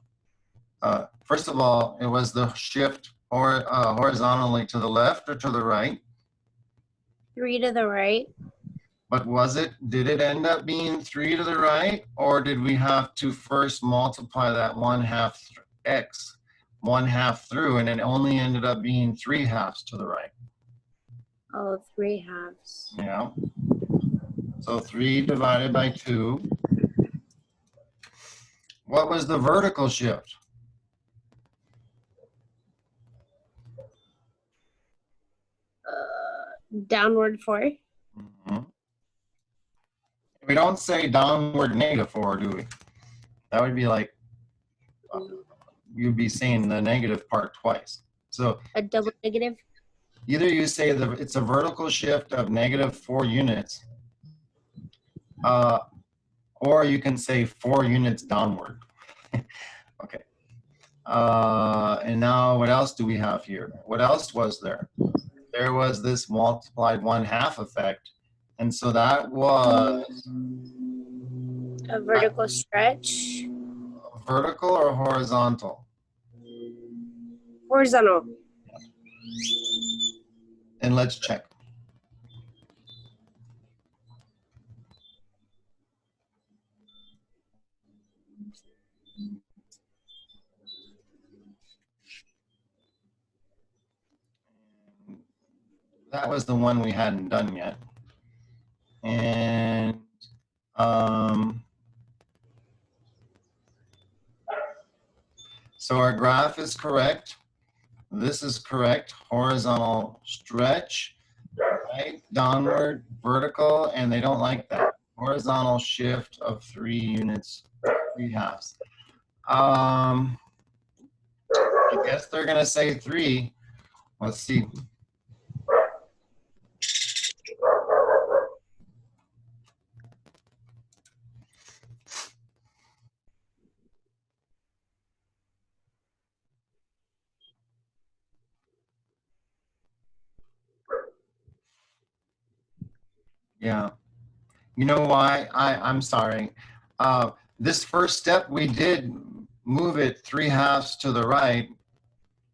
First of all, it was the shift horizontally to the left or to the right. 3 to the right. But did it end up being 3 to the right, or did we have to first multiply that 1/2 x 1/2 through, and it only ended up being 3/2 to the right? Oh, 3/2. Yeah. So 3 divided by 2. What was the vertical shift? Downward 4. Mhm. We don't say downward negative 4, do we? That would be like, you'd be saying the negative part twice. So A double negative. either you say that it's a vertical shift of negative 4 units, or you can say 4 units downward. Okay. And now what else do we have here? What else was there? There was this multiplied 1/2 effect. And so that was A vertical stretch. vertical or horizontal? Horizontal. And let's check. that was the one we hadn't done yet. And so our graph is correct. This is correct. Horizontal stretch, right? Downward, vertical, and they don't like that. Horizontal shift of 3 units, 3/2. I guess they're gonna say 3. Let's see. Yeah. You know why? I'm sorry. This first step, we did move it 3/2 to the right,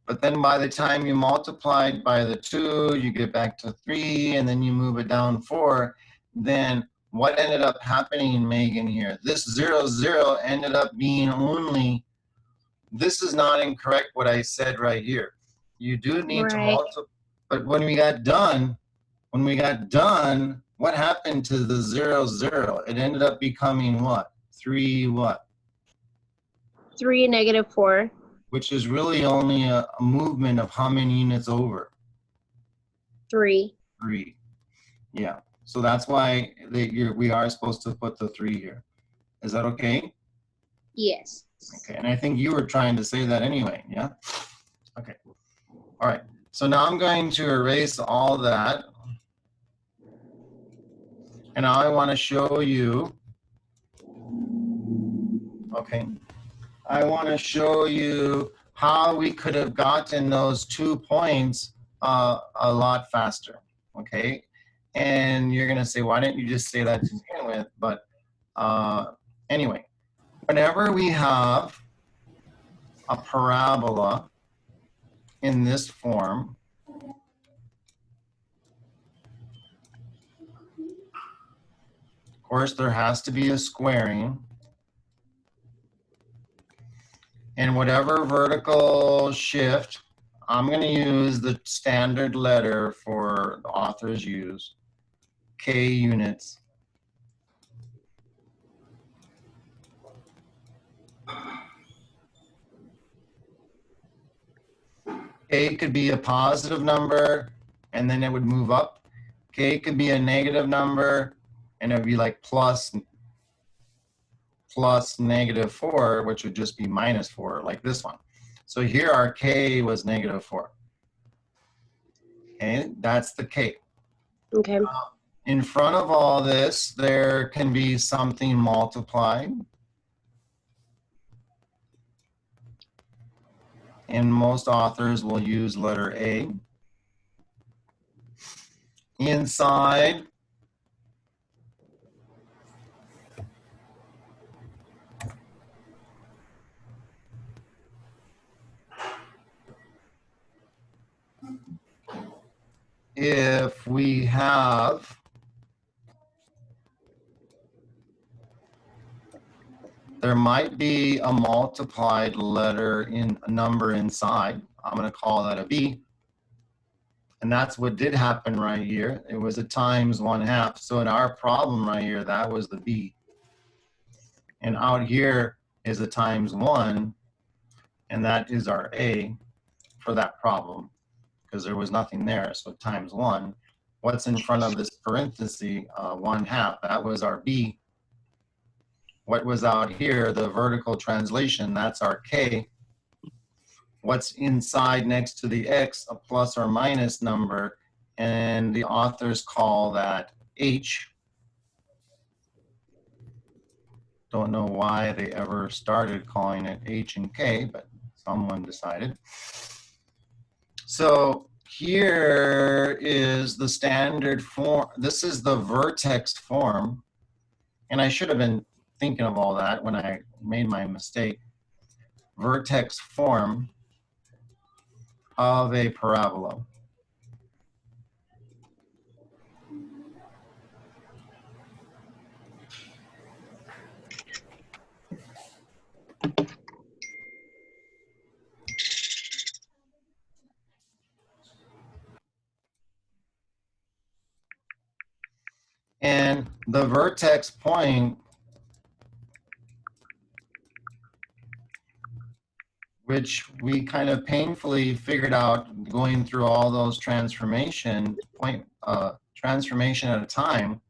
but then by the time you multiplied by the 2, you get back to 3, and then you move it down 4. Then what ended up happening, Megan, here? This 0, 0 ended up being only, this is not incorrect what I said right here. You do need to Right. multiply, but when we got done, what happened to the 0, 0? It ended up becoming what? 3 what? 3 -4. Which is really only a movement of how many units over? 3. 3. Yeah. So that's why we are supposed to put the 3 here. Is that okay? Yes. Okay. And I think you were trying to say that anyway. Yeah. Okay. All right. So now I'm going to erase all that. And now I want to show you. Okay. I want to show you how we could have gotten those 2 points a lot faster, okay? And you're going to say, why didn't you just say that to begin with? But anyway, whenever we have a parabola in this form, of course, there has to be a squaring. And whatever vertical shift, I'm going to use the standard letter for the authors use, K units. K could be a positive number, and then it would move up. K could be a negative number, and it would be like plus -4, which would just be -4, like this one. So here our K was -4. Okay, that's the K. Okay. In front of all this, there can be something multiplied. And most authors will use letter A. Inside, if we have there might be a multiplied letter in a number inside. I'm going to call that a B. And that's what did happen right here. It was a times 1/2. So in our problem right here, that was the B. And out here is a times 1. And that is our A for that problem, because there was nothing there. So times 1. What's in front of this parenthesis, 1/2? That was our B. What was out here, the vertical translation, that's our K. What's inside next to the X, a plus or minus number, and the authors call that H. Don't know why they ever started calling it H and K, but someone decided. So here is the standard form. This is the vertex form. And I should have been thinking of all that when I made my mistake. Vertex form of a parabola. And the vertex point, which we kind of painfully figured out going through all those transformation at a time,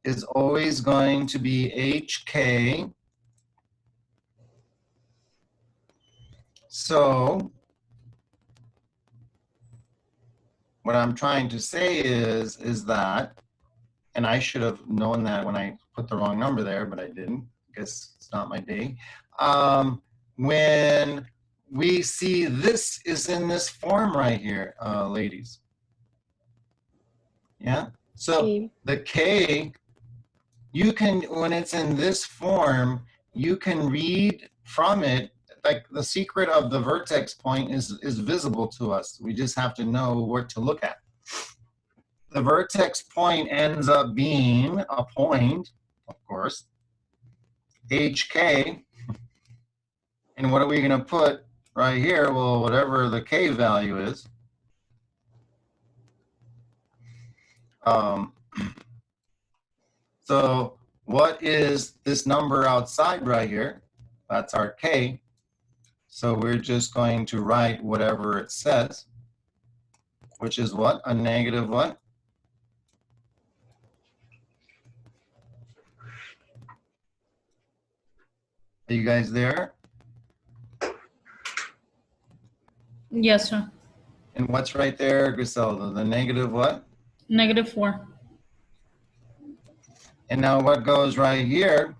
is always going to be HK. So what I'm trying to say is that, and I should have known that when I put the wrong number there, but I didn't. I guess it's not my day. When we see this is in this form right here, ladies. Yeah. So Okay. the K, you can, when it's in this form, you can read from it, like the secret of the vertex point is visible to us. We just have to know what to look at. The vertex point ends up being a point, of course, HK. And what are we going to put right here? Well, whatever the K value is. So what is this number outside right here? That's our K. So we're just going to write whatever it says, which is what? A negative what? Are you guys there? Yes, sir. And what's right there, Griselda? The negative what? -4. And now what goes right here?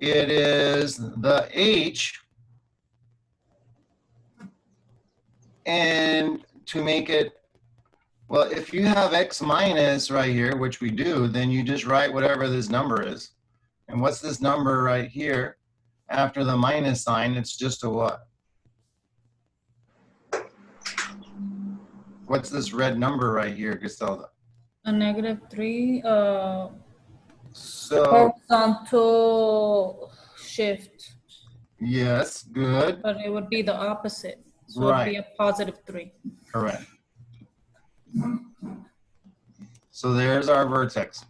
It is the H. And to make it, well, if you have X minus right here, which we do, then you just write whatever this number is. And what's this number right here? After the minus sign, it's just a what? What's this red number right here, Griselda? A -3. So, Horizontal shift, yes, good, but it would be the opposite. So Right. it'd be a +3. correct. So there's our vertex.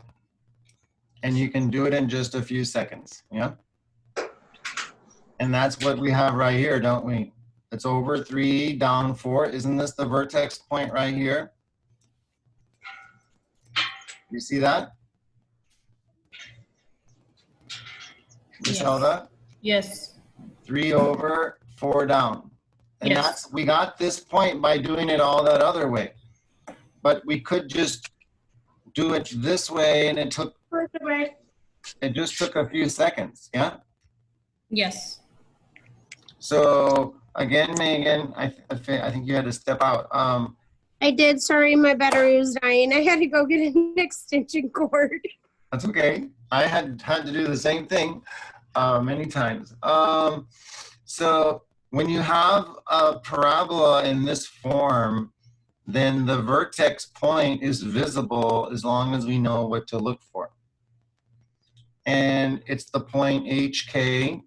And you can do it in just a few seconds, yeah? And that's what we have right here, don't we? It's over 3, down 4. Isn't this the vertex point right here? You see that? You saw Yes. that? Yes. 3 over, 4 down. And Yes. that's, we got this point by doing it all that other way. But we could just do it this way, and it just took a few seconds, yeah? Yes. So again, Megan, I think you had to step out. I did. Sorry, my battery was dying. I had to go get an extension cord. That's okay. I had to do the same thing many times. So when you have a parabola in this form, then the vertex point is visible as long as we know what to look for. And it's the point HK.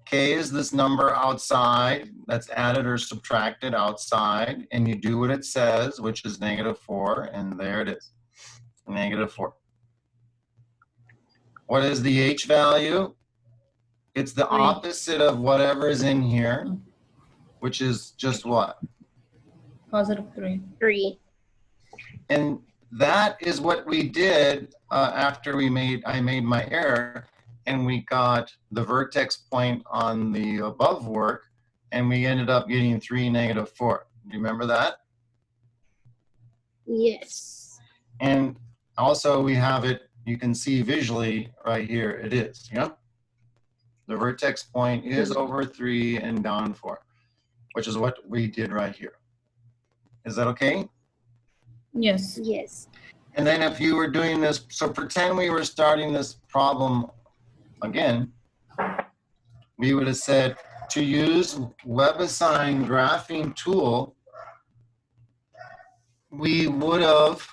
K is this number outside that's added or subtracted outside, and you do what it says, which is -4, and there it is, -4. What is the H value? It's the 3. opposite of whatever is in here, which is just what? +3. 3. And that is what we did after I made my error, and we got the vertex point on the above work, and we ended up getting 3, -4. Do you remember that? Yes. And also we have it, you can see visually right here, it is, yeah? The vertex point is over 3 and down 4, which is what we did right here. Is that okay? Yes. Yes. And then if you were doing this, so pretend we were starting this problem again, we would have said to use WebAssign graphing tool, we would have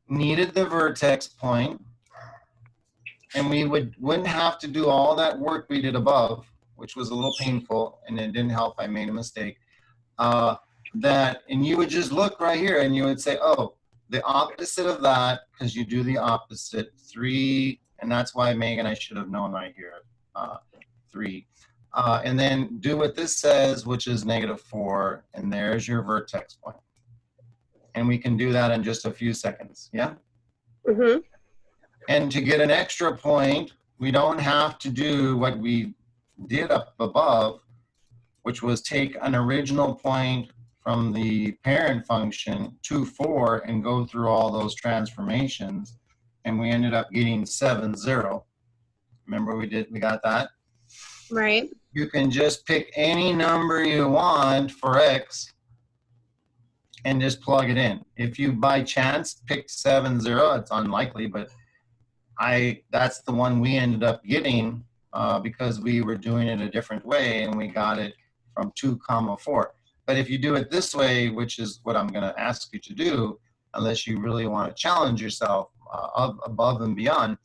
needed the vertex point, and we wouldn't have to do all that work we did above, which was a little painful and it didn't help. I made a mistake. And you would just look right here and you would say, oh, the opposite of that, because you do the opposite, 3, and that's why, Megan, I should have known right here, 3. And then do what this says, which is -4, and there's your vertex point. And we can do that in just a few seconds, yeah? Mm-hmm. And to get an extra point, we don't have to do what we did up above, which was take an original point from the parent function, 2, 4, and go through all those transformations. And we ended up getting 7, 0. Remember we got that? Right. You can just pick any number you want for X and just plug it in. If you by chance pick 7, 0, it's unlikely, but that's the one we ended up getting because we were doing it a different way and we got it from 2, 4. But if you do it this way, which is what I'm going to ask you to do, unless you really want to challenge yourself above and beyond,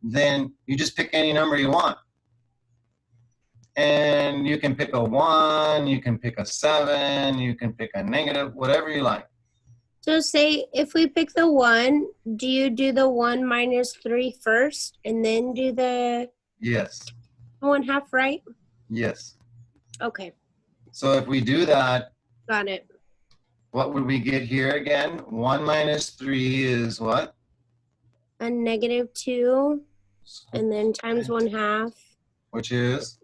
then you just pick any number you want. And you can pick a 1, you can pick a 7, you can pick a negative, whatever you like. So say if we pick the 1, do you do the 1 minus 3 first and then do the Yes. 1/2, right? Yes. Okay, So if we do that, got it. what would we get here again? 1 minus 3 is what? A -2 and then times 1/2, Which is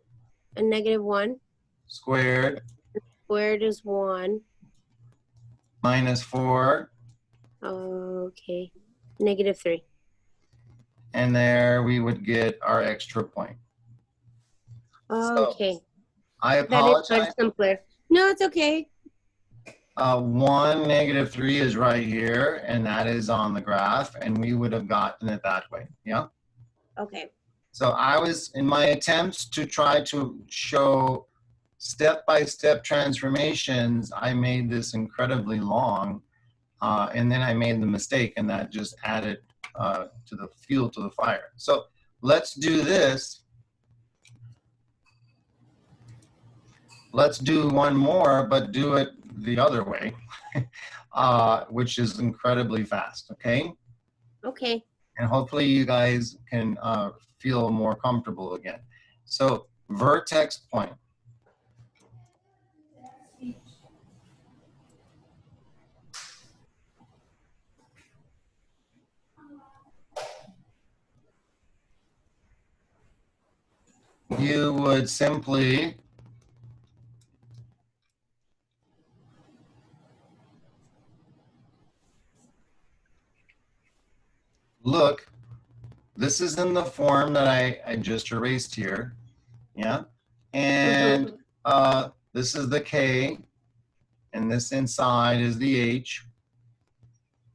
a -1. squared Squared is 1. minus 4. Okay, -3. And there we would get our extra point. Okay, I that is apologize. much simpler. No, it's okay. 1, -3 is right here, and that is on the graph, and we would have gotten it that way. Yeah. Okay. So I was, in my attempts to try to show step-by-step transformations, I made this incredibly long, and then I made the mistake, and that just added to the fuel to the fire. So let's do this. Let's do one more, but do it the other way, which is incredibly fast, okay? Okay. And hopefully you guys can feel more comfortable again. So vertex point. You would simply look. This is in the form that I just erased here. Yeah. And this is the K, and this inside is the H.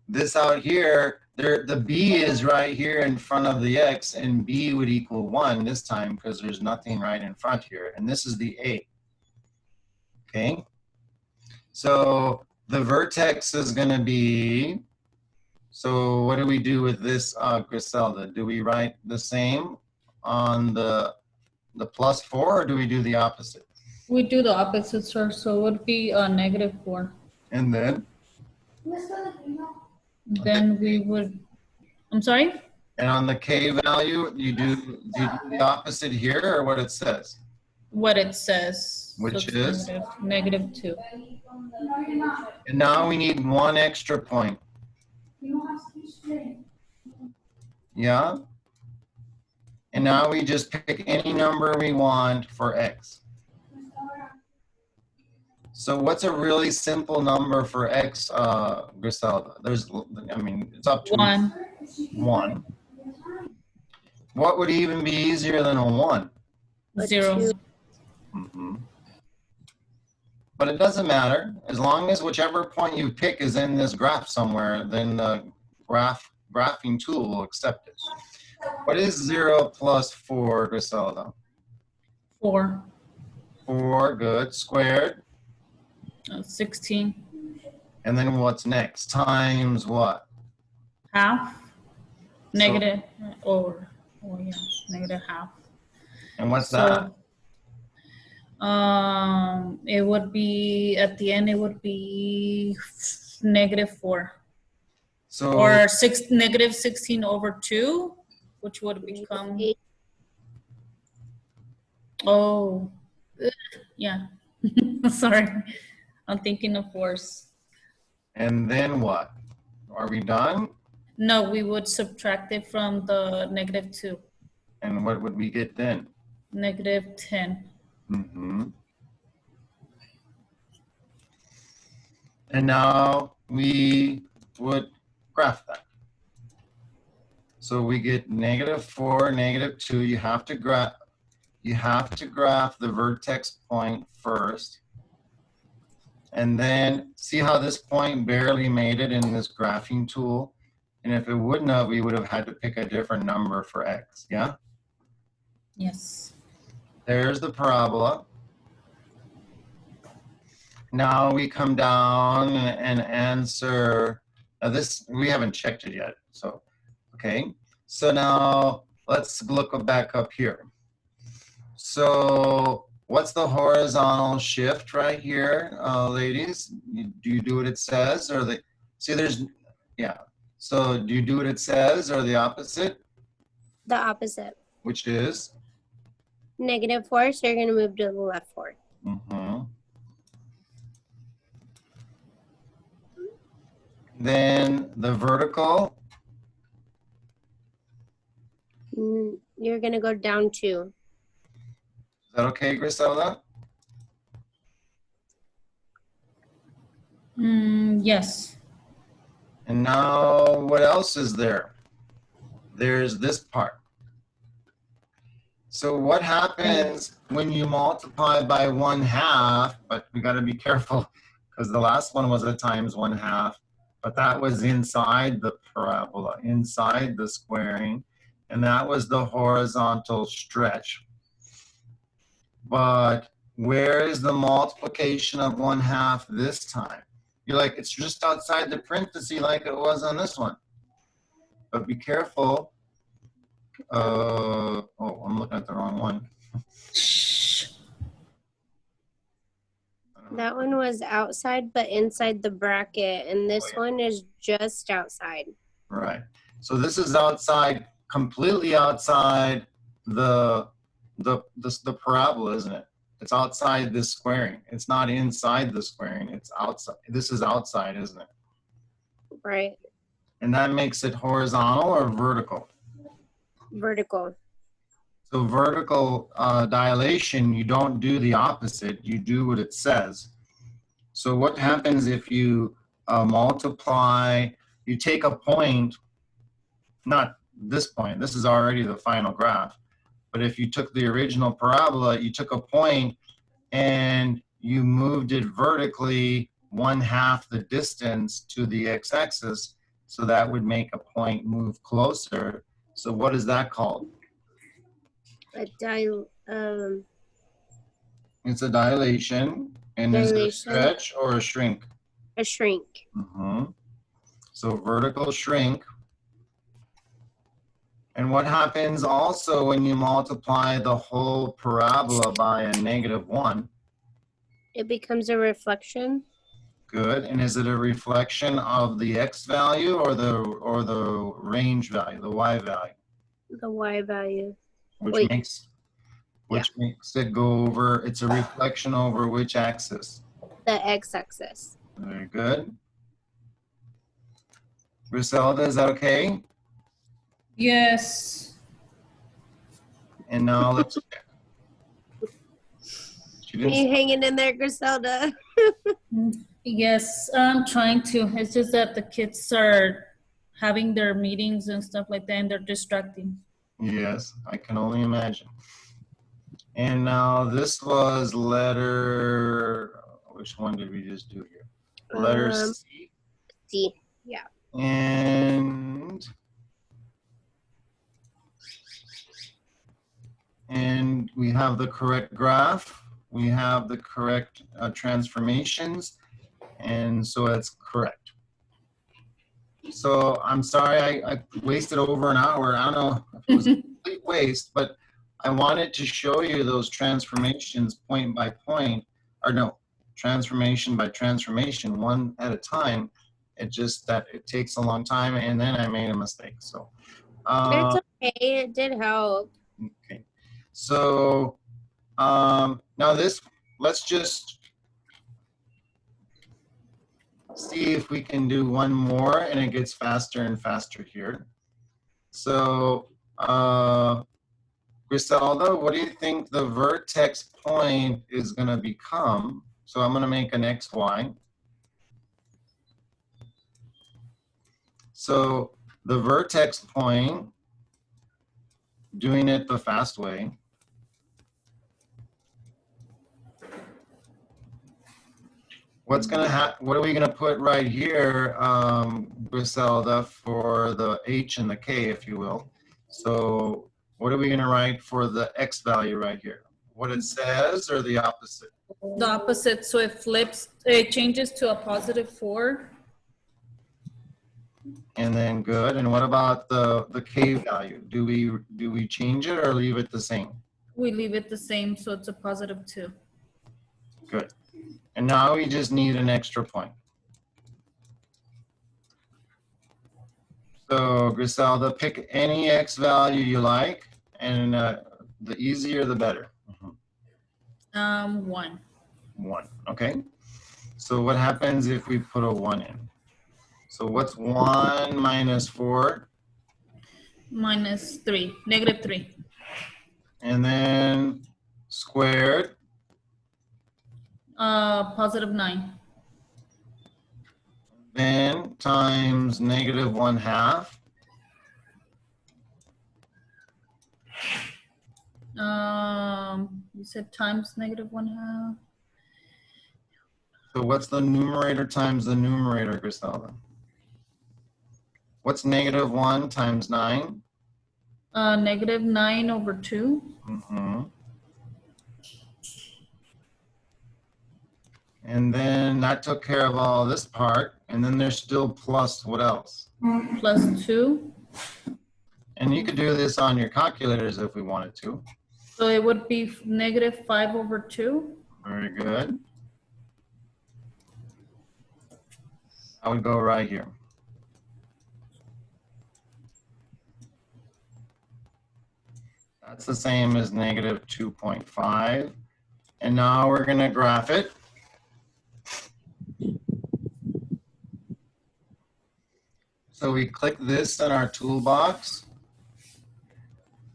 This out here, the B is right here in front of the X, and B would equal 1 this time because there's nothing right in front here. And this is the A. Okay. So the vertex is going to be, so what do we do with this, Griselda? Do we write the same on the +4, or do we do the opposite? We do the opposite, sir. So it would be -4. And then? Then we would, I'm sorry? And on the K value, do you do the opposite here, or what it says? What it says. Which So is? -2. And now we need 1 extra point. Yeah? And now we just pick any number we want for X. So what's a really simple number for X, Griselda? It's up to 1. 1. What would even be easier than a 1? 0. But it doesn't matter. As long as whichever point you pick is in this graph somewhere, then the graphing tool will accept it. What is 0 plus 4, Griselda? 4. 4, good. Squared. 16. And then what's next? Times what? Half. Negative, or yeah, -1/2. And what's that? It would be, at the end, it would be -4. So, Or negative 16 over 2, which would become, oh, ugh, yeah. Sorry, I'm thinking of force. and then what? Are we done? No, we would subtract it from the negative 2, And what would we get then? negative 10. And now we would graph that. So we get -4, -2. You have to graph the vertex point first. And then see how this point barely made it in this graphing tool? And if it wouldn't have, we would have had to pick a different number for x, yeah? Yes. There's the parabola. Now we come down and answer, now this, we haven't checked it yet, so, okay. So now let's look back up here. So what's the horizontal shift right here, ladies? Do you do what it says or the, see there's, yeah. So do you do what it says or the opposite? The opposite. Which is? -4, so you're going to move to the left 4. Then the vertical? You're going to go down 2. Is that okay, Griselda? Yes. And now what else is there? There's this part. So what happens when you multiply by 1/2, but we got to be careful because the last one was a times 1/2, but that was inside the parabola, inside the squaring, and that was the horizontal stretch. But where is the multiplication of 1/2 this time? You're like, it's just outside the parenthesis like it was on this one. But be careful. Oh, I'm looking at the wrong one. That one was outside, but inside the bracket, and this one is just outside. Right. So this is outside, completely outside the parabola, isn't it? It's outside this squaring. It's not inside the squaring. It's outside. This is outside, isn't it? Right. And that makes it horizontal or vertical? Vertical. So vertical dilation, you don't do the opposite. You do what it says. So what happens if you multiply, you take a point, not this point, this is already the final graph, but if you took the original parabola, you took a point and you moved it vertically 1/2 the distance to the x-axis, so that would make a point move closer. So what is that called? It's a dilation. And is it a stretch or a shrink? A shrink. So vertical shrink. And what happens also when you multiply the whole parabola by a -1? It becomes a reflection. Good. And is it a reflection of the x value or the range value, the y value? The y value. Which makes it go over, it's a reflection over which axis? The x-axis. Very good. Griselda, is that okay? Yes. And now let's check. Are you hanging in there, Griselda? Yes, I'm trying to. It's just that the kids are having their meetings and stuff like that, and they're distracting. Yes, I can only imagine. And now this was letter, which one did we just do here? Letter C. C, yeah. And we have the correct graph. We have the correct transformations. And so it's correct. So I'm sorry I wasted over an hour. I don't know if it was a complete waste, but I wanted to show you those transformations point by point, or no, transformation by transformation, one at a time. It just that it takes a long time, and then I made a mistake. So, It's okay. It did help. okay. So now this, let's just see if we can do one more, and it gets faster and faster here. So, Griselda, what do you think the vertex point is going to become? So I'm going to make an XY. So the vertex point, doing it the fast way, what's going to happen? What are we going to put right here, Griselda, for the H and the K, if you will? So what are we going to write for the X value right here? What it says or the opposite? The opposite, so it flips, it changes to a +4. And then good. And what about the K value? Do we change it or leave it the same? We leave it the same, so it's a +2. Good. And now we just need an extra point. So Griselda, pick any X value you like, and the easier the better. 1. 1, okay? So what happens if we put a 1 in? So what's 1 minus 4? -3, -3. And then squared, +9. then times -1/2. You said times -1/2. So what's the numerator times the numerator, Griselda? What's -1 times 9? -9/2. And then that took care of all this part. And then there's still plus what else? +2. And you could do this on your calculators if we wanted to. So it would be -5/2. Very good. I would go right here. That's the same as -2.5. And now we're going to graph it. So we click this in our toolbox.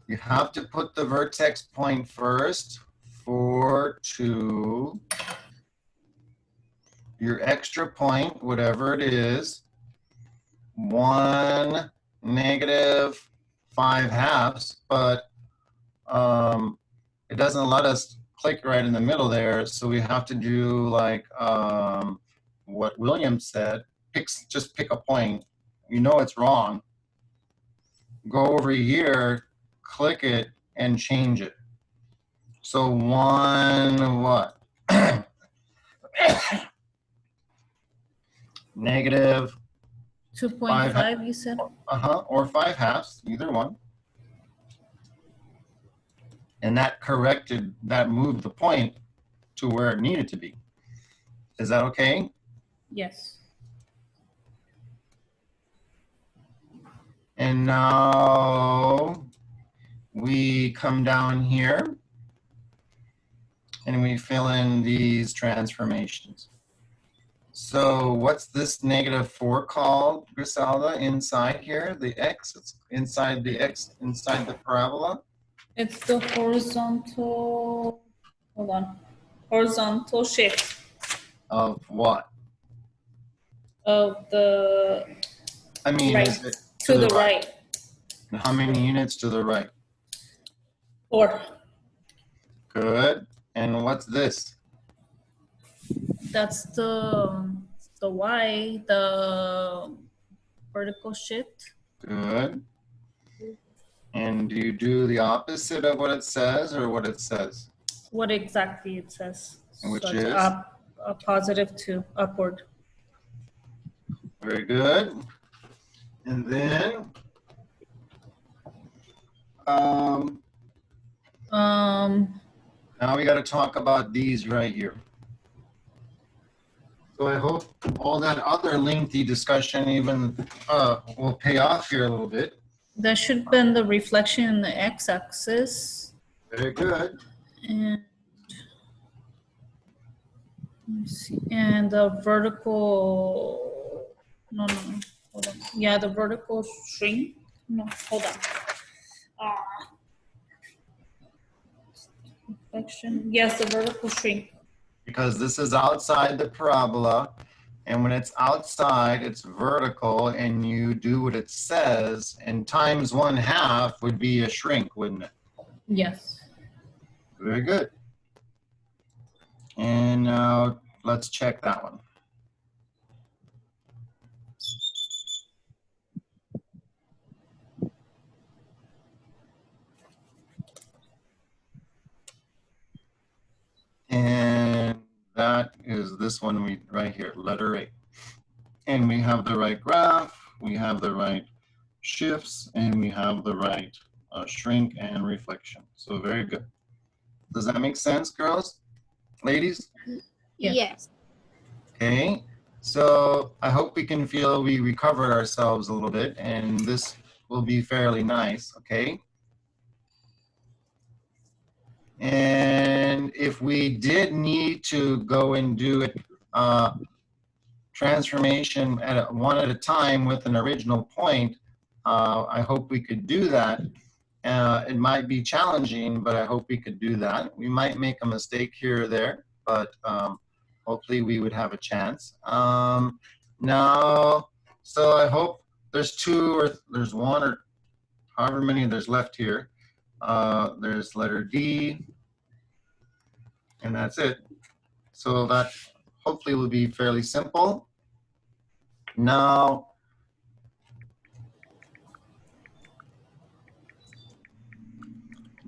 You have to put the vertex point first, 4, 2. Your extra point, whatever it is, 1, -5/2, but it doesn't let us click right in the middle there, so we have to do like what William said, just pick a point. You know it's wrong. Go over here, click it, and change it. So 1 what? Negative 2.5, you said? or 5/2, either one. And that corrected, that moved the point to where it needed to be. Is that okay? Yes. And now we come down here and we fill in these transformations. So what's this -4 called, Griselda, inside here? The X, it's inside the X, inside the parabola? It's the horizontal, hold on, horizontal shift Of what? of the I mean, right, is it to the right. And how many units to the right? 4. Good. And what's this? That's the Y, the vertical shift. Good. And do you do the opposite of what it says or what it says? What exactly it says. Which So it's is? up, a +2, upward. Very good. And then now we got to talk about these right here. So So I hope all that other lengthy discussion even will pay off here a little bit. That should have been the reflection in the x-axis. Very good. And let me see. And the vertical, no, hold on. Yeah, the vertical shrink. No, hold on. Reflection. Yes, the vertical shrink. Because this is outside the parabola, and when it's outside, it's vertical, and you do what it says, and times 1/2 would be a shrink, wouldn't it? Yes. Very good. And now let's check that one. And that is this one right here, letter A. And we have the right graph, we have the right shifts, and we have the right shrink and reflection. So very good. Does that make sense, girls? Ladies? Yes. Yes. Okay. So I hope we can feel we recovered ourselves a little bit, and this will be fairly nice, okay? And if we did need to go and do it transformation one at a time with an original point, I hope we could do that. It might be challenging, but I hope we could do that. We might make a mistake here or there, but hopefully we would have a chance. Now, so I hope there's two or there's one or however many there's left here. There's letter D, and that's it. So that hopefully will be fairly simple. Now,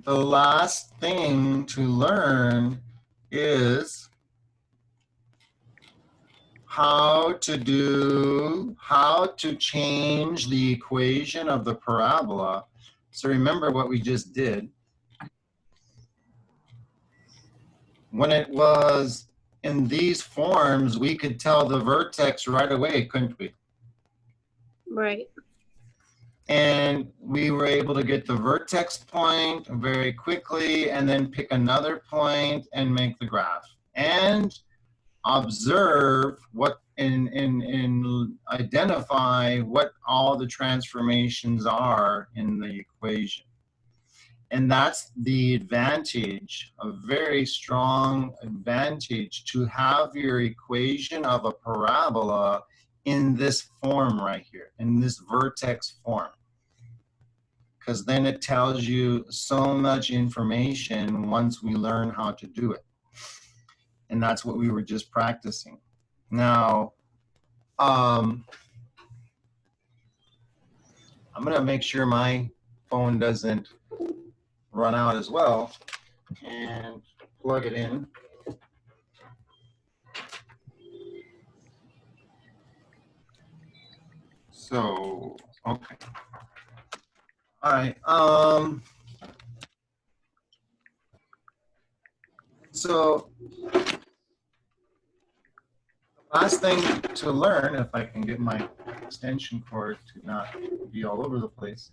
the last thing to learn is how to change the equation of the parabola. So remember what we just did. When it was in these forms, we could tell the vertex right away, couldn't we? Right. And we were able to get the vertex point very quickly and then pick another point and make the graph. And observe what and identify what all the transformations are in the equation. And that's the advantage, a very strong advantage, to have your equation of a parabola in this form right here, in this vertex form. Because then it tells you so much information once we learn how to do it. And that's what we were just practicing. Now, I'm gonna make sure my phone doesn't run out as well and plug it in. So, okay. All right, so last thing to learn, if I can get my extension cord to not be all over the place,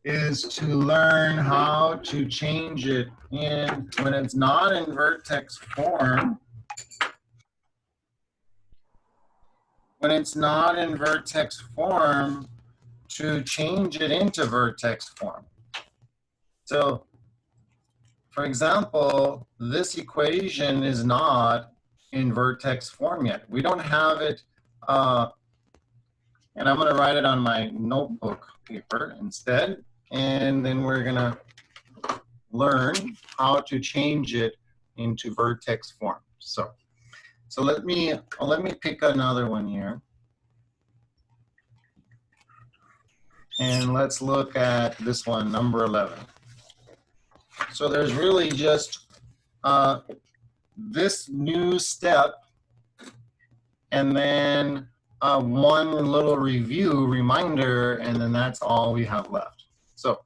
is to learn how to change it in when it's not in vertex form. When it's not in vertex form, to change it into vertex form. So, for example, this equation is not in vertex form yet. We don't have it, and I'm gonna write it on my notebook paper instead, and then we're gonna learn how to change it into vertex form. So let me pick another one here. And let's look at this one, number 11. So there's really just this new step and then one little review reminder, and then that's all we have left. So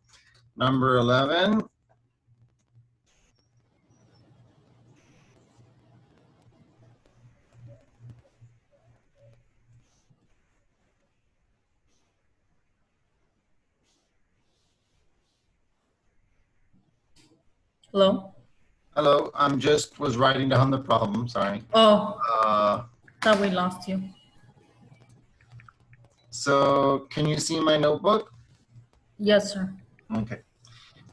number 11, Hello? Hello, I'm just was writing down the problem, sorry. Oh, Uh, thought we lost you. so can you see my notebook? Yes, sir. Okay.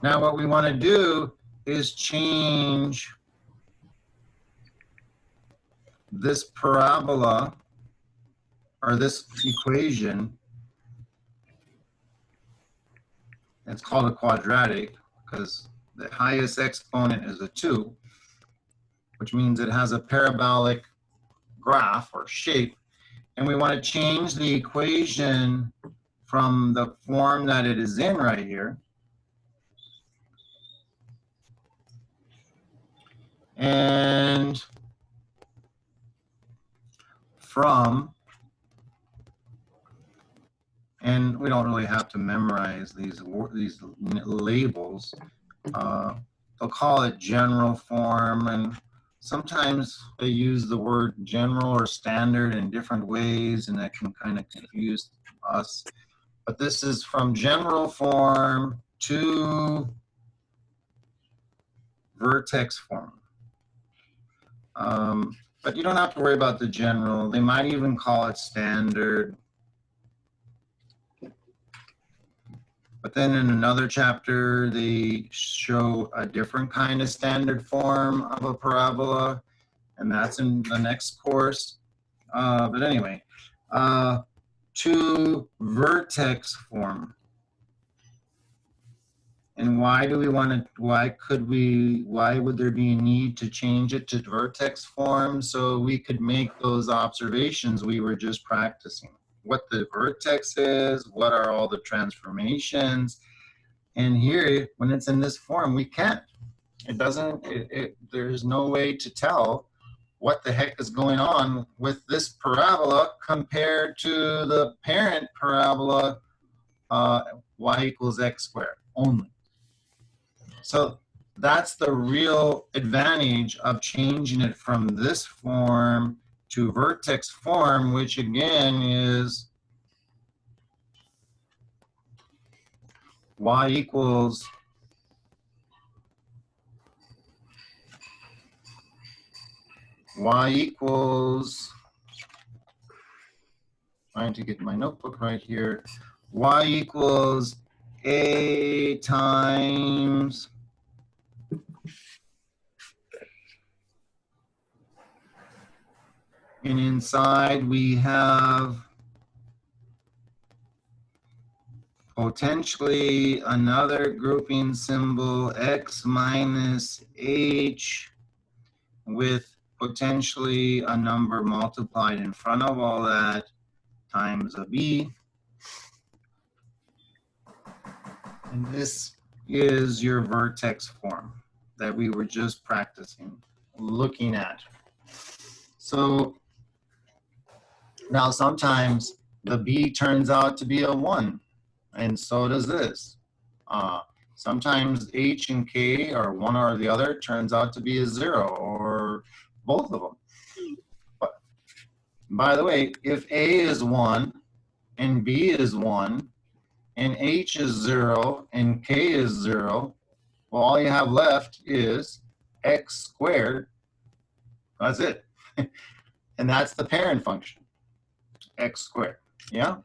Now what we want to do is change this parabola or this equation. It's called a quadratic because the highest exponent is a 2, which means it has a parabolic graph or shape. And we want to change the equation from the form that it is in right here. And and we don't really have to memorize these labels. They'll call it general form, and sometimes they use the word general or standard in different ways, and that can kind of confuse us. But this is from general form to vertex form. But you don't have to worry about the general. They might even call it standard. But then in another chapter, they show a different kind of standard form of a parabola, and that's in the next course. But anyway, to vertex form. And why do we want to, why would there be a need to change it to vertex form? So we could make those observations we were just practicing. What the vertex is, what are all the transformations. And here, when it's in this form, we can't. It doesn't, there's no way to tell what the heck is going on with this parabola compared to the parent parabola, y equals x squared only. So that's the real advantage of changing it from this form to vertex form, which again is y equals trying to get my notebook right here, y equals a times and inside we have potentially another grouping symbol x minus h with potentially a number multiplied in front of all that times a b. And this is your vertex form that we were just practicing, looking at. So now sometimes the b turns out to be a 1, and so does this. Sometimes h and k are one or the other, turns out to be a 0, or both of them. But by the way, if a is 1 and b is 1 and h is 0 and k is 0, well, all you have left is x squared. That's it. And that's the parent function, x squared. Yeah?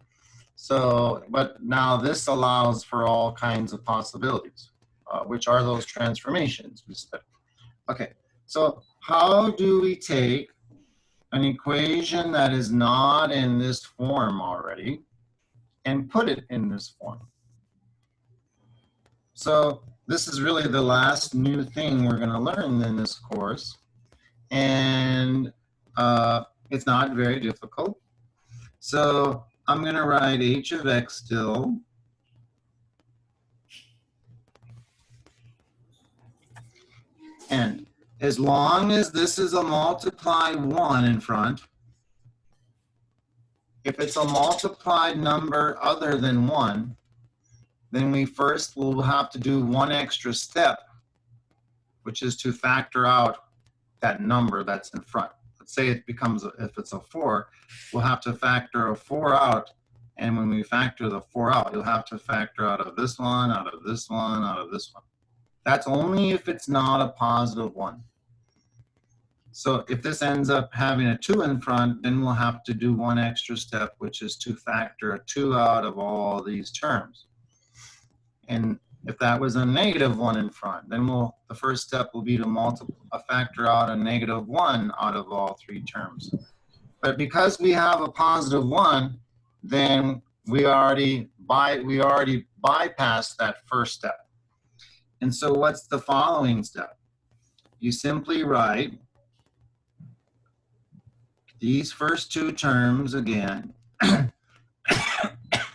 So, but now this allows for all kinds of possibilities, which are those transformations we studied. Okay, so how do we take an equation that is not in this form already and put it in this form? So this is really the last new thing we're going to learn in this course, and it's not very difficult. So I'm going to write h of x still. And as long as this is a multiplied 1 in front, if it's a multiplied number other than 1, then we first will have to do one extra step, which is to factor out that number that's in front. Let's say it becomes, if it's a 4, we'll have to factor a 4 out. And when we factor the 4 out, you'll have to factor out of this one, out of this one, out of this one. That's only if it's not a positive 1. So if this ends up having a 2 in front, then we'll have to do one extra step, which is to factor a 2 out of all these terms. And if that was a negative 1 in front, then the first step will be to factor out a negative 1 out of all 3 terms. But because we have a positive 1, then we already bypassed that first step. And so what's the following step? You simply write these first 2 terms again.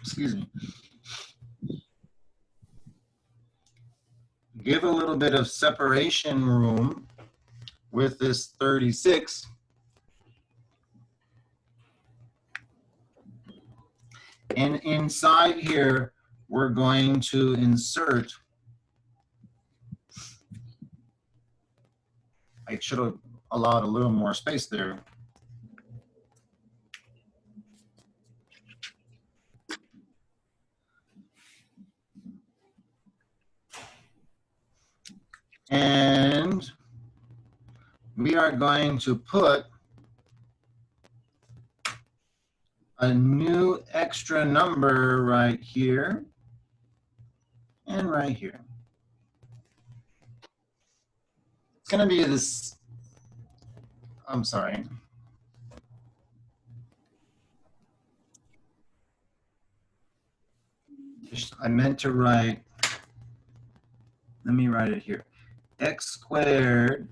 Excuse me. Give a little bit of separation room with this 36. And inside here, we're going to insert, I should have allowed a little more space there. And we are going to put a new extra number right here and right here. It's going to be this, I'm sorry. I meant to write, let me write it here. X squared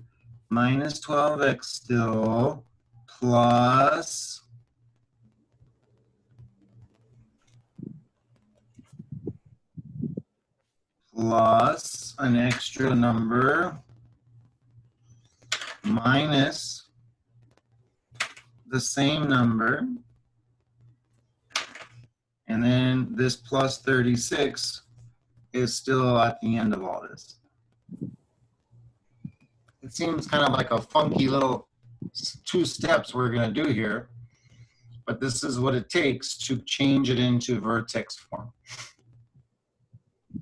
minus 12x still plus an extra number minus the same number, and then this plus 36 is still at the end of all this. It seems kind of like a funky little 2 steps we're going to do here, but this is what it takes to change it into vertex form.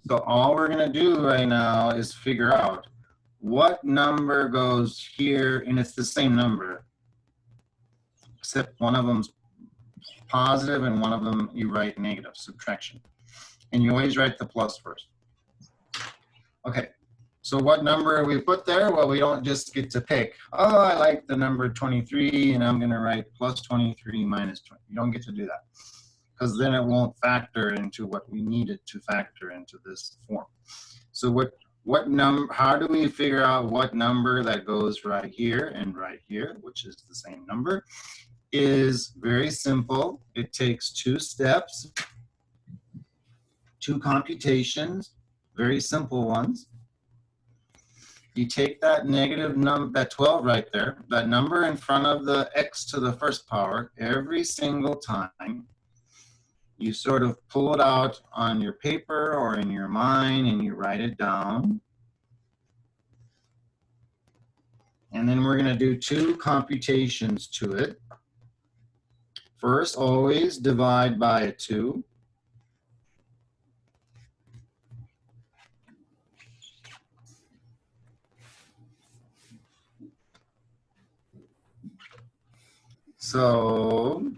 So all we're going to do right now is figure out what number goes here, and it's the same number, except one of them's positive and one of them you write negative, subtraction. And you always write the plus first. Okay, so what number we put there? Well, we don't just get to pick, oh, I like the number 23, and I'm going to write plus 23 minus 20. You don't get to do that, because then it won't factor into what we needed to factor into this form. So how do we figure out what number that goes right here and right here, which is the same number, is very simple. It takes 2 steps, 2 computations, very simple ones. You take that negative number, that 12 right there, that number in front of the x to the first power, every single time, you sort of pull it out on your paper or in your mind and you write it down. And then we're going to do 2 computations to it. First, always divide by a 2. So,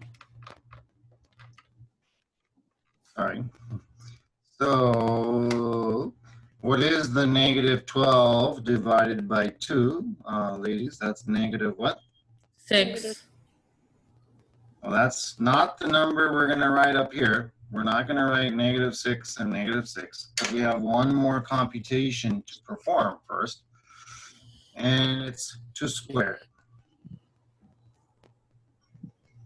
sorry. So, what is the negative 12 divided by 2? Ladies, that's negative what? 6. Well, that's not the number we're going to write up here. We're not going to write negative 6 and negative 6, because we have one more computation to perform first, and it's to square it.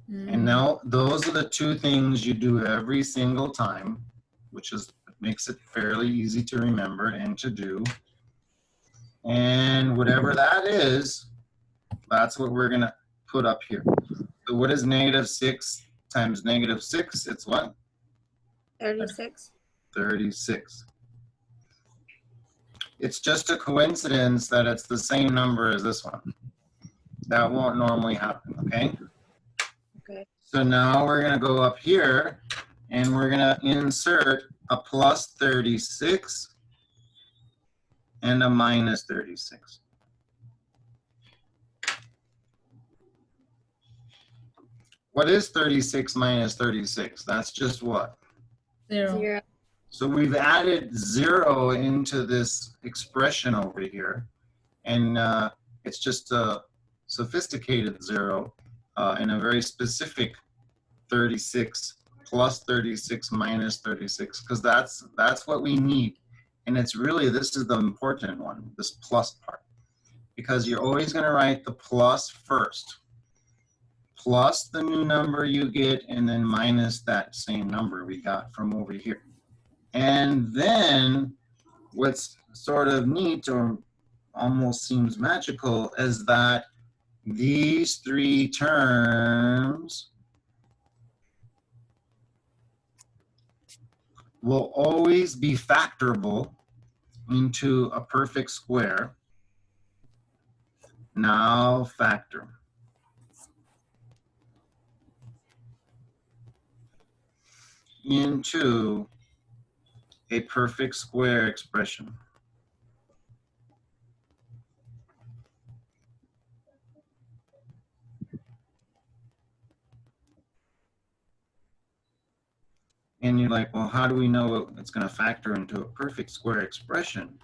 And now those are the 2 things you do every single time, which makes it fairly easy to remember and to do. And whatever that is, that's what we're going to put up here. So what is negative 6 times negative 6? It's what? 36. 36. It's just a coincidence that it's the same number as this one. That won't normally happen, okay? Okay. So now we're going to go up here and we're going to insert a plus 36 and a minus 36. What is 36 minus 36? That's just what? 0. 0. So we've added 0 into this expression over here, and it's just a sophisticated 0 in a very specific 36 plus 36 minus 36, because that's what we need. And it's really, this is the important one, this plus part, because you're always going to write the plus first, plus the new number you get, and then minus that same number we got from over here. And then what's sort of neat, or almost seems magical, is that these three terms will always be factorable into a perfect square. Now factor. Into a perfect square expression. And you're like, well, how do we know it's going to factor into a perfect square expression?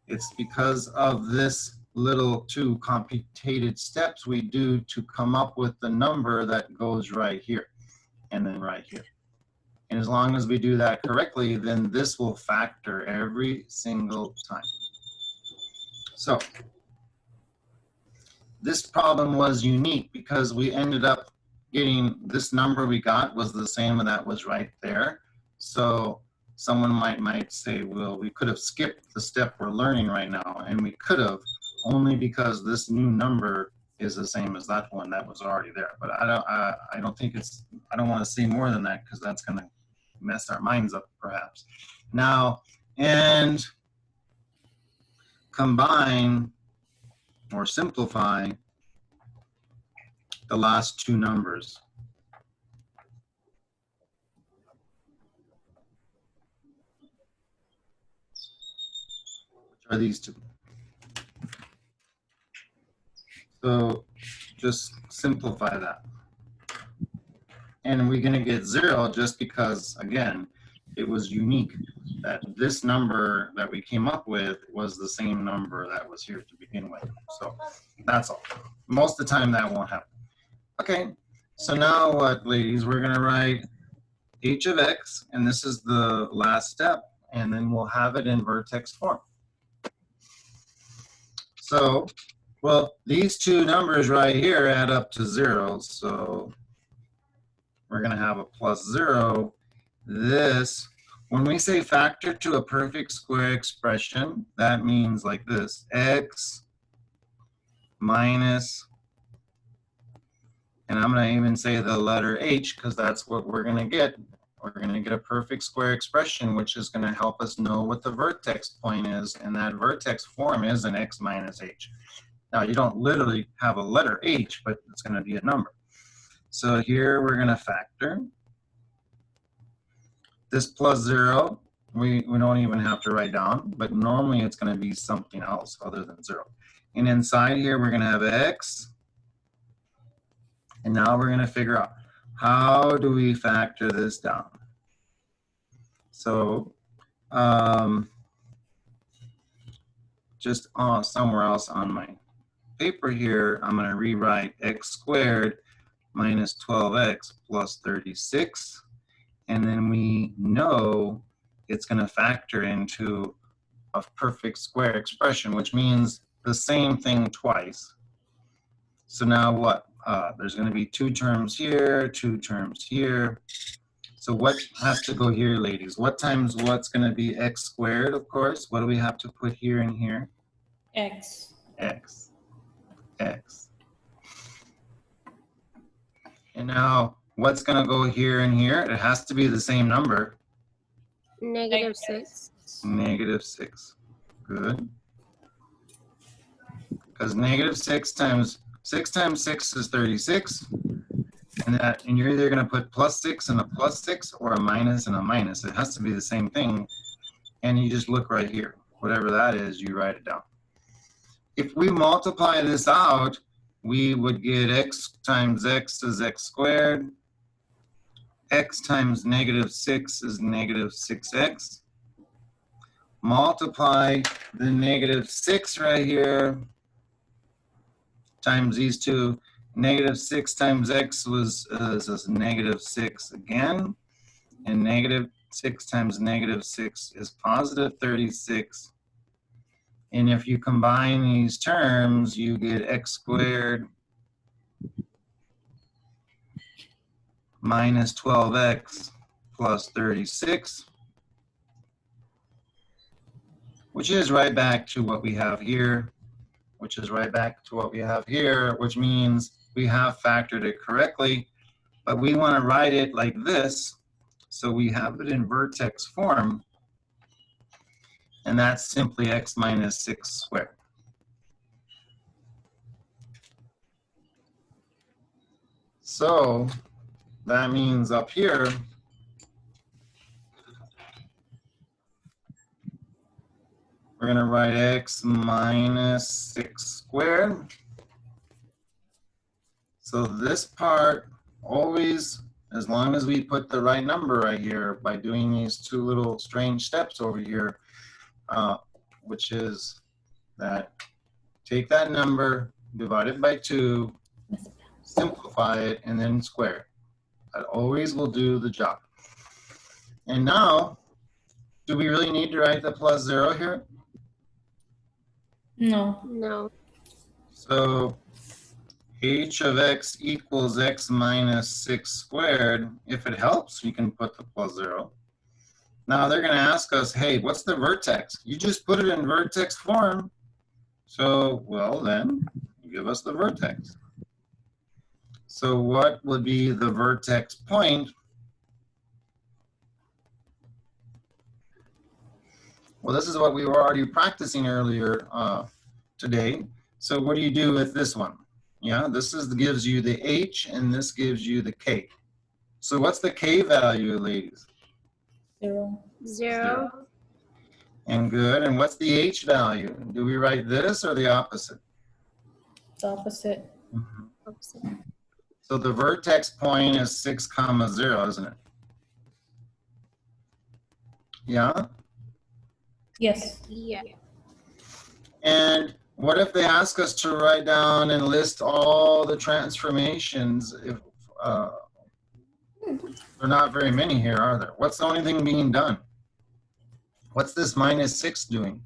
It's because of this little two complicated steps we do to come up with the number that goes right here and then right here. And as long as we do that correctly, then this will factor every single time. So this problem was unique because we ended up getting this number we got was the same that was right there. So someone might say, well, we could have skipped the step we're learning right now, and we could have, only because this new number is the same as that one that was already there. But I don't think it's, I don't want to say more than that, because that's going to mess our minds up perhaps. Now, and combine or simplify the last two numbers. Which are these two. So just simplify that. And we're going to get 0 just because, again, it was unique that this number that we came up with was the same number that was here to begin with. So that's all. Most of the time that won't happen. Okay, so now what, ladies? We're going to write h of x, and this is the last step, and then we'll have it in vertex form. So, well, these two numbers right here add up to 0, so we're going to have a plus 0. This, when we say factor to a perfect square expression, that means like this, x minus, and I'm going to even say the letter h, because that's what we're going to get. We're going to get a perfect square expression, which is going to help us know what the vertex point is, and that vertex form is an x minus h. Now, you don't literally have a letter h, but it's going to be a number. So here we're going to factor. This plus 0, we don't even have to write down, but normally it's going to be something else other than 0. And inside here, we're going to have x. And now we're going to figure out, how do we factor this down? So just somewhere else on my paper here, I'm going to rewrite x squared minus 12x plus 36. And then we know it's going to factor into a perfect square expression, which means the same thing twice. So now what? There's going to be 2 terms here, 2 terms here. So what has to go here, ladies? What times what's going to be x squared, of course? What do we have to put here and here? X. X. X. And now, what's going to go here and here? It has to be the same number. Negative 6. Negative 6. Good. Because negative 6 times 6 is 36. And you're either going to put plus 6 and a plus 6 or a minus and a minus. It has to be the same thing. And you just look right here. whatever that is, you write it down. If we multiply this out, we would get x times x is x squared. X times -6 is -6x. Multiply the -6 right here times these two. -6 times x was -6 again. And -6 times -6 is +36. And if you combine these terms, you get x squared minus 12x plus 36, which is right back to what we have here, which means we have factored it correctly, but we want to write it like this, so we have it in vertex form, and that's simply x minus 6 squared. So that means up here, we're going to write x minus 6 squared. So this part always, as long as we put the right number right here by doing these two little strange steps over here, which is that take that number, divide it by 2, simplify it, and then square it. That always will do the job. And now, do we really need to write the +0 here? No. No. So h of x equals x minus 6 squared. If it helps, you can put the +0. Now they're going to ask us, hey, what's the vertex? You just put it in vertex form. So, well then, give us the vertex. So what would be the vertex point? Well, this is what we were already practicing earlier today. So what do you do with this one? Yeah, this gives you the h, and this gives you the k. So what's the k value, ladies? 0. 0. And good. And what's the h value? Do we write this or the opposite? It's opposite. Mm-hmm. So the vertex point is 6, 0, isn't it? Yeah? Yes. Yeah. And what if they ask us to write down and list all the transformations? If there are not very many here, are there? What's the only thing being done? What's this -6 doing?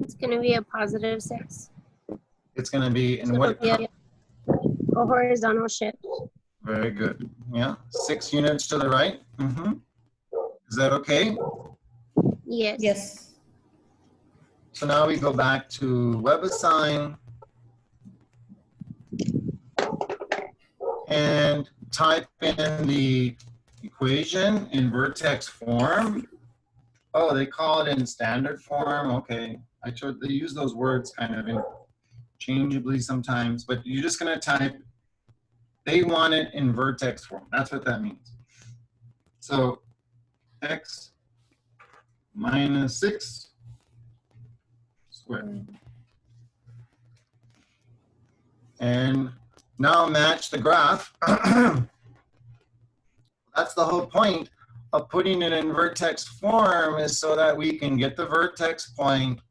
It's going to be a +6. It's going to be in So what? it'll be a horizontal shift. Very good. Yeah, 6 units to the right. Mm-hmm. Is that okay? Yes. Yes. So now we go back to WebAssign and type in the equation in vertex form. Oh, they call it in standard form. Okay, they use those words kind of interchangeably sometimes, but you're just going to type. They want it in vertex form. That's what that means. So x minus 6 squared. And now match the graph. That's the whole point of putting it in vertex form, is so that we can get the vertex point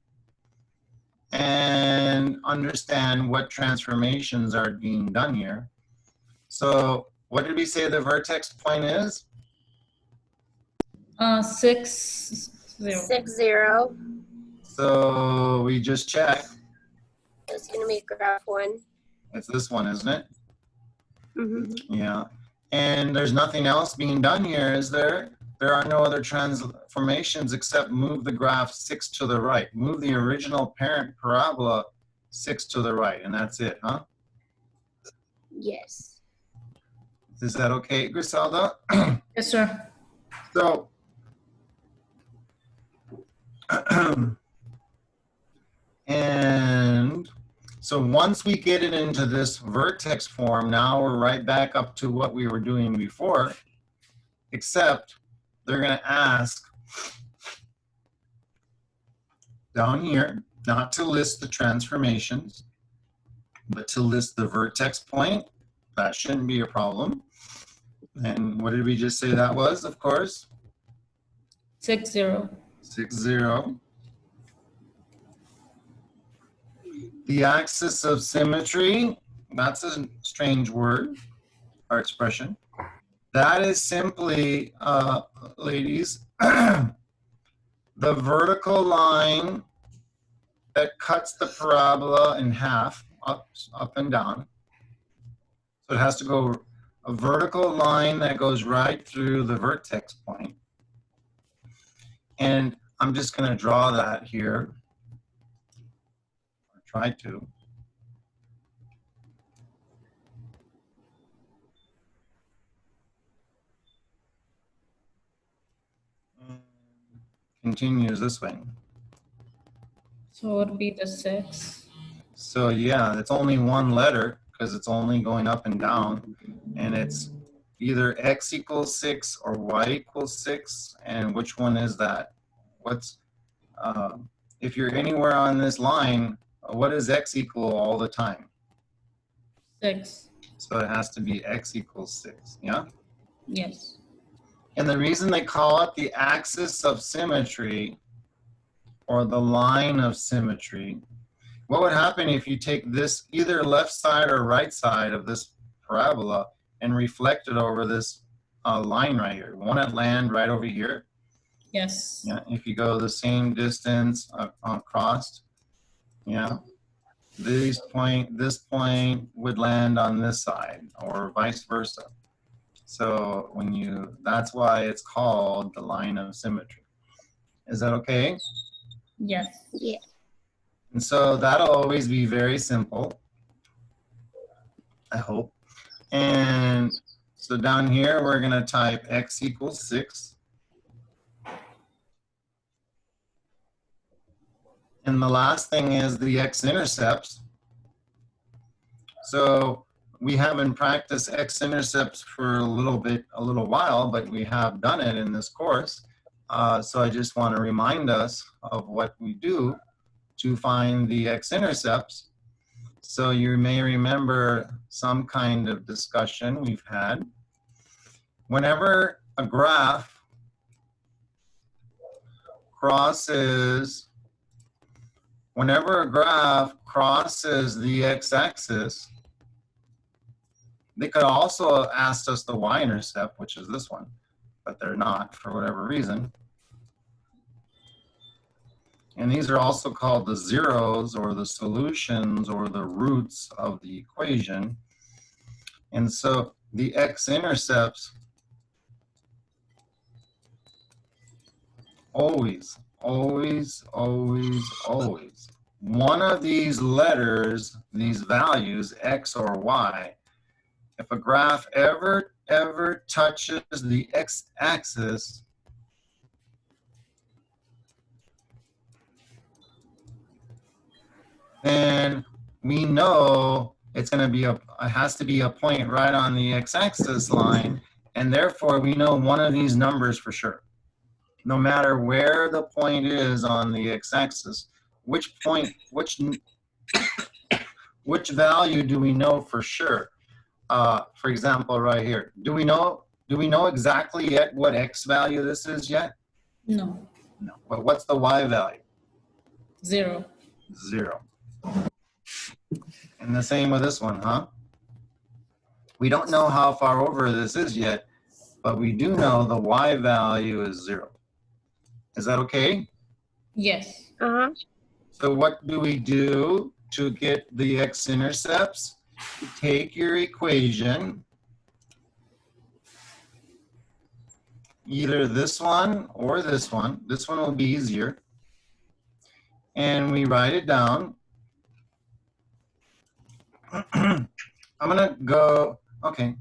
and understand what transformations are being done here. So what did we say the vertex point is? 6, 0. 6, 0. So we just check. It's going to be graph 1. It's this one, isn't it? Mm-hmm. Yeah. And there's nothing else being done here, is there? There are no other transformations except move the graph 6 to the right. Move the original parent parabola 6 to the right, and that's it, huh? Yes. Is that okay, Griselda? Yes, sir. So, and so once we get it into this vertex form, now we're right back up to what we were doing before, except they're going to ask down here not to list the transformations, but to list the vertex point. That shouldn't be a problem. And what did we just say that was, of course? 6, 0. 6, 0. The axis of symmetry, that's a strange word or expression. That is simply, ladies, the vertical line that cuts the parabola in half, up and down. So it has to go a vertical line that goes right through the vertex point. And I'm just going to draw that here, or try to. And continues this way. So it would be the 6. So yeah, it's only one letter because it's only going up and down, and it's either x equals 6 or y equals 6. And which one is that? What's if you're anywhere on this line, what is x equal all the time? 6. So it has to be x equals 6. Yeah. Yes. And the reason they call it the axis of symmetry or the line of symmetry, what would happen if you take this either left side or right side of this parabola and reflect it over this line right here? Won't it land right over here? Yes. Yeah, if you go the same distance across, yeah, this point would land on this side or vice versa. So that's why it's called the line of symmetry. Is that okay? Yes. Yeah. And so that'll always be very simple, I hope. And so down here, we're going to type x equals 6. And the last thing is the x-intercepts. So we haven't practiced x-intercepts for a little while, but we have done it in this course. So I just want to remind us of what we do to find the x-intercepts. So you may remember some kind of discussion we've had. Whenever a graph crosses the x-axis, they could also ask us the y-intercept, which is this one, but they're not for whatever reason. And these are also called the zeros or the solutions or the roots of the equation. And so the x-intercepts always, one of these letters, these values, x or y, if a graph ever touches the x-axis, then we know it's going to be it has to be a point right on the x-axis line, and therefore we know one of these numbers for sure. No matter where the point is on the x-axis, which value do we know for sure? For example, right here, do we know exactly yet what x value this is yet? No. No. But what's the y value? 0. 0. And the same with this one, huh? We don't know how far over this is yet, but we do know the y value is 0. Is that okay? Yes. Uh-huh. So what do we do to get the x-intercepts? Take your equation, either this one or this one. This one will be easier. And we write it down. I'm gonna go, okay,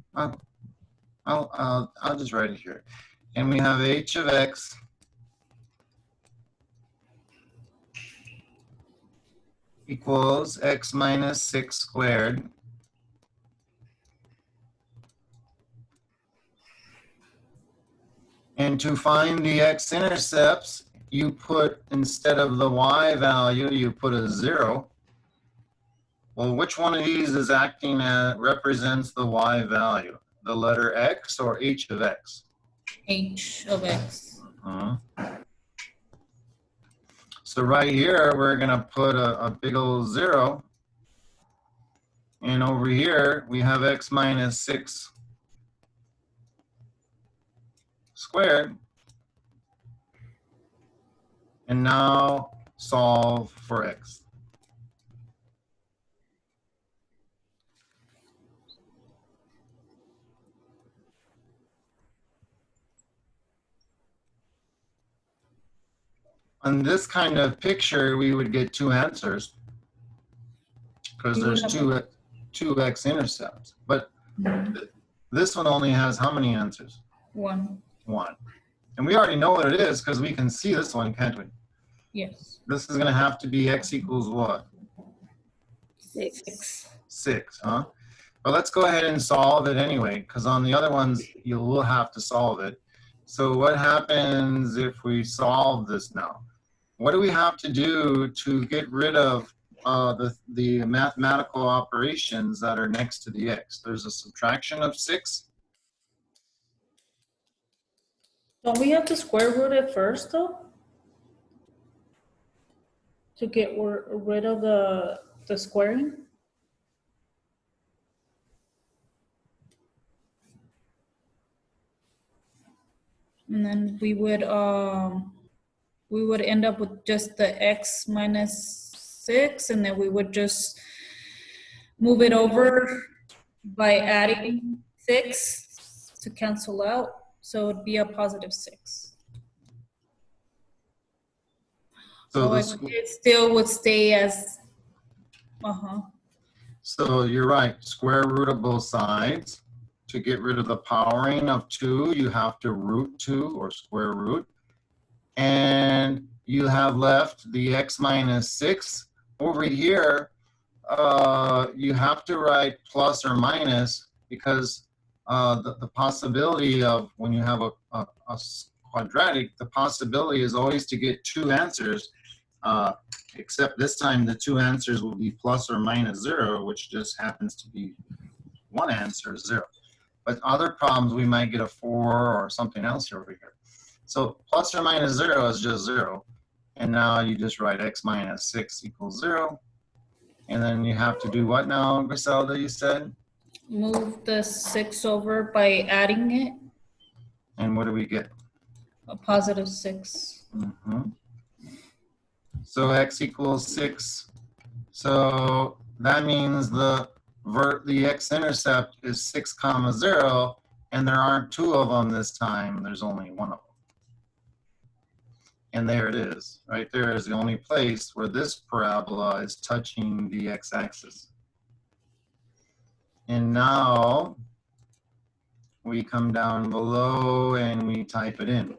I'll just write it here. And we have h of x equals x minus 6 squared And to find the x-intercepts, you put, instead of the y value, you put a 0. Well, which one of these is acting as, represents the y value? The letter x or h of x? H of x. So right here, we're going to put a big old 0. And over here, we have x minus 6 squared. And now solve for x. On this kind of picture, we would get 2 answers because You would there's have- two x-intercepts. But this one only has how many answers? 1. 1. And we already know what it is because we can see this one, can't we? Yes. This is going to have to be x equals what? 6. 6, huh? But let's go ahead and solve it anyway, because on the other ones, you will have to solve it. So what happens if we solve this now? What do we have to do to get rid of the mathematical operations that are next to the x? There's a subtraction of 6. Don't we have to square root it first, though? To get rid of the squaring? And then we would end up with just the x minus 6, and then we would just move it over by adding 6 to cancel out. So it'd be a positive 6. So it still would stay as, So you're right, square root of both sides. To get rid of the powering of 2, you have to root 2 or square root. And you have left the x minus 6. Over here, you have to write plus or minus because the possibility of when you have a quadratic, the possibility is always to get 2 answers, except this time the 2 answers will be plus or minus 0, which just happens to be one answer, 0. But other problems, we might get a 4 or something else over here. So plus or minus 0 is just 0. And now you just write x minus 6 equals 0. And then you have to do what now, Griselda, you said? move the 6 over by adding it, And what do we get? a positive 6. So x equals 6. So that means the x-intercept is 6, 0, and there aren't 2 of them this time. There's only 1 of them. And there it is. Right there is the only place where this parabola is touching the x-axis. And now we come down below and we type it in.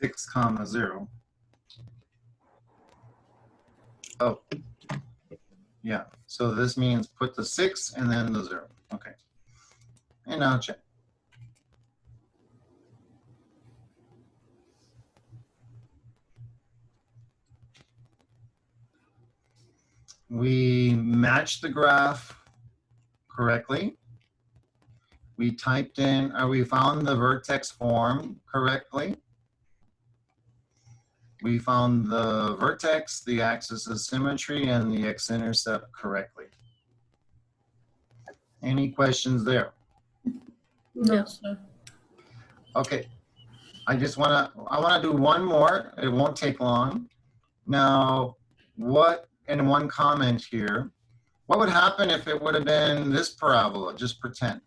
6, 0. Oh, yeah. So this means put the 6 and then the 0. Okay. And now check. We matched the graph correctly. We typed in, or we found the vertex form correctly. We found the vertex, the axis of symmetry, and the x-intercept correctly. Any questions there? No, sir. Okay, I wanna do one more. It won't take long. Now, in one comment here, what would happen if it would have been this parabola? Just pretend.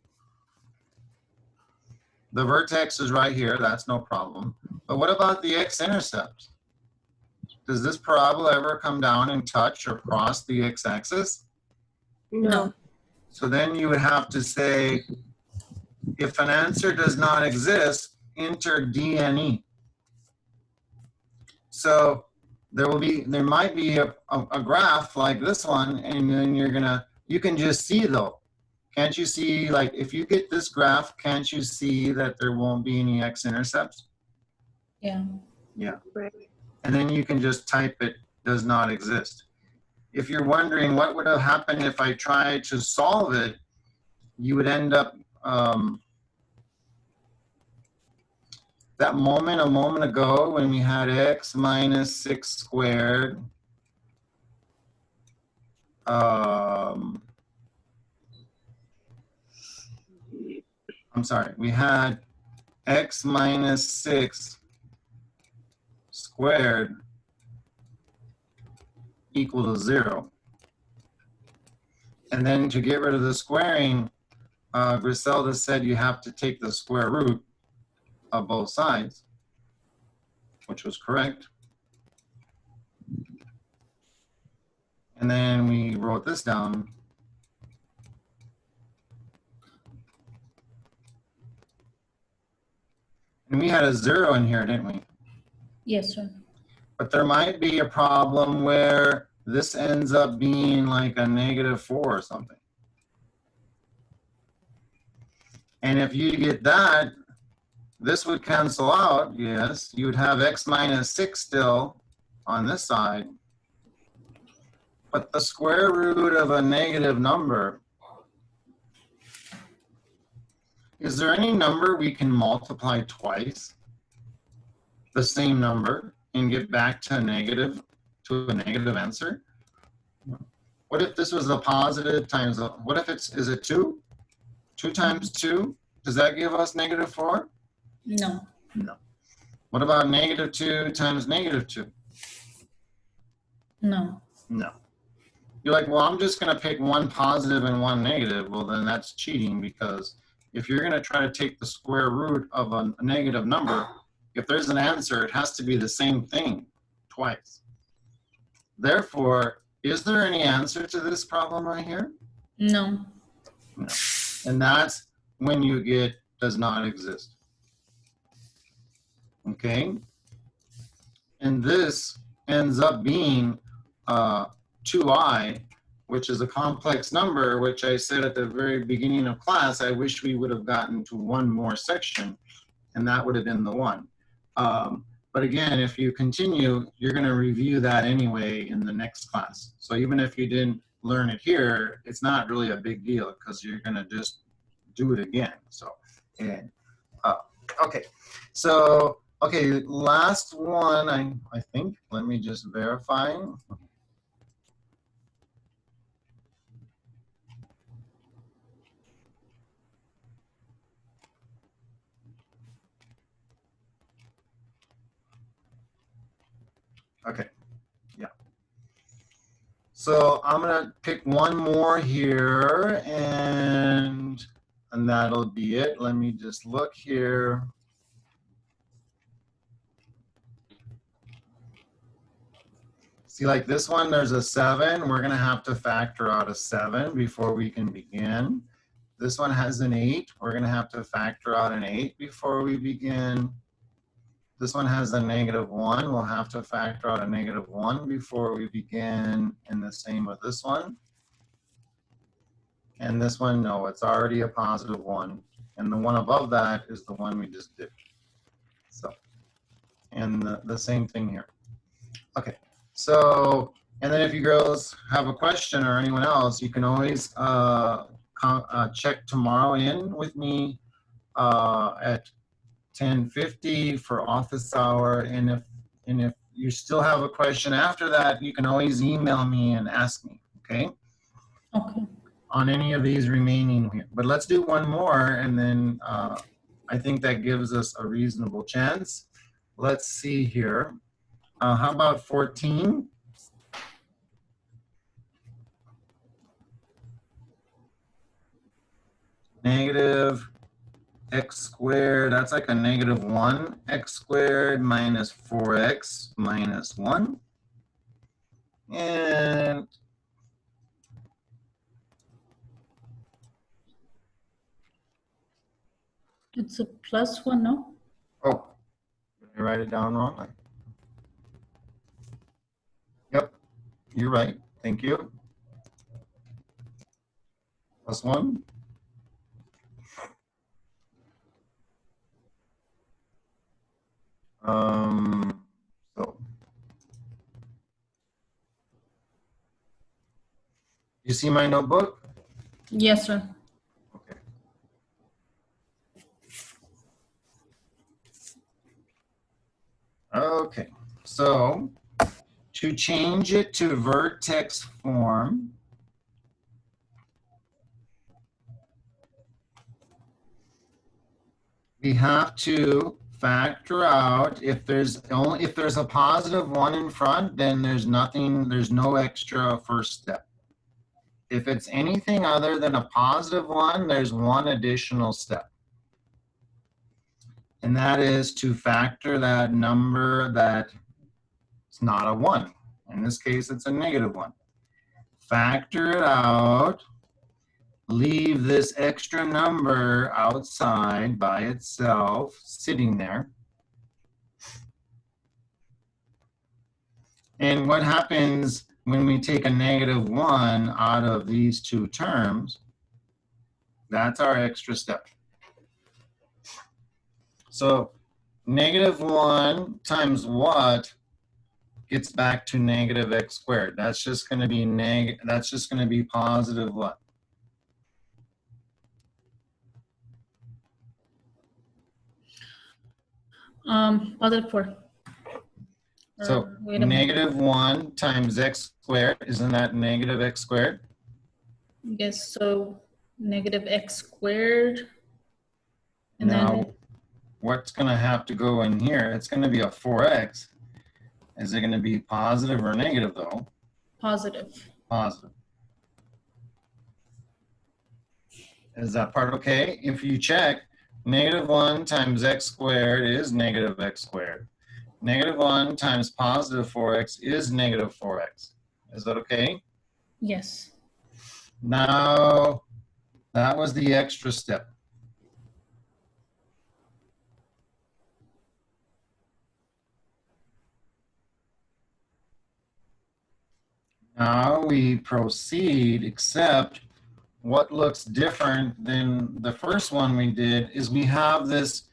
The vertex is right here, that's no problem. But what about the x-intercept? Does this parabola ever come down and touch or cross the x-axis? No. So then you would have to say, if an answer does not exist, enter D and E. So there might be a graph like this one, and then you can just see though, Can't you see, like, if you get this graph, can't you see that there won't be any x-intercepts? Yeah. Yeah. Right. And then you can just type it does not exist. If you're wondering what would have happened if I tried to solve it, you would end up, that moment a moment ago when we had x minus 6 squared, I'm sorry, we had x minus 6 squared equal to 0. And then to get rid of the squaring, Griselda said you have to take the square root of both sides, which was correct. And then we wrote this down. And we had a 0 in here, didn't we? Yes, sir. But there might be a problem where this ends up being like a -4 or something. And if you get that, this would cancel out, yes. You would have x minus 6 still on this side. But the square root of a negative number, is there any number we can multiply twice? The same number and get back to a negative answer? What if this was a positive times a, what if is it 2? 2 times 2, does that give us -4? No. No. What about -2 times -2? No. No. You're like, well, I'm just going to pick one positive and one negative. Well, then that's cheating, because if you're going to try to take the square root of a negative number, if there's an answer, it has to be the same thing twice. Therefore, is there any answer to this problem right here? No. No. And that's when you get does not exist. Okay? And this ends up being 2i, which is a complex number, which I said at the very beginning of class, I wish we would have gotten to one more section, and that would have been the one. But again, if you continue, you're going to review that anyway in the next class. So even if you didn't learn it here, it's not really a big deal, because you're going to just do it again. So, and, okay. So, okay, last one, I think. Let me just verify. Okay, yeah. So I'm gonna pick one more here, and that'll be it. Let me just look here. See, like this one, there's a 7. We're gonna have to factor out a 7 before we can begin. This one has an 8. We're gonna have to factor out an 8 before we begin. This one has a -1. We'll have to factor out a -1 before we begin, and the same with this one. And this one, no, it's already a +1. And the one above that is the one we just did. So, and the same thing here. Okay, so, and then if you girls have a question or anyone else, you can always check tomorrow in with me at 10:50 for office hour, and if you still have a question after that, you can always email me and ask me, okay? Okay. On any of these remaining here. But let's do one more, and then I think that gives us a reasonable chance. Let's see here. How about 14? Negative x squared, that's like a -1. X squared minus 4x minus 1. And It's a +1, no? oh, did I write it down wrong? Yep, you're right. Thank you. +1. So you see my notebook? Yes, sir. Okay. Okay, so to change it to vertex form, we have to factor out if there's a positive 1 in front, then there's no extra first step. If it's anything other than a positive 1, there's one additional step. And that is to factor that number that's not a 1. In this case, it's a negative 1. Factor it out, leave this extra number outside by itself, sitting there. And what happens when we take a negative 1 out of these two terms? That's our extra step. So negative 1 times what gets back to negative x squared? That's just going to be positive what? Positive 4. So Wait a minute. negative 1 times x squared, isn't that negative x squared? Yes, so negative x squared. And Now, then what's going to have to go in here? It's going to be a 4x. Is it going to be positive or negative though? positive. Positive. Is that part okay? If you check, negative 1 times x squared is negative x squared. Negative 1 times positive 4x is negative 4x. Is that okay? Yes. Now, that was the extra step. Now we proceed, except what looks different than the first one we did is we have this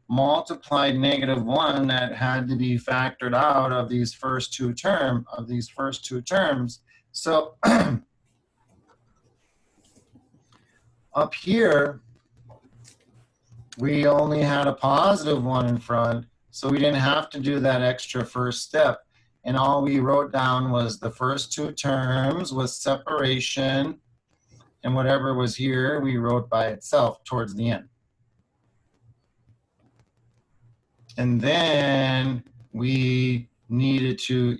multiplied negative 1 that had to be factored out of these first two terms. So up here, we only had a positive 1 in front, so we didn't have to do that extra first step. And all we wrote down was the first two terms with separation, and whatever was here, we wrote by itself towards the end. And then we needed to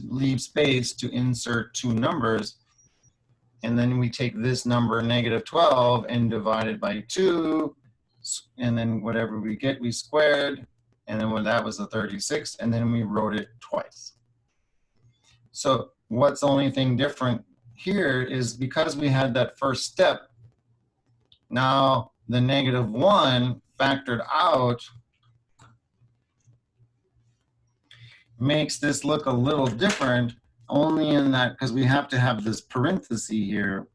leave space to insert two numbers. And then we take this number, negative 12, and divide it by 2. And then whatever we get, we squared. And then when that was a 36, and then we wrote it twice. So what's the only thing different here is because we had that first step, now the negative 1 factored out makes this look a little different, only in that because we have to have this parenthesis here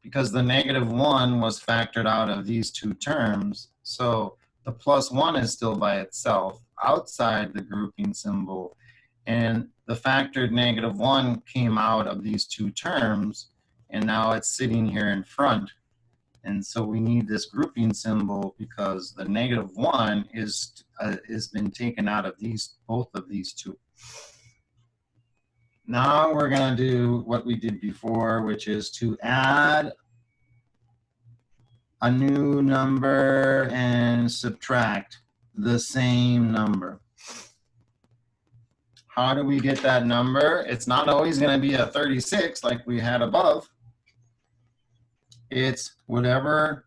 because the negative 1 was factored out of these two terms. So the plus 1 is still by itself outside the grouping symbol, and the factored negative 1 came out of these two terms, and now it's sitting here in front. And so we need this grouping symbol because the negative 1 is been taken out of both of these two. Now we're going to do what we did before, which is to add a new number and subtract the same number. How do we get that number? It's not always going to be a 36 like we had above. It's whatever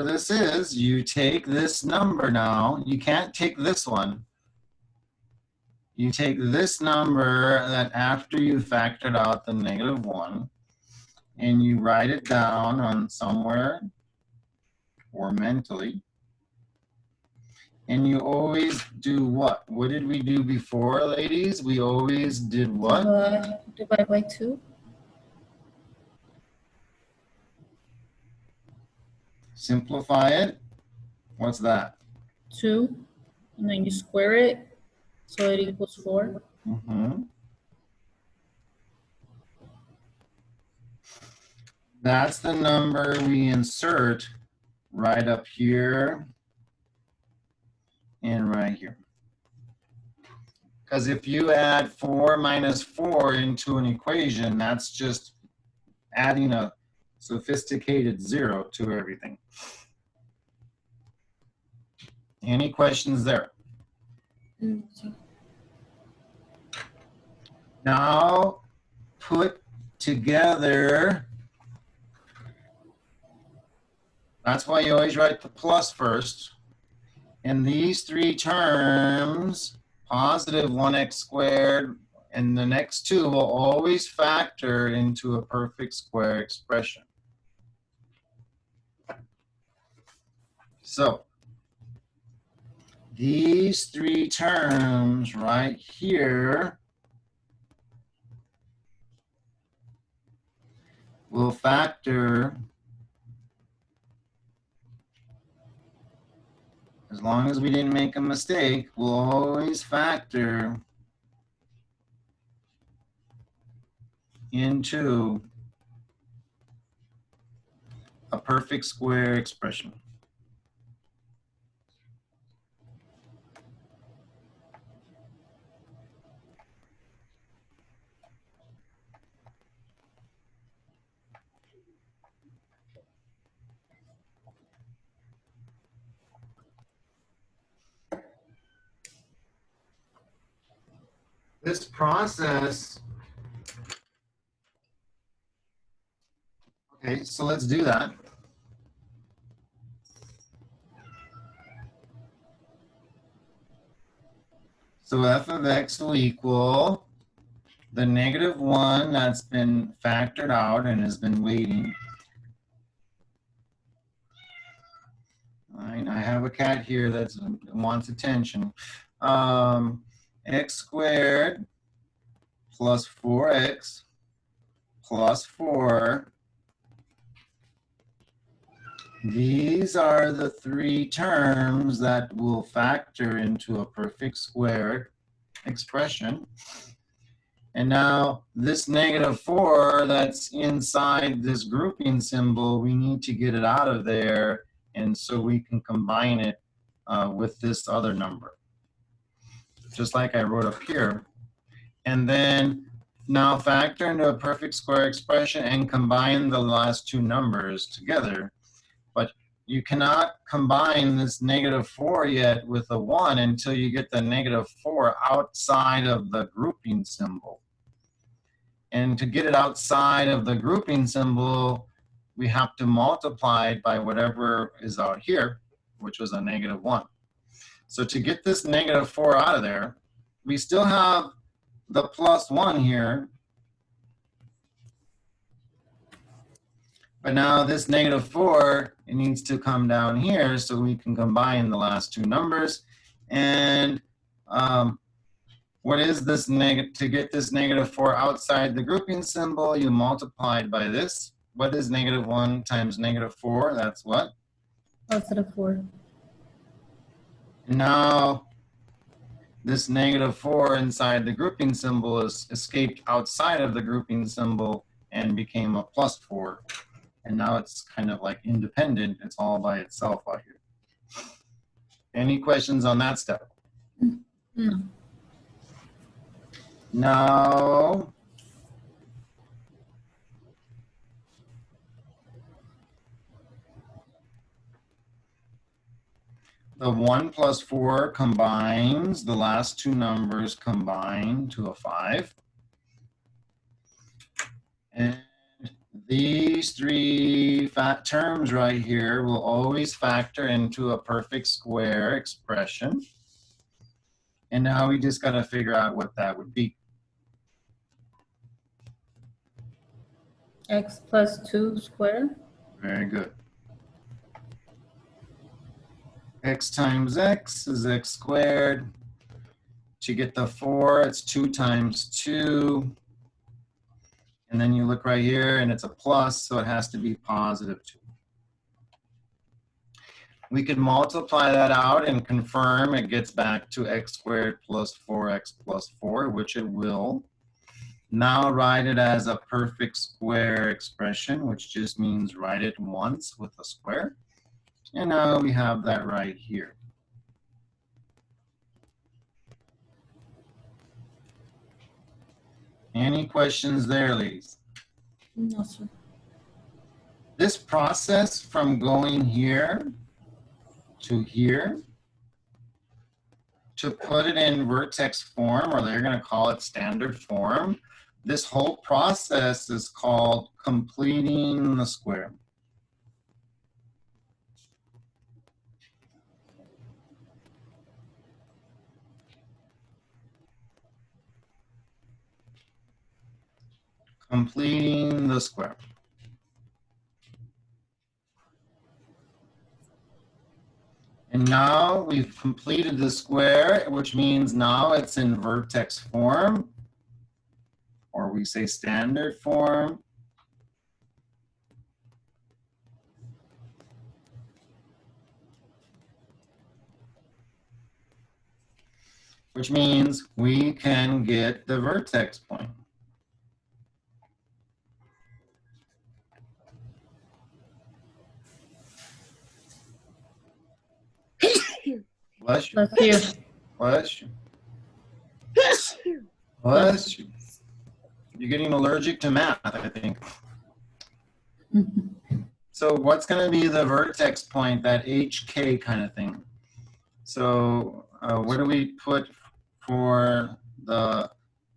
this is, you take this number now. You can't take this one. You take this number that after you factored out the negative 1, and you write it down on somewhere or mentally. And you always do what? What did we do before, ladies? We always did what? Divide by 2. Simplify it. What's that? 2. and then you square it, so it equals 4. Mhm. That's the number we insert right up here and right here. Because if you add 4 minus 4 into an equation, that's just adding a sophisticated 0 to everything. Any questions there? Now put together, that's why you always write the plus first. And these three terms, positive 1x squared, and the next two will always factor into a perfect square expression. So these three terms right here will factor, as long as we didn't make a mistake, will always factor into a perfect square expression. This process, okay, so let's do that. So f of x will equal the -1 that's been factored out and has been waiting. All right, I have a cat here that wants attention. X squared plus 4x plus 4. These are the three terms that will factor into a perfect square expression. And now this -4 that's inside this grouping symbol, we need to get it out of there, and so we can combine it with this other number, just like I wrote up here. And then now factor into a perfect square expression and combine the last two numbers together. But you cannot combine this -4 yet with a 1 until you get the -4 outside of the grouping symbol. And to get it outside of the grouping symbol, we have to multiply it by whatever is out here, which was a -1. So to get this -4 out of there, we still have the +1 here. But now this -4, it needs to come down here so we can combine the last two numbers. And what is this to get this -4 outside the grouping symbol, you multiply it by this. What is -1 times -4? That's what? +4. Now this -4 inside the grouping symbol is escaped outside of the grouping symbol and became a +4. And now it's kind of like independent. It's all by itself out here. Any questions on that step? No. Now, the 1 plus 4 combines, the last two numbers combine to a 5. And these three terms right here will always factor into a perfect square expression. And now we just got to figure out what that would be. X plus 2 squared. Very good. X times x is x squared. To get the 4, it's 2 times 2. And then you look right here and it's a plus, so it has to be +2. We could multiply that out and confirm it gets back to x squared plus 4x plus 4, which it will. Now write it as a perfect square expression, which just means write it once with a square. And now we have that right here. Any questions there, ladies? No, sir. This process from going here to here to put it in vertex form, or they're going to call it standard form, this whole process is called completing the square. Completing the square. And now we've completed the square, which means now it's in vertex form, or we say standard form. Which means we can get the vertex point. Bless you. Bless you. Bless you. Bless you. You're getting allergic to math, I think. So what's going to be the vertex point, that HK kind of thing? So what do we put for the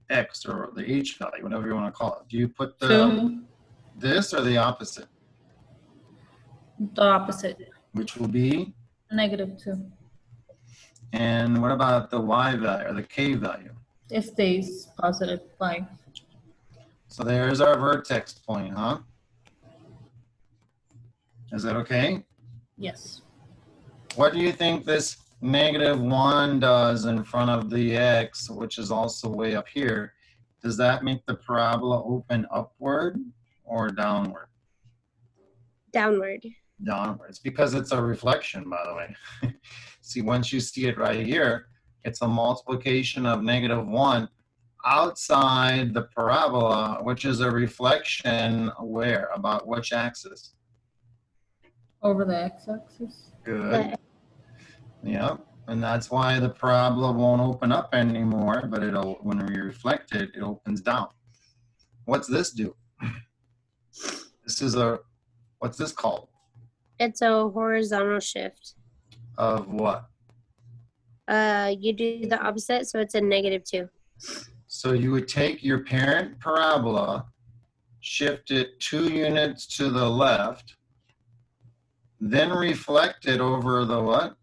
X or the H value, whatever you want to call it? Do you put the 2. this or the opposite? The opposite. Which will be? -2. And what about the Y value or the K value? It stays positive 5. So there's our vertex point, huh? Is that okay? Yes. What do you think this -1 does in front of the X, which is also way up here? Does that make the parabola open upward or downward? Downward. Downward. It's because it's a reflection, by the way. See, once you see it right here, it's a multiplication of -1 outside the parabola, which is a reflection where? About which axis? Over the x-axis. Good. Yeah, and that's why the parabola won't open up anymore, but it'll, when we reflect it, it opens down. What's this do? This is a, what's this called? It's a horizontal shift. Of what? You do the opposite, so it's a -2. So you would take your parent parabola, shift it 2 units to the left, then reflect it over the what?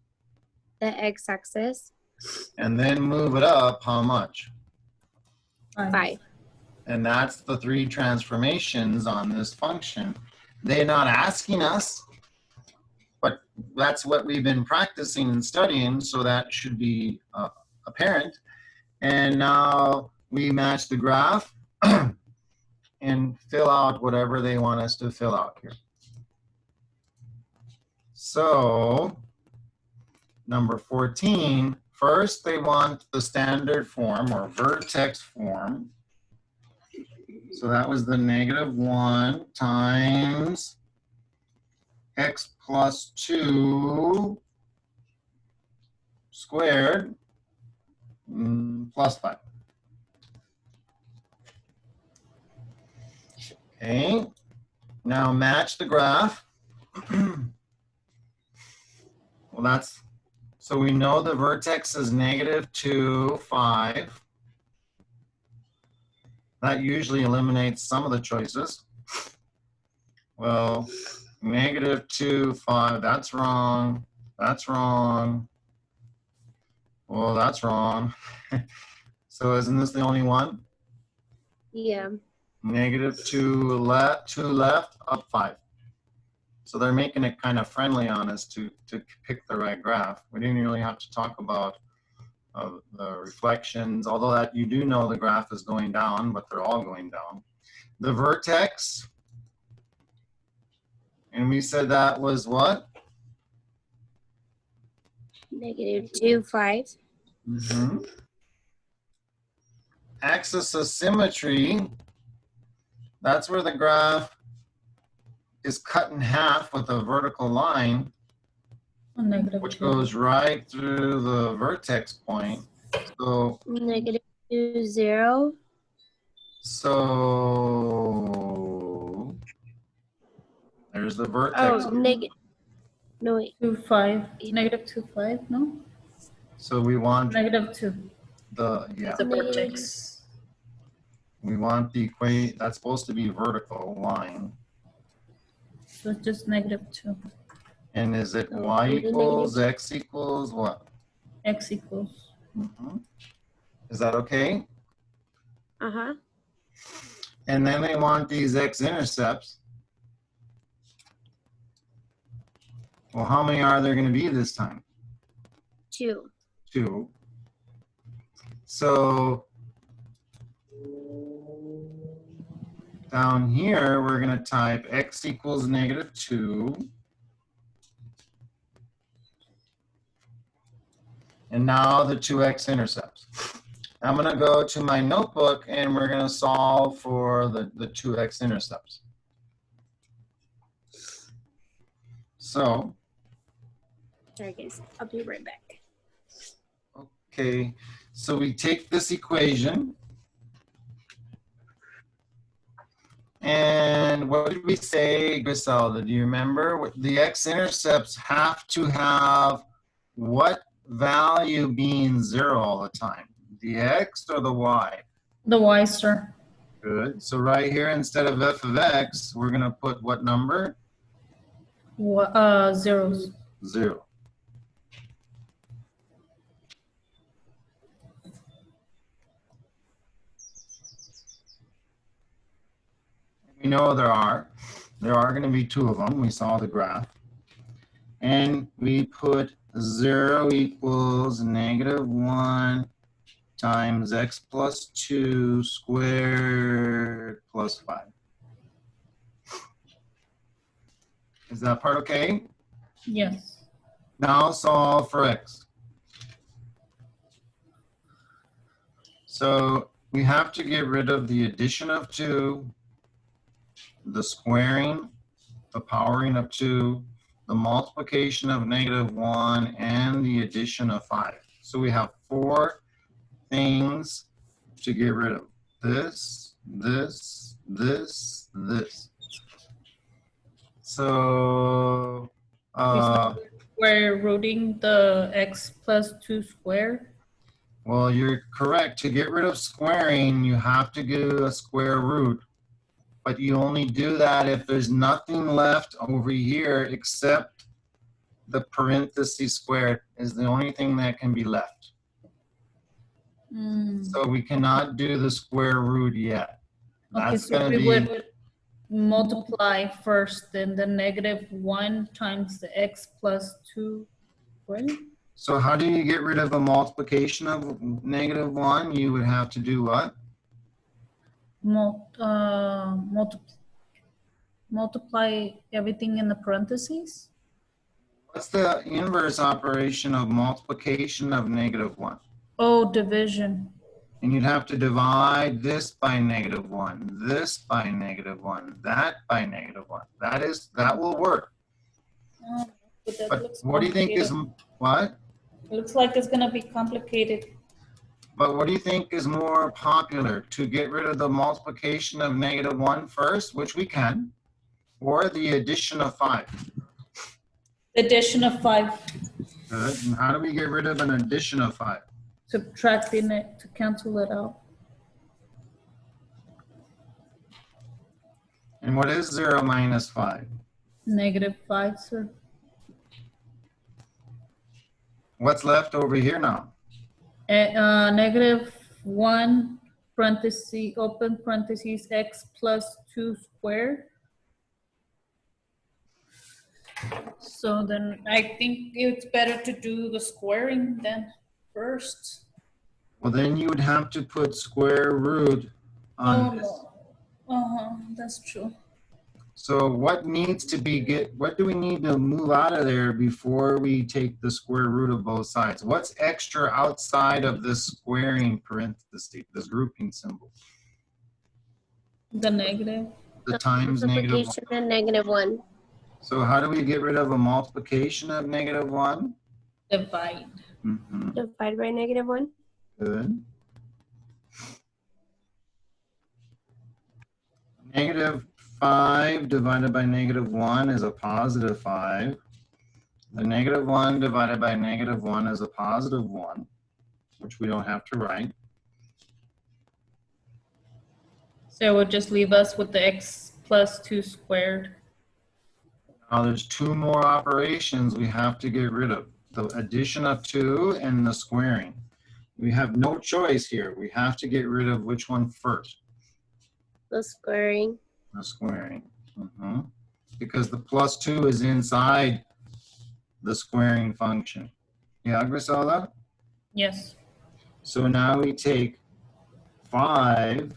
The x-axis. And then move it up how much? 5. And that's the 3 transformations on this function. They're not asking us, but that's what we've been practicing and studying, so that should be apparent. And now we match the graph and fill out whatever they want us to fill out here. So, number 14, first they want the standard form or vertex form. So that was the -1 times x plus 2 squared plus 5. Okay, now match the graph. Well, that's, so we know the vertex is -2, 5. That usually eliminates some of the choices. Well, -2, 5, that's wrong. That's wrong. Well, that's wrong. So isn't this the only one? Yeah. -2 left, 2 left, up 5. So they're making it kind of friendly on us to pick the right graph. We didn't really have to talk about the reflections, although that you do know the graph is going down, but they're all going down. The vertex, and we said that was what? -2, 5. Mhm. Axis of symmetry, that's where the graph is cut in half with a vertical line, A negative which 2. goes right through the vertex point. So, -2, 0. so there's the vertex. Oh, negative. No, wait. 2, 5. Negative 2, 5, no? So we want Negative 2. yeah, The Negative- vertex. we want the equate, that's supposed to be vertical line. So it's just negative 2. And is it Oh, y negative. equals, x equals what? X equals. Mhm. Is that okay? Uh-huh. And then they want these x-intercepts. Well, how many are there going to be this time? 2. 2. So down here, we're going to type x equals -2. And now the 2 x-intercepts. I'm going to go to my notebook and we're going to solve for the 2 x-intercepts. So, Sorry, guys. I'll be right back. okay, so we take this equation. And what did we say, Griselda? Do you remember? The x-intercepts have to have what value being 0 all the time? The x or the y? The Y, sir. Good. So right here, instead of f of x, we're going to put what number? Zeros. 0. We know there are going to be 2 of them. We saw the graph. And we put 0 equals -1 times x plus 2 squared plus 5. Is that part okay? Yes. Now solve for x. So we have to get rid of the addition of 2, the squaring, the powering of 2, the multiplication of -1, and the addition of 5. So we have 4 things to get rid of. This, this, this, this. So, We're rooting the x plus 2 squared. well, you're correct. To get rid of squaring, you have to do a square root. But you only do that if there's nothing left over here except the parentheses squared is the only thing that can be left. So we cannot do the square root yet. Okay, That's so going we to be, would multiply first, then the -1 times the x plus 2 squared. so how do you get rid of a multiplication of -1? You would have to do what? Multiply everything in the parentheses. What's the inverse operation of multiplication of -1? Oh, division. And you'd have to divide this by -1, this by -1, that by -1. That will work. But that But looks what do you think is, complicated. what? It looks like it's gonna be complicated. But what do you think is more popular? To get rid of the multiplication of -1 first, which we can, or the addition of 5? Addition of 5, Good. And how do we get rid of an addition of 5? subtracting it to cancel it out. And what is 0 minus 5? -5, sir. What's left over here now? -1 parenthesis, open parentheses, x plus 2 squared. So then I think it's better to do the squaring then first. Well, then you would have to put square root on this. That's true. So what needs to be what do we need to move out of there before we take the square root of both sides? What's extra outside of this squaring parenthesis, this grouping symbol? The negative. The times negative one. Multiplication and negative 1. So how do we get rid of a multiplication of negative 1? Divide. Mm-hmm. Divided by negative 1. Good. Negative 5 divided by negative 1 is a positive 5. The negative 1 divided by negative 1 is a positive 1, which we don't have to write. So it would just leave us with the x plus 2 squared. Now there's two more operations we have to get rid of. The addition of 2 and the squaring. We have no choice here. We have to get rid of which one first? The squaring. The squaring. Because the plus 2 is inside the squaring function. Yeah, Griselda? Yes. So now we take 5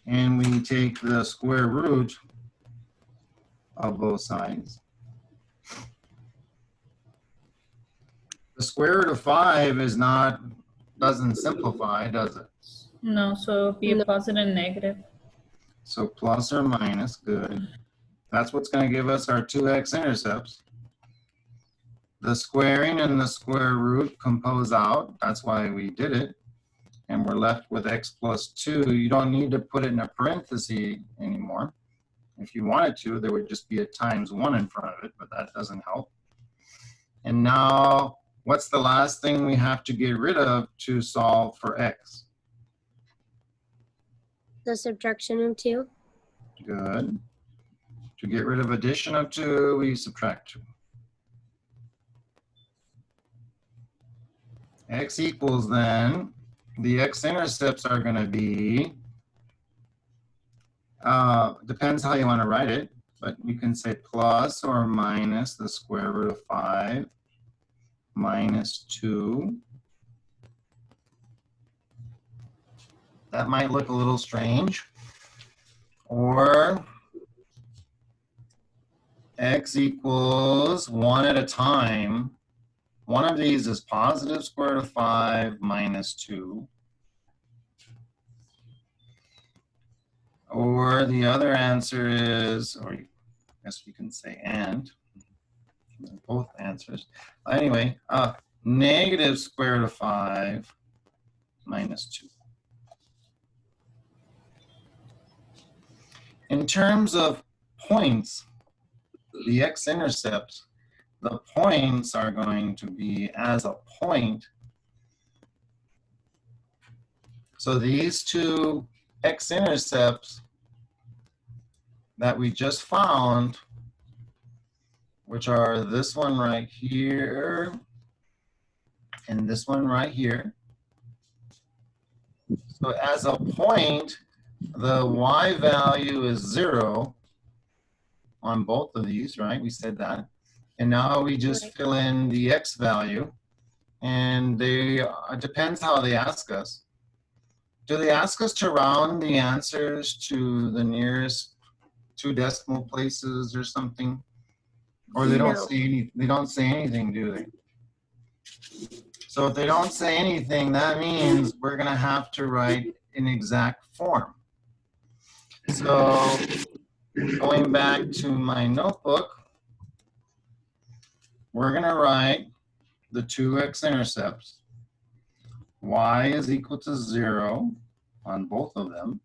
and we take the square root of both sides. The square root of 5 doesn't simplify, does it? No, so it would be a positive and negative. So plus or minus, good. That's what's going to give us our 2x intercepts. The squaring and the square root compose out. That's why we did it. And we're left with x plus 2. You don't need to put it in a parenthesis anymore. If you wanted to, there would just be a times 1 in front of it, but that doesn't help. And now, what's the last thing we have to get rid of to solve for x? The subtraction of 2. Good. To get rid of addition of 2, we subtract 2. X equals then, the x-intercepts are going to be, depends how you want to write it, but you can say plus or minus the square root of 5 minus 2. That might look a little strange. Or x equals 1 at a time. One of these is positive square root of 5 minus 2. Or the other answer is, or I guess we can say and, both answers. Anyway, negative square root of 5 minus 2. In terms of points, the x-intercepts, the points are going to be as a point. So these two x-intercepts that we just found, which are this one right here and this one right here. So as a point, the y value is 0 on both of these, right? We said that. And now we just fill in the x value, and it depends how they ask us. Do they ask us to round the answers to the nearest 2 decimal places or something? Or they don't say anything, do they? So if they don't say anything, that means we're going to have to write an exact form. So going back to my notebook, we're going to write the 2 x-intercepts. Y is equal to 0 on both of them.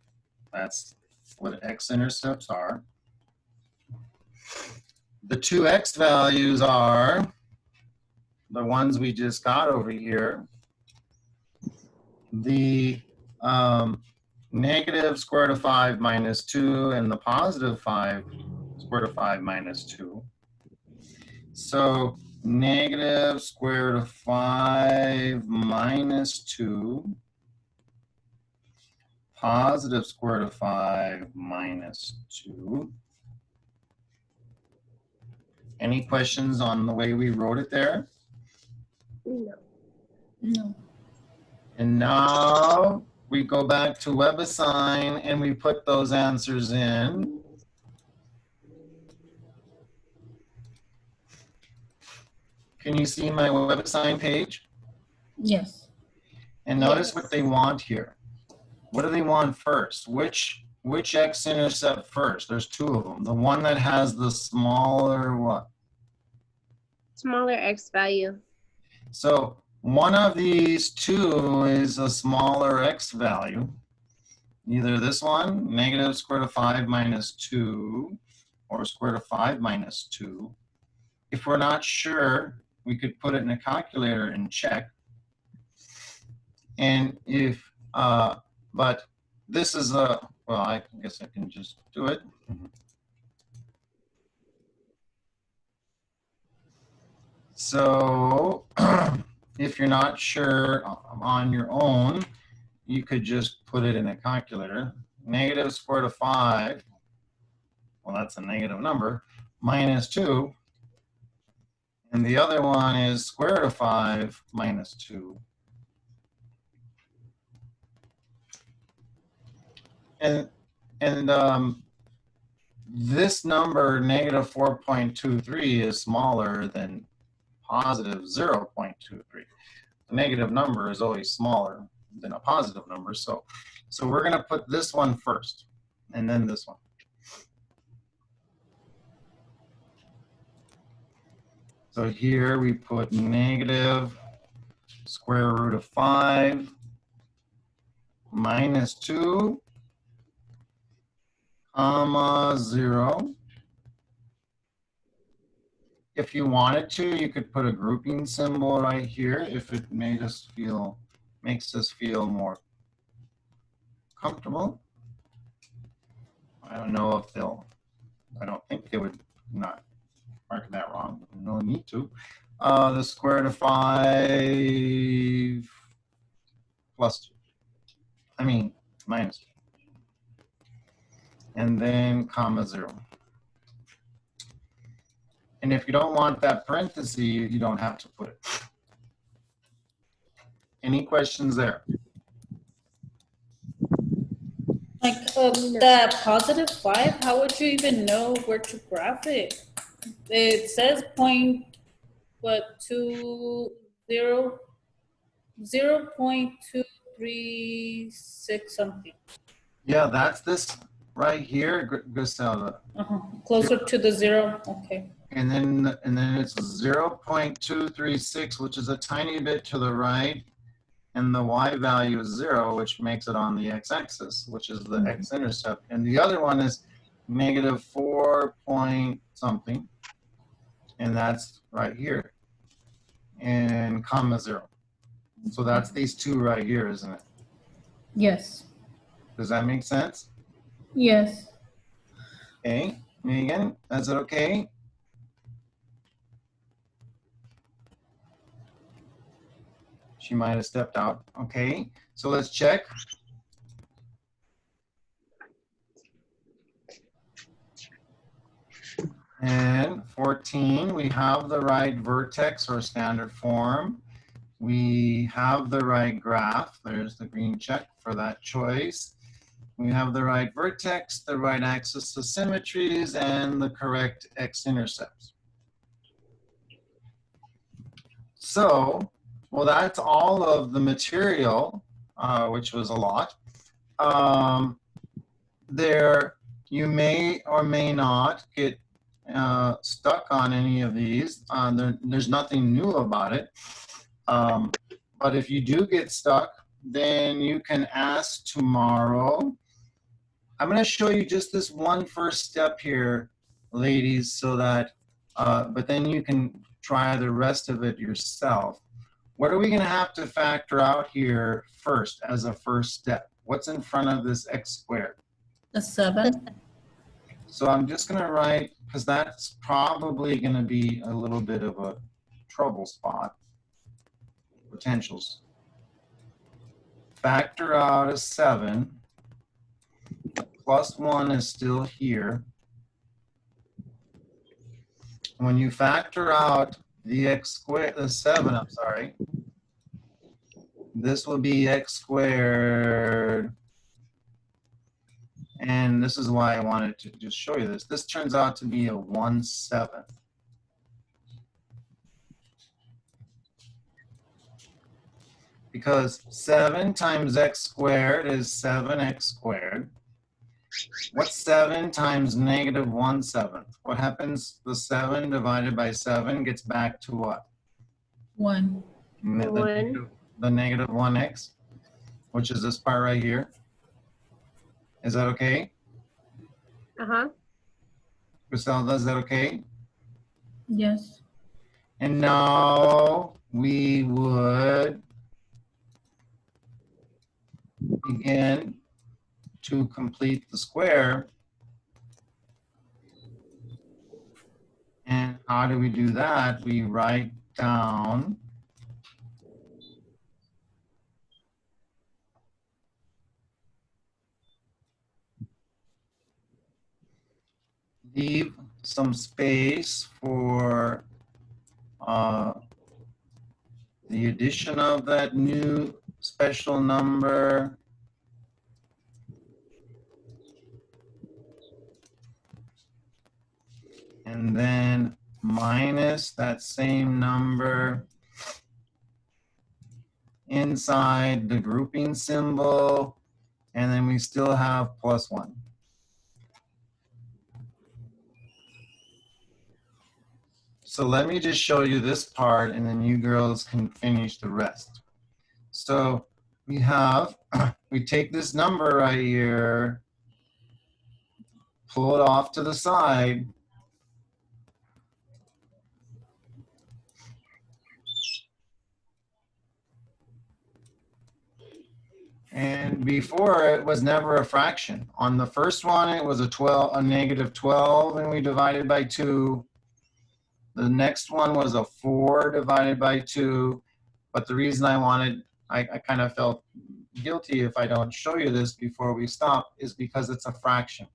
That's what x-intercepts are. The 2 x values are the ones we just got over here. The negative square root of 5 minus 2 and the positive 5 square root of 5 minus 2. So negative square root of 5 minus 2, positive square root of 5 minus 2. Any questions on the way we wrote it there? No. No. And now we go back to WebAssign and we put those answers in. Can you see my WebAssign page? Yes. And notice what they want here. What do they want first? Which x-intercept first? There's two of them. The one that has the smaller what? Smaller x value. So one of these two is a smaller x value. Either this one, negative square root of 5 minus 2, or square root of 5 minus 2. If we're not sure, we could put it in a calculator and check. And if, but this is a, well, I guess I can just do it. So if you're not sure on your own, you could just put it in a calculator. Negative square root of 5, well, that's a negative number, minus 2. And the other one is square root of 5 minus 2. And this number, negative 4.23, is smaller than positive 0.23. The negative number is always smaller than a positive number. So we're going to put this one first, and then this one. So here we put negative square root of 5 minus 2, comma 0. If you wanted to, you could put a grouping symbol right here if it makes us feel more comfortable. I don't know if I don't think they would not mark that wrong. No need to. The square root of 5 plus 2. I mean, minus 2. And then comma 0. And if you don't want that parenthesis, you don't have to put it. Any questions there? Like that positive 5, how would you even know where to graph it? It says point, what, 0.236 something. Yeah, that's this right here, Griselda. Closer to the 0, okay. And then it's 0.236, which is a tiny bit to the right, and the y value is 0, which makes it on the x-axis, which is the x-intercept. And the other one is negative 4 point something, and that's right here, and comma 0. So that's these two right here, isn't it? Yes. Does that make sense? Yes. Okay, Megan, is it okay? She might have stepped out. Okay, so let's check. And 14, we have the right vertex or standard form. We have the right graph. There's the green check for that choice. We have the right vertex, the right axis of symmetries, and the correct x-intercepts. So, well, that's all of the material, which was a lot. There, you may or may not get stuck on any of these. There's nothing new about it. But if you do get stuck, then you can ask tomorrow. I'm going to show you just this one first step here, ladies, so that, but then you can try the rest of it yourself. What are we going to have to factor out here first as a first step? What's in front of this x squared? A 7. So I'm just going to write, because that's probably going to be a little bit of a trouble spot. Potentials. Factor out a 7. Plus 1 is still here. When you factor out the x squared, the 7, I'm sorry, This will be x squared. And this is why I wanted to just show you this. This turns out to be a 1/7. Because 7 times x squared is 7x squared. What's 7 times negative 1/7? What happens? The 7 divided by 7 gets back to what? 1. The negative 1x, which is this part right here. Is that okay? Uh-huh. Griselda, is that okay? Yes. And now we would begin to complete the square. And how do we do that? We write down leave some space for the addition of that new special number. And then minus that same number inside the grouping symbol. And then we still have +1. So let me just show you this part and then you girls can finish the rest. So we have, we take this number right here, pull it off to the side. And before it was never a fraction. On the first one, it was a negative 12 and we divided by 2. The next one was a 4 divided by 2. But the reason I kind of felt guilty if I don't show you this before we stop is because it's a fraction.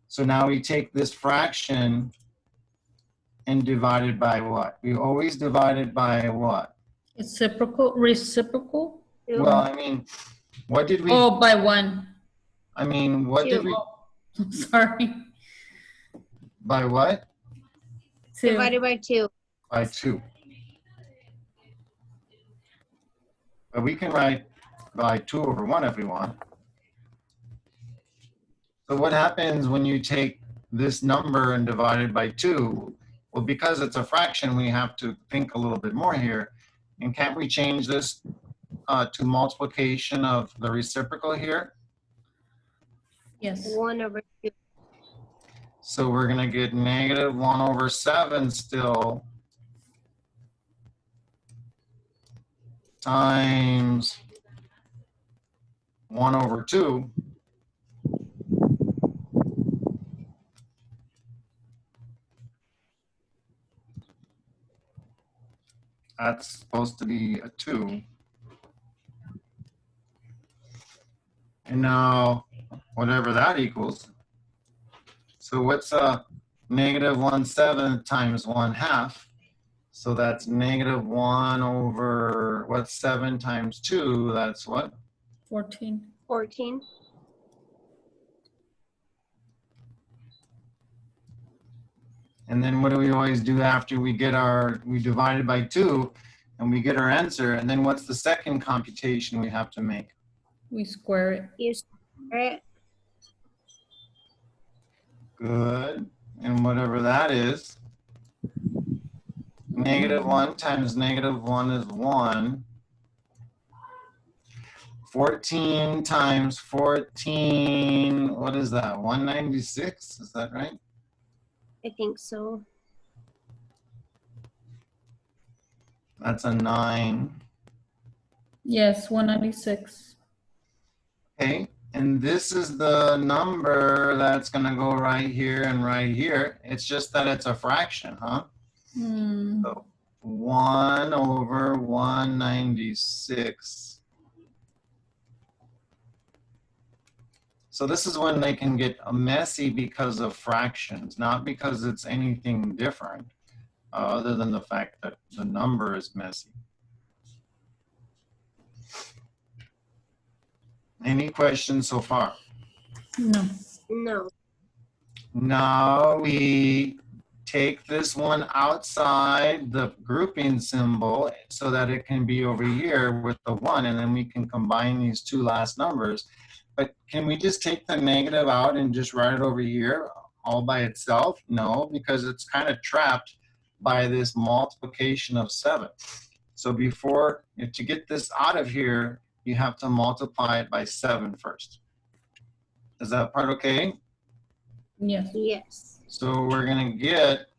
So now we take this fraction and divide it by what? We always divide it by what? Reciprocal? Well, I mean, what did we? Oh, by 1. I mean, what did we? Oh, sorry. By what? 2. Divided by 2. By 2. But we can write by 2/1 if we want. So what happens when you take this number and divide it by 2? Well, because it's a fraction, we have to think a little bit more here. And can't we change this to multiplication of the reciprocal here? Yes. 1/2. So we're going to get negative 1/7 still times 1/2. That's supposed to be a 2. And now, whatever that equals. So what's negative 1/7 times 1/2? So that's negative 1/7 times 2? That's what? 14. 14. And then what do we always do after we divide it by 2 and we get our answer? And then what's the second computation we have to make? We square it. You square it. Good. And whatever that is, negative 1 times negative 1 is 1. 14 times 14, what is that? 196, is that right? I think so. That's a 9. Yes, 196. Okay, and this is the number that's gonna go right here and right here. It's just that it's a fraction, huh? So 1/196. So this is when they can get messy because of fractions, not because it's anything different, other than the fact that the number is messy. Any questions so far? No. No. Now we take this one outside the grouping symbol so that it can be over here with the 1, and then we can combine these two last numbers. But can we just take the negative out and just write it over here all by itself? No, because it's kind of trapped by this multiplication of 7. So to get this out of here, you have to multiply it by 7 first. Is that part okay? Yes. Yes. So we're going to get,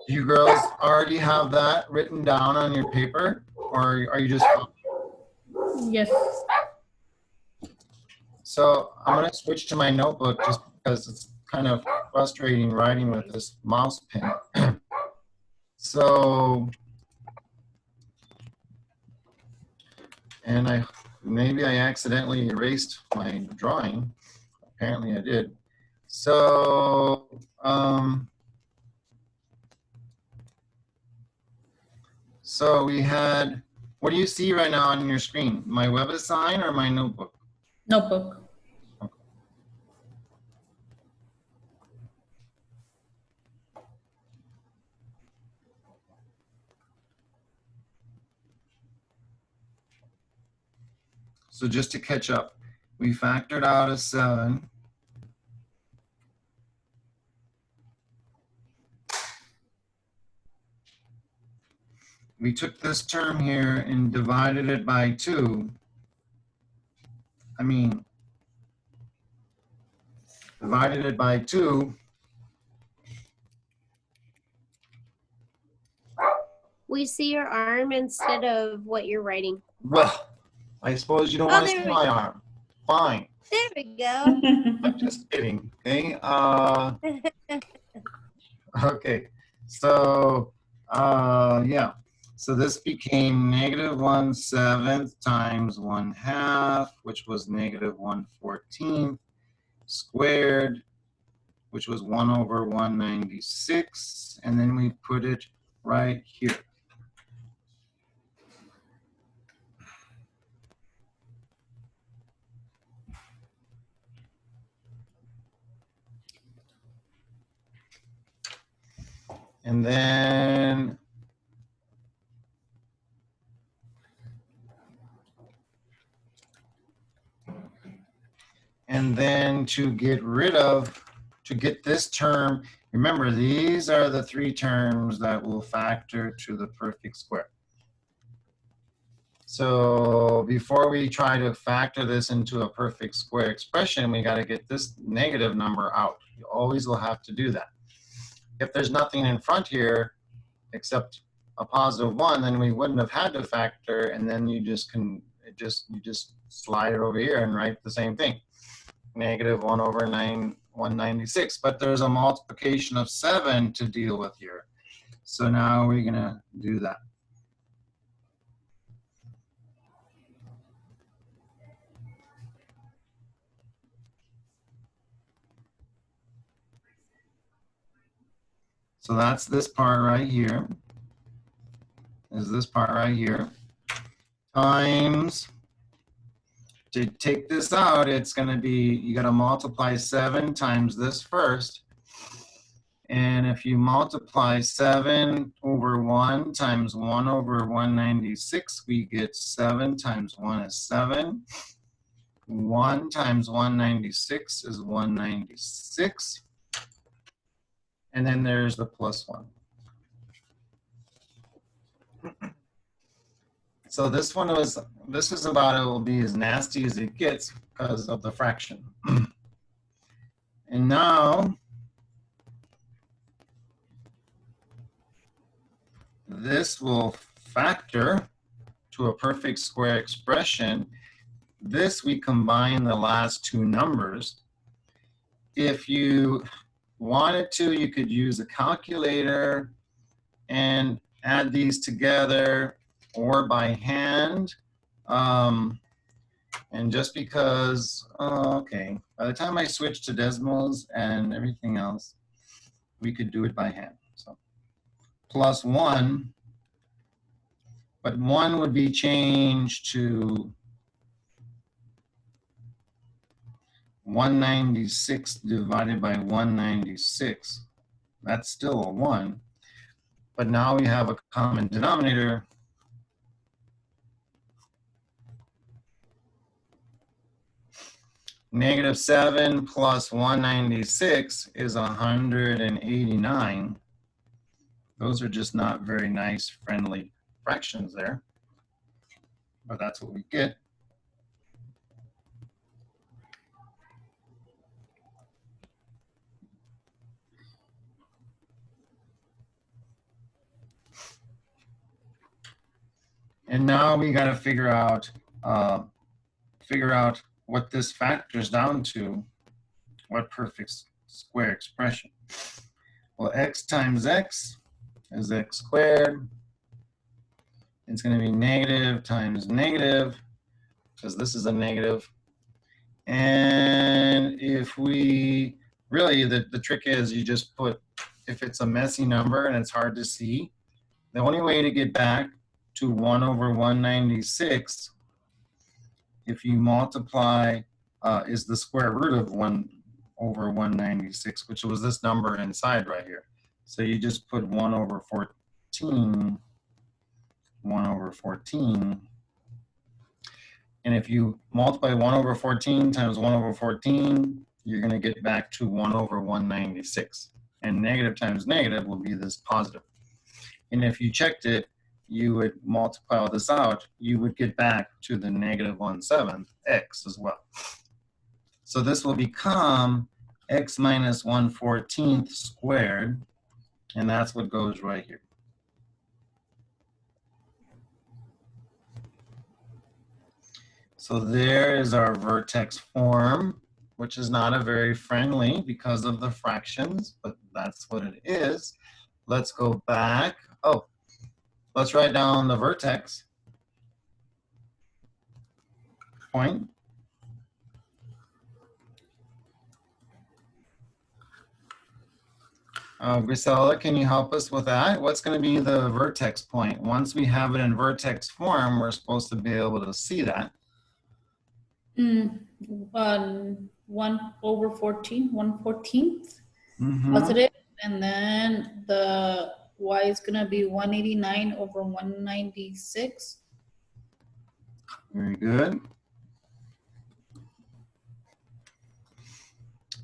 you girls already have that written down on your paper, or are you just? Yes. So I'm going to switch to my notebook just because it's kind of frustrating writing with this mouse pen. So, and maybe I accidentally erased my drawing. Apparently I did. So, so we had, what do you see right now on your screen? My WebAssign or my notebook? Notebook. So just to catch up, we factored out a 7. We took this term here and divided it by 2. Divided it by 2. We see your arm instead of what you're writing. Well, I suppose you don't Oh, want to there see we my arm. Fine. There we go. I'm just kidding. Okay. Okay. So, yeah. So this became -1/7 times 1/2, which was -1/14 squared, which was 1/196. And then we put it right here. And then to get this term, remember these are the 3 terms that will factor to the perfect square. So before we try to factor this into a perfect square expression, we got to get this negative number out. You always will have to do that. If there's nothing in front here except a +1, then we wouldn't have had to factor, and then you just slide it over here and write the same thing. -1/196, but there's a multiplication of 7 to deal with here. So now we're gonna do that. So that's this part right here, is this part right here, times, to take this out, it's gonna be, you gotta multiply 7 times this first. And if you multiply 7/1 times 1/196, we get 7 times 1 is 7. 1 times 196 is 196. And then there's the +1. So this is about, it will be as nasty as it gets because of the fraction. And now, this will factor to a perfect square expression. This, we combine the last 2 numbers. If you wanted to, you could use a calculator and add these together, or by hand. And just because, okay, by the time I switch to decimals and everything else, we could do it by hand. So +1 But 1 would be changed to 196 divided by 196. That's still a 1. But now we have a common denominator. -7 plus 196 is 189. Those are just not very nice, friendly fractions there. But that's what we get. And now we got to figure out what this factors down to, what perfect square expression. Well, x times x is x squared. It's going to be negative times negative, because this is a negative. And if we, really, the trick is you just put, if it's a messy number and it's hard to see, the only way to get back to 1 over 196, if you multiply, is the square root of 1 over 196, which was this number inside right here. So you just put 1 over 14, 1 over 14. And if you multiply 1 over 14 times 1 over 14, you're going to get back to 1 over 196. And negative times negative will be this positive. And if you checked it, you would multiply all this out, you would get back to the negative 1/7 x as well. So this will become x minus 1/14 squared, and that's what goes right here. So there is our vertex form, which is not a very friendly because of the fractions, but that's what it is. Let's go back. Oh, let's write down the vertex point. Grisela, can you help us with that? What's going to be the vertex point? Once we have it in vertex form, we're supposed to be able to see that. 1 over 14, 1/14 Mm-hmm. positive, and then the y is gonna be 189 over 196. Very good.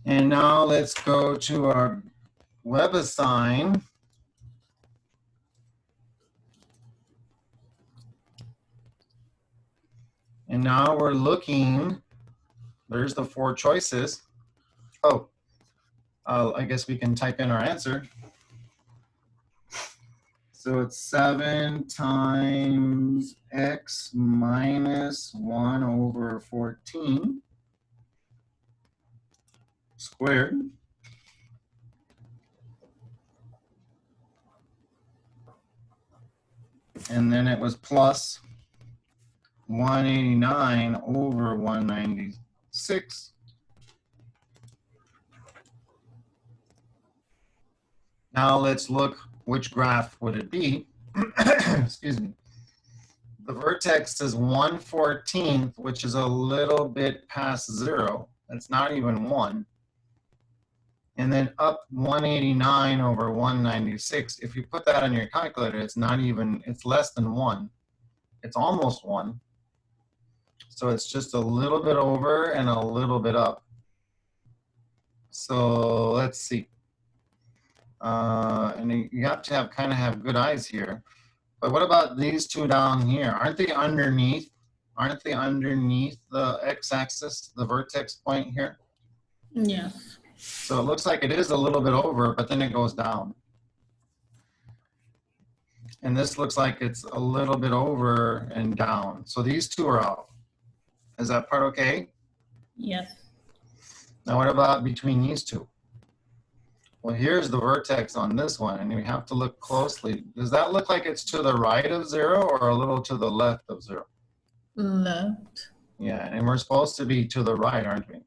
And now let's go to our WebAssign. And now we're looking, there's the 4 choices. Oh, I guess we can type in our answer. So it's 7 times x minus 1 over 14 squared. And then it was plus 189 over 196. Now let's look, which graph would it be? Excuse me. The vertex is 1/14, which is a little bit past 0. That's not even 1. And then up 189 over 196. If you put that on your calculator, it's not even, it's less than 1. It's almost 1. So it's just a little bit over and a little bit up. So let's see. And you have to kind of have good eyes here. But what about these two down here? Aren't they underneath? Aren't they underneath the x-axis, the vertex point here? Yes. So it looks like it is a little bit over, but then it goes down. And this looks like it's a little bit over and down. So these two are out. Is that part okay? Yes. Now what about between these two? Well, here's the vertex on this one, and you have to look closely. Does that look like it's to the right of 0 or a little to the left of 0? Left. Yeah, and we're supposed to be to the right, aren't we?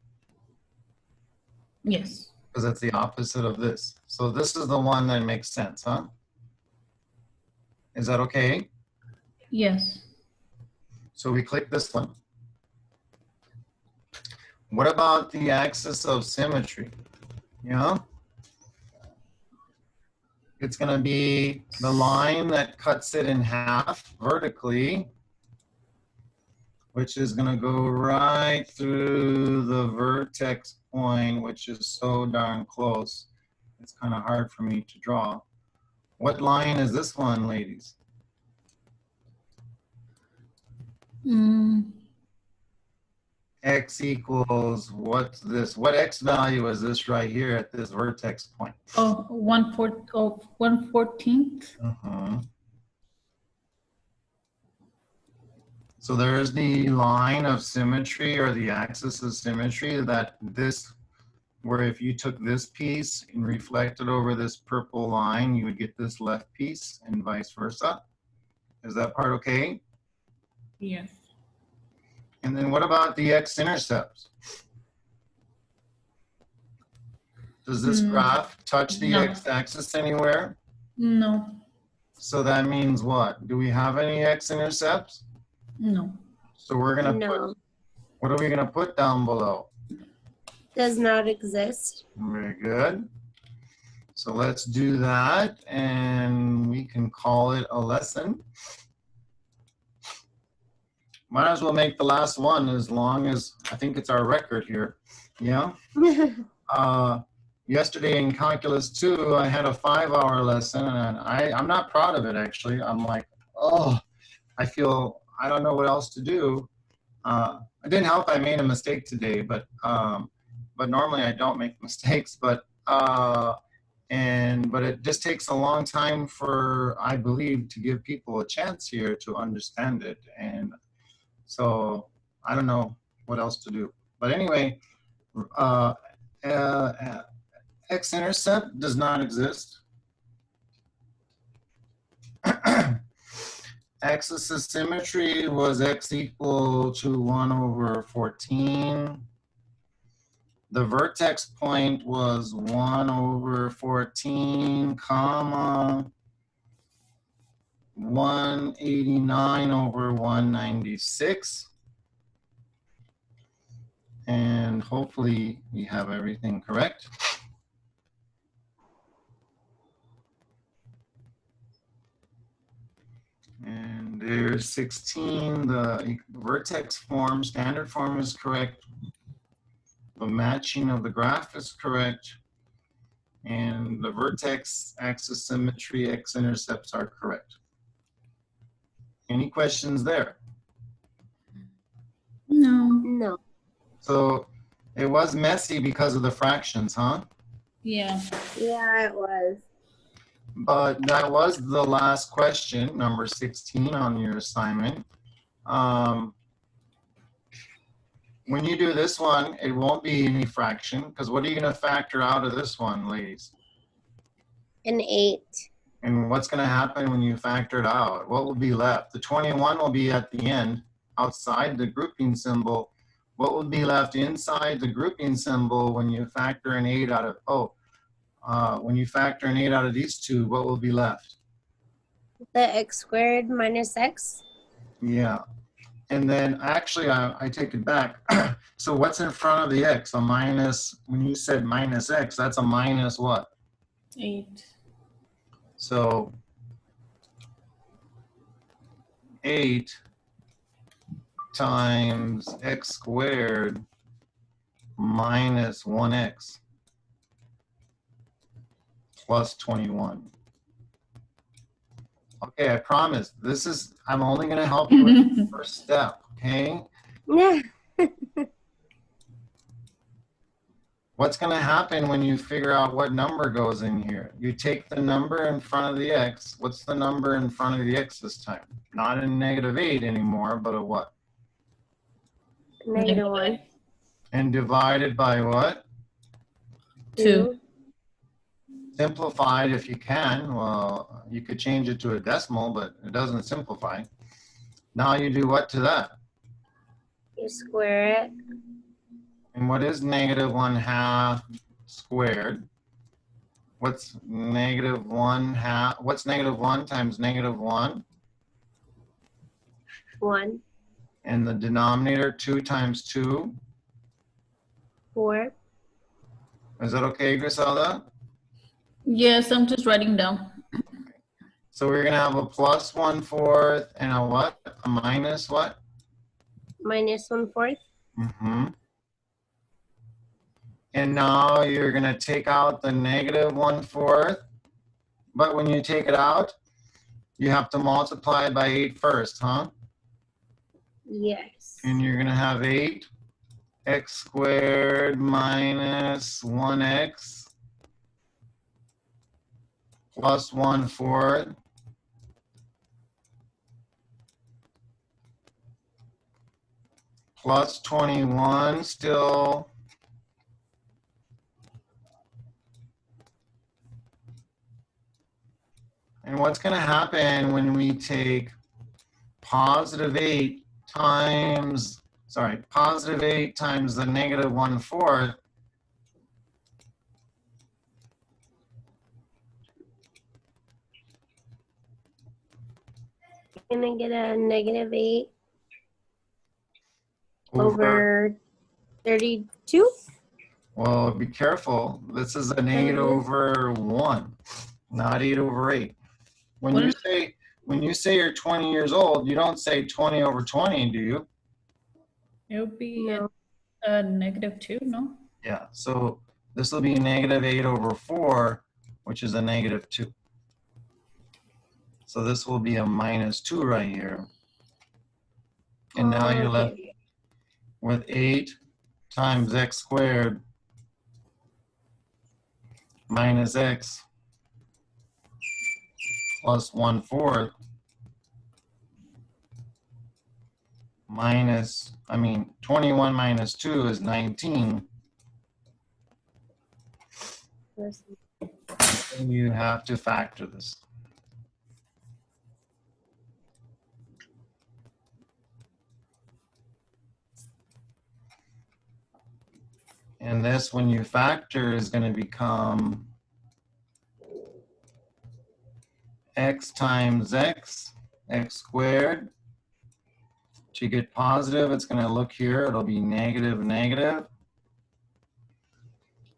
Yes. Because it's the opposite of this. So this is the one that makes sense, huh? Is that okay? Yes. So we click this one. What about the axis of symmetry? Yeah. It's going to be the line that cuts it in half vertically, which is going to go right through the vertex point, which is so darn close. It's kind of hard for me to draw. What line is this one, ladies? Mm, X equals, what's this? What X value is this right here at this vertex point? 1/14th. So there's the line of symmetry or the axis of symmetry that this, where if you took this piece and reflected over this purple line, you would get this left piece and vice versa. Is that part okay? Yes. And then what about the x-intercepts? Does this graph touch the No. x-axis anywhere? No. So that means what? Do we have any x-intercepts? No. So we're gonna put, No, what are we gonna put down below? does not exist. Very good. So let's do that and we can call it a lesson. Might as well make the last one as long as, I think it's our record here. Yeah. Yesterday in Calculus 2, I had a 5-hour lesson and I'm not proud of it actually. I'm like, oh, I don't know what else to do. It didn't help I made a mistake today, but normally I don't make mistakes, but it just takes a long time for, I believe, to give people a chance here to understand it. And so I don't know what else to do. But anyway, x-intercept does not exist. Axis of symmetry was x equal to 1/14. The vertex point was 1/14, comma, 189/196. And hopefully we have everything correct. And there's 16, the vertex form, standard form is correct. The matching of the graph is correct. And the vertex axis symmetry x-intercepts are correct. Any questions there? No. No. So it was messy because of the fractions, huh? Yeah. Yeah, it was. But that was the last question, number 16 on your assignment. When you do this one, it won't be any fraction, because what are you going to factor out of this one, ladies? An 8. And what's going to happen when you factor it out? What will be left? The 21 will be at the end, outside the grouping symbol. What will be left inside the grouping symbol when you factor an 8 out of, when you factor an 8 out of these two, what will be left? The x squared minus x. Yeah. And then actually, I take it back. So what's in front of the x? A minus, when you said minus x, that's a minus what? 8. So 8 times x squared minus 1x plus 21. Okay, I promise. This is, I'm only going to help you with the first step, okay? Yeah. What's going to happen when you figure out what number goes in here? You take the number in front of the x. What's the number in front of the x this time? Not a -8 anymore, but a what? -1. And divided by what? 2. Simplified if you can. Well, you could change it to a decimal, but it doesn't simplify. Now you do what to that? You square it. And what is -1/2 squared? What's -1/2? What's -1 times -1? 1, And the denominator, 2 times 2. 4, Is that okay, Griselda? Yes, I'm just writing down. So we're going to have a plus 1/4 and a what? A minus what? minus 1/4. Mm-hmm. And now you're going to take out the negative 1/4. But when you take it out, you have to multiply by 8 first, huh? Yes. And you're going to have 8x squared minus 1x plus 1/4 plus 21 still. And what's going to happen when we take positive 8 times the negative 1/4, Gonna get a negative 8 over 32. well, be careful. This is an 8 over 1, not 8 over 8. When you say you're 20 years old, you don't say 20 over 20, do you? It would be No. a -2, no? Yeah, so this will be negative 8 over 4, which is a negative 2. So this will be a -2 right here. And now you're left Okay. with 8 times x squared minus x plus 1/4 21 minus 2 is 19. And you have to factor this. And this, when you factor, is going to become x times x squared. To get positive, it's going to look here. It'll be negative, negative.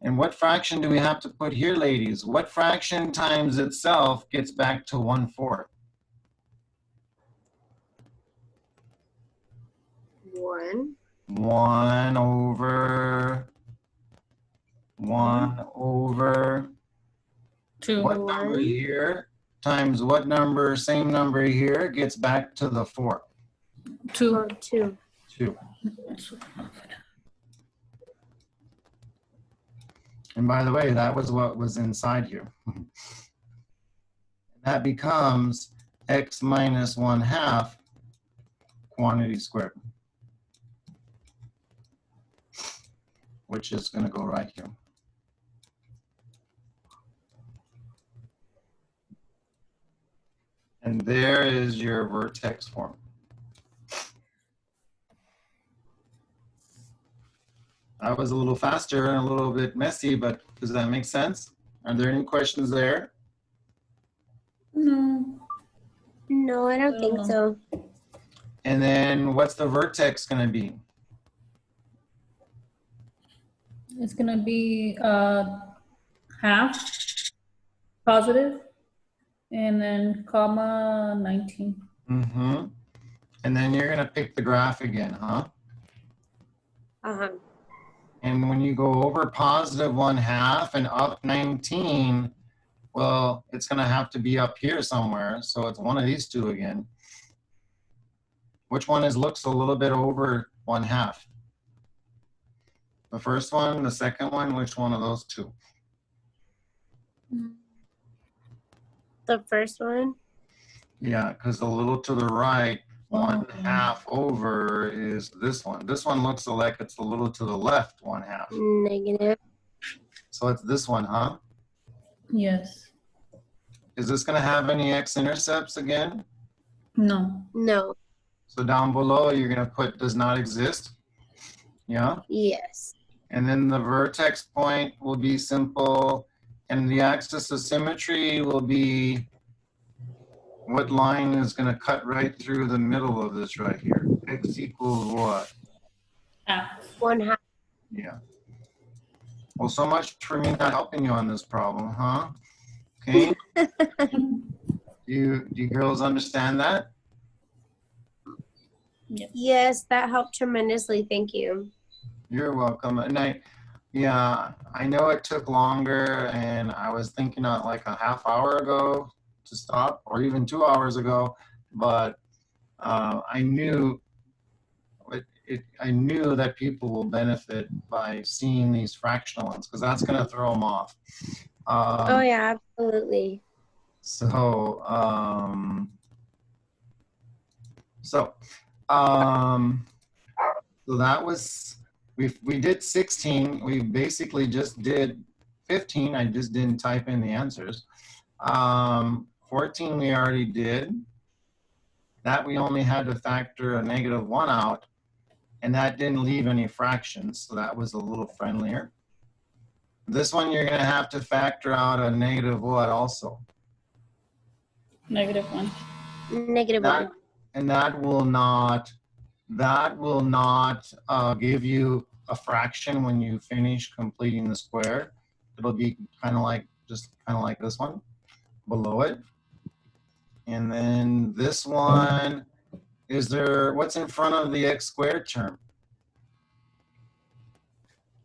And what fraction do we have to put here, ladies? What fraction times itself gets back to 1/4? 1. 1 over 2. what number here times what number, same number here, gets back to the 4? 2. Or 2. 2. And by the way, that was what was inside here. That becomes x minus 1/2 quantity squared, which is going to go right here. And there is your vertex form. That was a little faster and a little bit messy, but does that make sense? Are there any questions there? No. No, I don't think so. And then what's the vertex going to be? It's going to be half positive and then comma 19. Mm-hmm. And then you're going to pick the graph again, huh? Uh-huh. And when you go over positive 1/2 and up 19, well, it's going to have to be up here somewhere. So it's one of these two again. Which one looks a little bit over 1/2? The first one, the second one, which one of those two? The first one? Yeah, because a little to the right, 1/2 over is this one. This one looks like it's a little to the left, 1/2. Negative. So it's this one, huh? Yes. Is this going to have any x-intercepts again? No. No. So down below, you're going to put does not exist. Yeah? Yes. And then the vertex point will be simple. And the axis of symmetry will be what line is going to cut right through the middle of this right here? X equals what? Half. 1/2. Yeah. Well, so much for me not helping you on this problem, huh? Okay. Do you girls understand that? Yes, that helped tremendously. Thank you. You're welcome. And I know it took longer, and I was thinking like a half hour ago to stop, or even 2 hours ago, but I knew I knew that people will benefit by seeing these fractional ones, because that's going to throw them off. Oh yeah, absolutely. So that was, we did 16. We basically just did 15. I just didn't type in the answers. 14 we already did. That we only had to factor a -1 out, and that didn't leave any fractions, so that was a little friendlier. This one you're going to have to factor out a negative what also? -1. -1. And that will not give you a fraction when you finish completing the square. It'll be kind of like this one below it. And then this one, what's in front of the x squared term?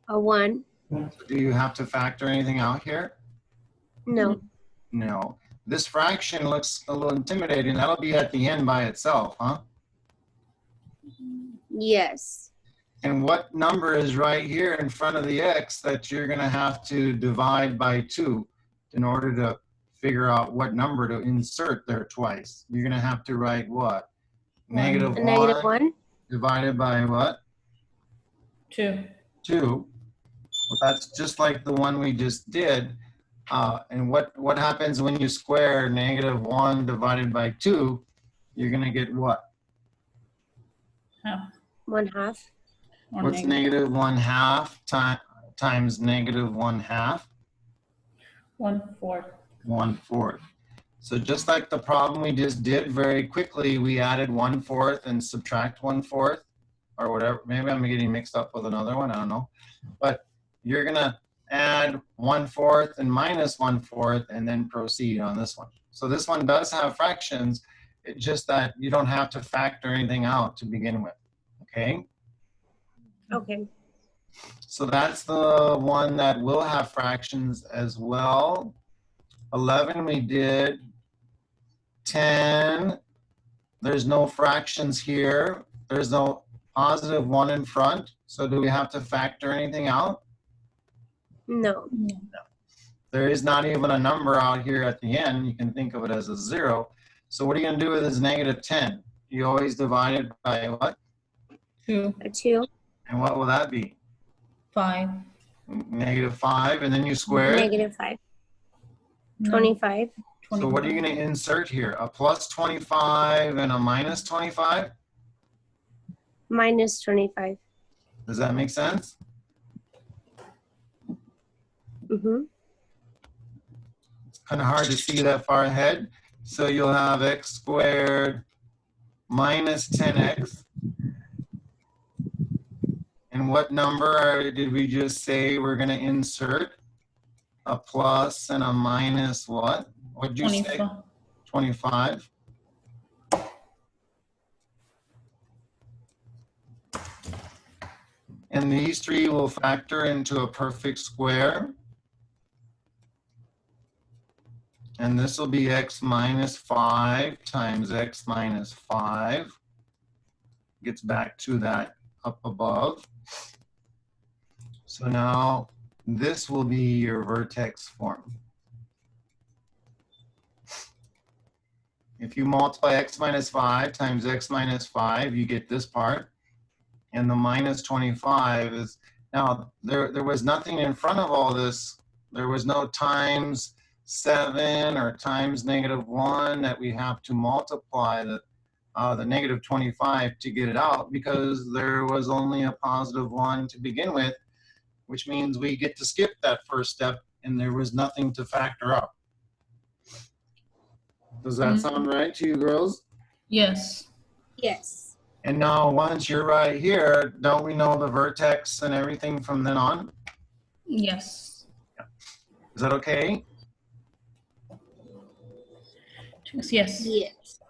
A 1. Do you have to factor anything out here? No. No. This fraction looks a little intimidating. That'll be at the end by itself, huh? Yes. And what number is right here in front of the x that you're going to have to divide by 2 in order to figure out what number to insert there twice? You're going to have to write what? One. A -1. Divided by what? 2. 2. Well, that's just like the one we just did. And what happens when you square -1 divided by 2? You're going to get what? Half. 1/2. Or What's negative. -1/2 times -1/2? 1/4. 1/4. So just like the problem we just did very quickly, we added 1/4 and subtract 1/4 or whatever. Maybe I'm getting mixed up with another one. I don't know. But you're going to add 1/4 and minus 1/4 and then proceed on this one. So this one does have fractions. It's just that you don't have to factor anything out to begin with. Okay? Okay. So that's the one that will have fractions as well. 11 we did. 10, there's no fractions here. There's no +1 in front. So do we have to factor anything out? No. There is not even a number out here at the end. You can think of it as a 0. So what are you going to do with this -10? You always divide it by what? 2. A 2. And what will that be? 5. -5, and then you square it. -5. No, 25. So what are you going to insert here? A +25 and a -25? -25. Does that make sense? Mm-hmm. It's kind of hard to see that far ahead. So you'll have x squared minus 10x. And what number did we just say we're going to insert? A plus and a minus what? What did you say? 25. And these three will factor into a perfect square. And this will be x minus 5 times x minus 5. Gets back to that up above. So now this will be your vertex form. If you multiply x minus 5 times x minus 5, you get this part. And the minus 25 is, now there was nothing in front of all this. There was no times 7 or times -1 that we have to multiply the -25 to get it out, because there was only a +1 to begin with, which means we get to skip that first step and there was nothing to factor up. Does that sound right to you girls? Yes. Yes. And now once you're right here, don't we know the vertex and everything from then on? Yes. Is that okay? Yes. Yes.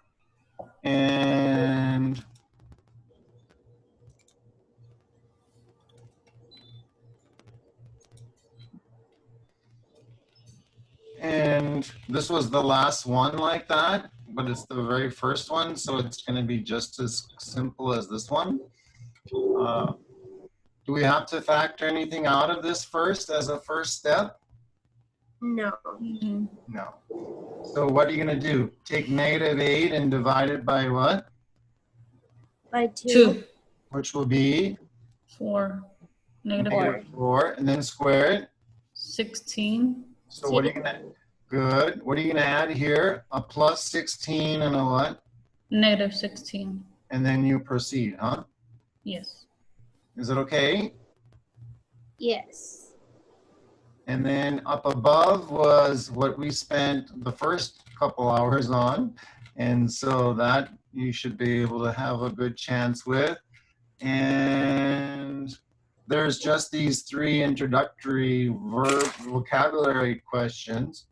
And this was the last one like that, but it's the very first one, so it's going to be just as simple as this one. Do we have to factor anything out of this first as a first step? No. Mhm. No. So what are you going to do? Take -8 and divide it by what? By 2. 2. Which will be 4. Negative -4, and then square it. 16. So what are you going to, good. What are you going to add here? A plus 16 and a what? Negative 16. And then you proceed, huh? Yes. Is it okay? Yes. And then up above was what we spent the first couple hours on. And so that you should be able to have a good chance with. And there's just these 3 introductory vocabulary questions.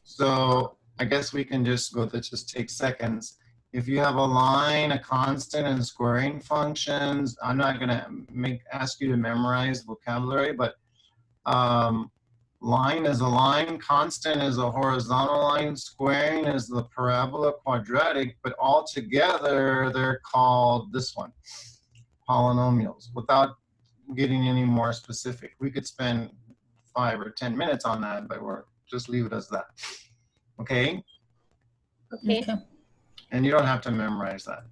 So I guess we can just go, let's just take seconds. If you have a line, a constant, and squaring functions, I'm not gonna ask you to memorize vocabulary, but line is a line, constant is a horizontal line, squaring is the parabola, quadratic, but all together they're called this one, polynomials, without getting any more specific. We could spend 5 or 10 minutes on that, but we're just leave it as that. Okay? Okay. And you don't have to memorize that.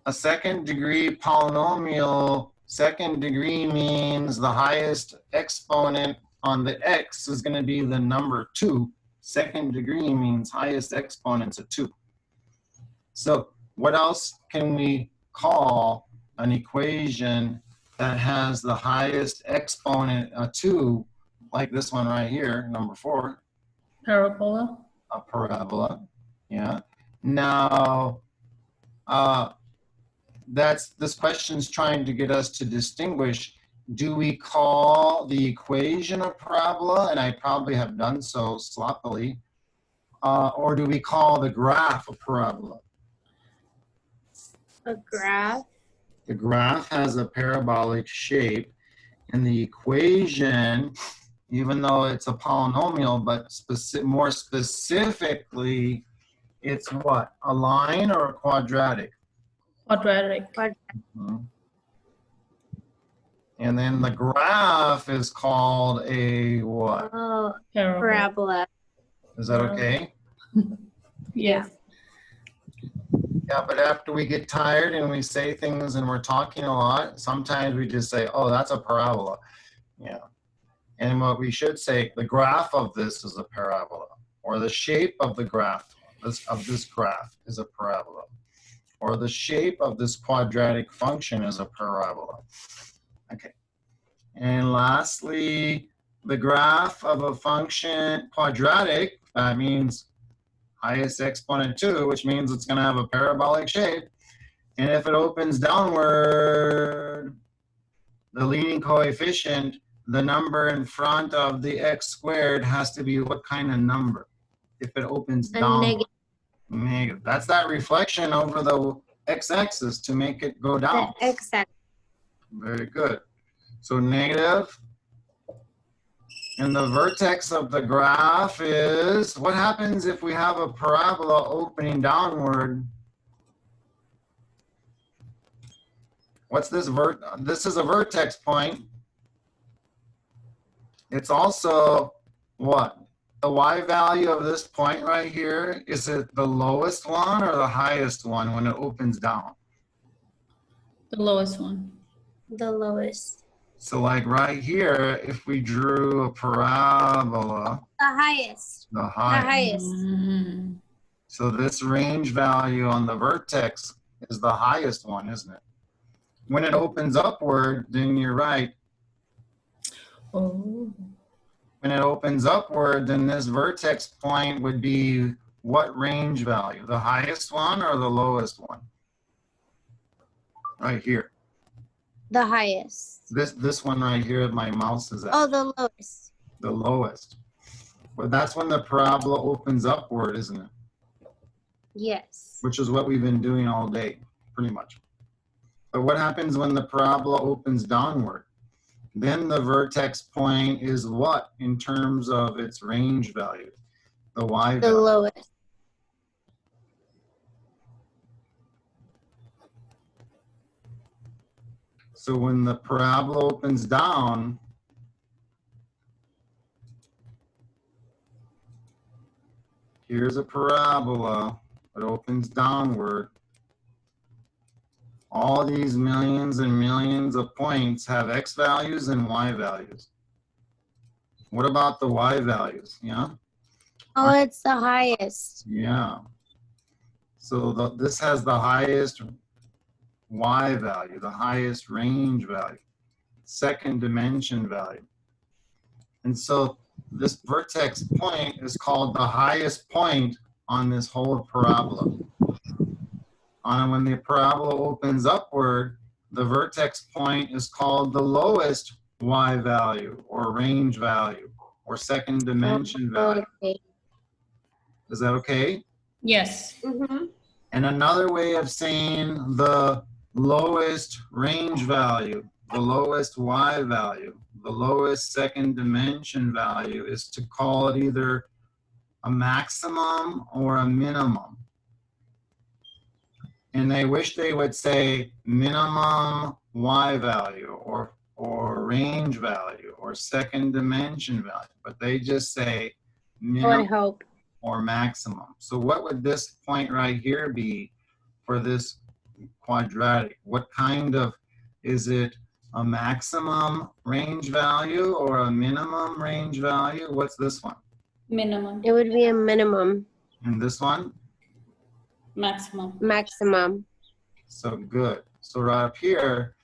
A second degree polynomial, second degree means the highest exponent on the x is going to be the number 2. Second degree means highest exponent's a 2. So what else can we call an equation that has the highest exponent a 2, like this one right here, number 4? Parabola. A parabola, yeah. Now, this question's trying to get us to distinguish, do we call the equation a parabola? And I probably have done so sloppily. Or do we call the graph a parabola? A graph. The graph has a parabolic shape, and the equation, even though it's a polynomial, but more specifically, it's what? A line or a quadratic? Quadratic. Mhm. And then the graph is called a what? Oh, Parabola. parabola. Is that okay? Yes. Yeah, but after we get tired and we say things and we're talking a lot, sometimes we just say, oh, that's a parabola. Yeah. And what we should say, the graph of this is a parabola, or the shape of the graph of this graph is a parabola, or the shape of this quadratic function is a parabola. Okay. And lastly, the graph of a function quadratic, that means highest exponent 2, which means it's going to have a parabolic shape. And if it opens downward, the leading coefficient, the number in front of the x squared has to be what kind of number? If it opens down. Negative. Negative. That's that reflection over the x-axis to make it go down. The x-axis. Very good. So negative. And the vertex of the graph is, what happens if we have a parabola opening downward? What's this this is a vertex point. It's also what? The y value of this point right here, is it the lowest one or the highest one when it opens down? The lowest one. The lowest. So like right here, if we drew a parabola, The highest. the The highest. highest. Mhm. So this range value on the vertex is the highest one, isn't it? When it opens upward, then you're right. Oh. When it opens upward, then this vertex point would be what range value? The highest one or the lowest one? Right here. The highest. This one right here, my mouse is at. Oh, the lowest. The lowest. But that's when the parabola opens upward, isn't it? Yes. Which is what we've been doing all day, pretty much. But what happens when the parabola opens downward? Then the vertex point is what in terms of its range value? The y The value. lowest. So when the parabola opens down, here's a parabola, it opens downward. All these millions and millions of points have x values and y values. What about the y values? Yeah? Oh, it's the highest. Yeah. So this has the highest y value, the highest range value, second dimension value. And so this vertex point is called the highest point on this whole parabola. When the parabola opens upward, the vertex point is called the lowest y value or range value or second dimension value. Okay. Is that okay? Yes. Mm-hmm. And another way of saying the lowest range value, the lowest y value, the lowest second dimension value is to call it either a maximum or a minimum. And they wish they would say minimum y value or range value or second dimension value, but they just say I would minimum hope. or maximum. So what would this point right here be for this quadratic? What kind of, is it a maximum range value or a minimum range value? What's this one? Minimum. It would be a minimum. And this one? Maximum. Maximum. So good. So right up here,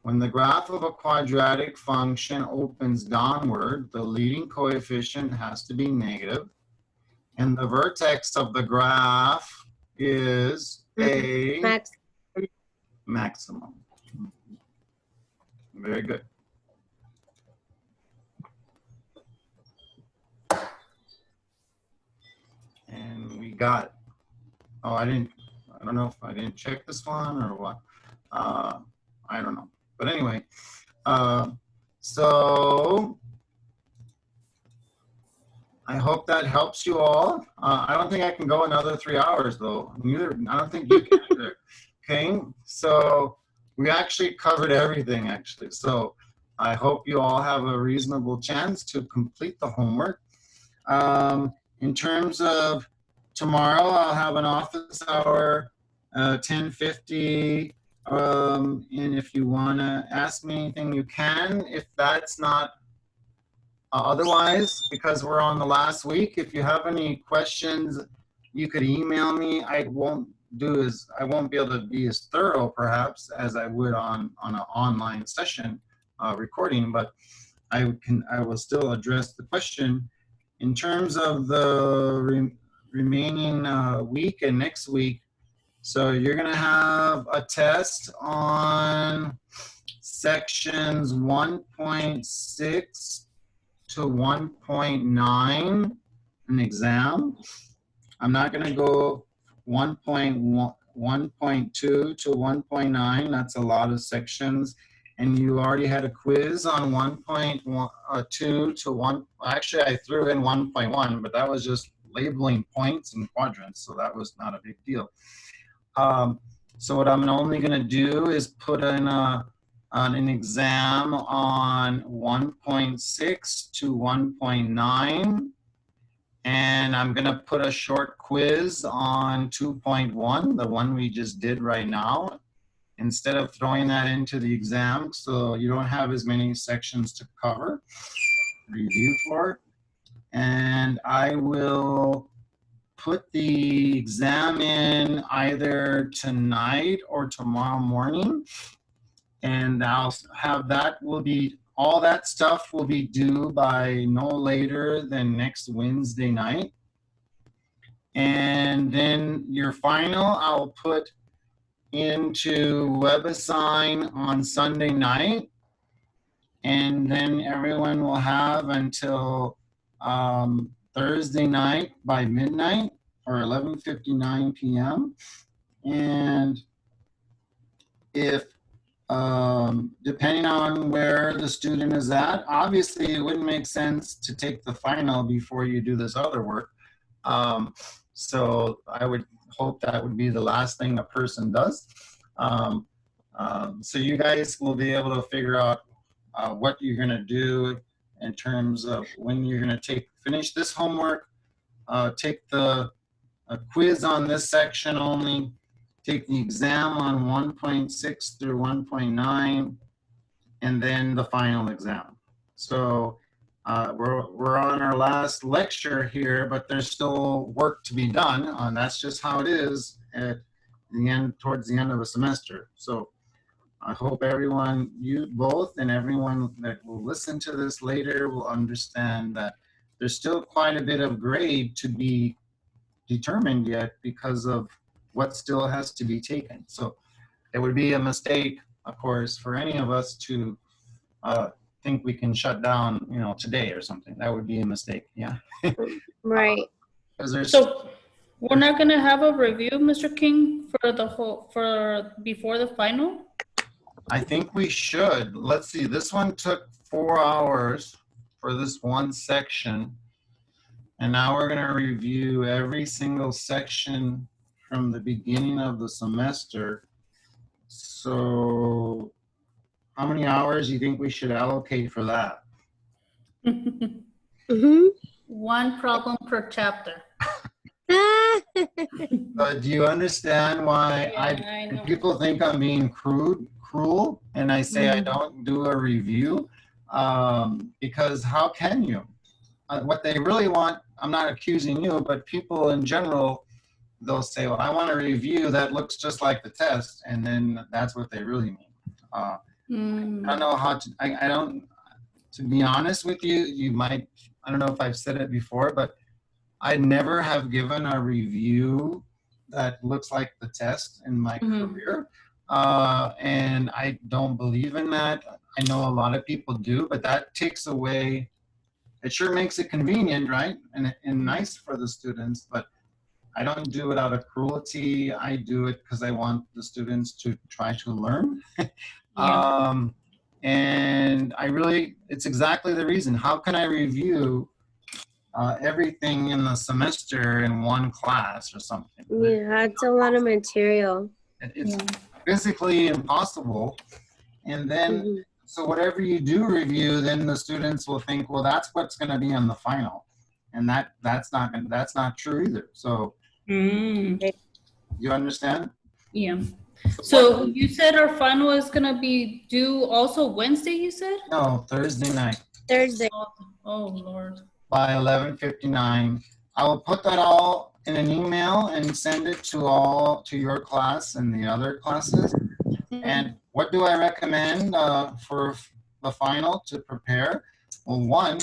when the graph of a quadratic function opens downward, the leading coefficient has to be negative. And the vertex of the graph is a maximum. Very good. And we got it. Oh, I don't know if I didn't check this one or what. I don't know. But anyway, so I hope that helps you all. I don't think I can go another 3 hours though. I don't think you can either. Okay, so we actually covered everything actually. So I hope you all have a reasonable chance to complete the homework. In terms of tomorrow, I'll have an office hour, 10:50. And if you want to ask me anything, you can. If that's not otherwise, because we're on the last week, if you have any questions, you could email me. I won't be able to be as thorough perhaps as I would on an online session recording, but I will still address the question. In terms of the remaining week and next week, so you're going to have a test on sections 1.6 to 1.9, an exam. I'm not going to go 1.1, 1.2 to 1.9. That's a lot of sections. And you already had a quiz on 1.2 to 1. Actually, I threw in 1.1, but that was just labeling points and quadrants, so that was not a big deal. So what I'm only going to do is put in an exam on 1.6 to 1.9. And I'm going to put a short quiz on 2.1, the one we just did right now, instead of throwing that into the exam, so you don't have as many sections to cover, review for. And I will put the exam in either tonight or tomorrow morning. And I'll have that will be all that stuff will be due by no later than next Wednesday night. And then your final, I'll put into WebAssign on Sunday night. And then everyone will have until Thursday night by midnight or 11:59 p.m. And if depending on where the student is at, obviously it wouldn't make sense to take the final before you do this other work. So I would hope that would be the last thing a person does. So you guys will be able to figure out what you're going to do in terms of when you're going to finish this homework, take the quiz on this section only, take the exam on 1.6 through 1.9, and then the final exam. So we're on our last lecture here, but there's still work to be done, and that's just how it is at the end, towards the end of a semester. So I hope everyone, you both and everyone that will listen to this later will understand that there's still quite a bit of grade to be determined yet because of what still has to be taken. So it would be a mistake, of course, for any of us to think we can shut down, today or something. That would be a mistake, yeah. Right. So we're not gonna have a review, Mr. King, for before the final? I think we should. Let's see, this one took 4 hours for this one section. And now we're gonna review every single section from the beginning of the semester. So how many hours do you think we should allocate for that? Mm-hmm. One problem per chapter. Do you understand why I know. people think I'm being cruel, and I say I don't do a review? Because how can you? What they really want, I'm not accusing you, but people in general, they'll say, well, I want a review that looks just like the test, and then that's what they really mean. I don't know how to, I don't, to be honest with you, you might, I don't know if I've said it before, but I never have given a review that looks like the test in my career. And I don't believe in that. I know a lot of people do, but that takes away, it sure makes it convenient, right? And nice for the students, but I don't do it out of cruelty. I do it because I want the students to try to learn. And I really, it's exactly the reason. How can I review everything in the semester in one class or something? Yeah, it's a lot of material. It's physically impossible. And then, so whatever you do review, then the students will think, well, that's what's going to be on the final. And that's not true either. So you understand? Yeah. So you said our final is gonna be due also Wednesday, you said? No, Thursday night. Thursday. Oh Lord. By 11:59. I will put that all in an email and send it to your class and the other classes. And what do I recommend for the final to prepare? Well, one,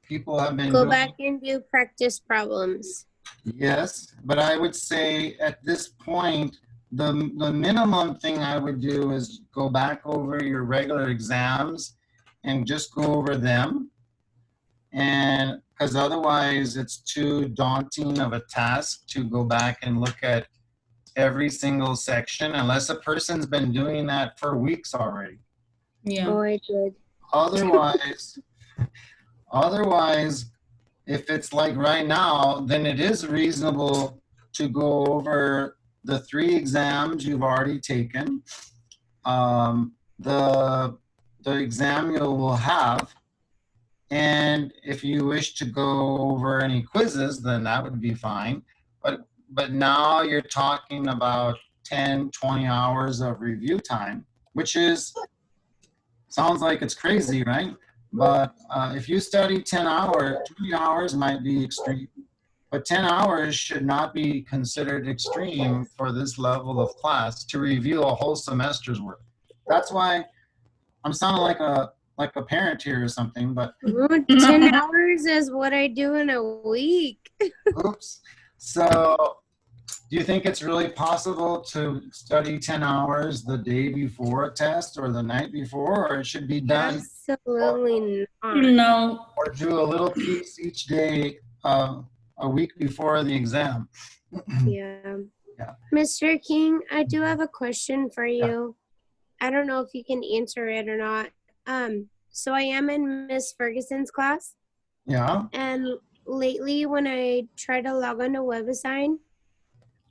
people have been Go back and do practice problems. Yes, but I would say at this point, the minimum thing I would do is go back over your regular exams and just go over them. And because otherwise it's too daunting of a task to go back and look at every single section unless a person's been doing that for weeks already. Yeah. Oh, I did. Otherwise, if it's like right now, then it is reasonable to go over the 3 exams you've already taken, the exam you will have, and if you wish to go over any quizzes, then that would be fine. But now you're talking about 10, 20 hours of review time, which sounds like it's crazy, right? But if you study 10 hours, 20 hours might be extreme, but 10 hours should not be considered extreme for this level of class to review a whole semester's work. That's why I'm sounding like like a parent here or something, but 10 hours is what I do in a week. oops. So do you think it's really possible to study 10 hours the day before a test or the night before, or it should be done, Absolutely not. No. or do a little piece each day a week before the exam? Yeah. Yeah. Mr. King, I do have a question for you. I don't know if you can answer it or not. So I am in Miss Ferguson's class, Yeah. and lately when I try to log on to WebAssign,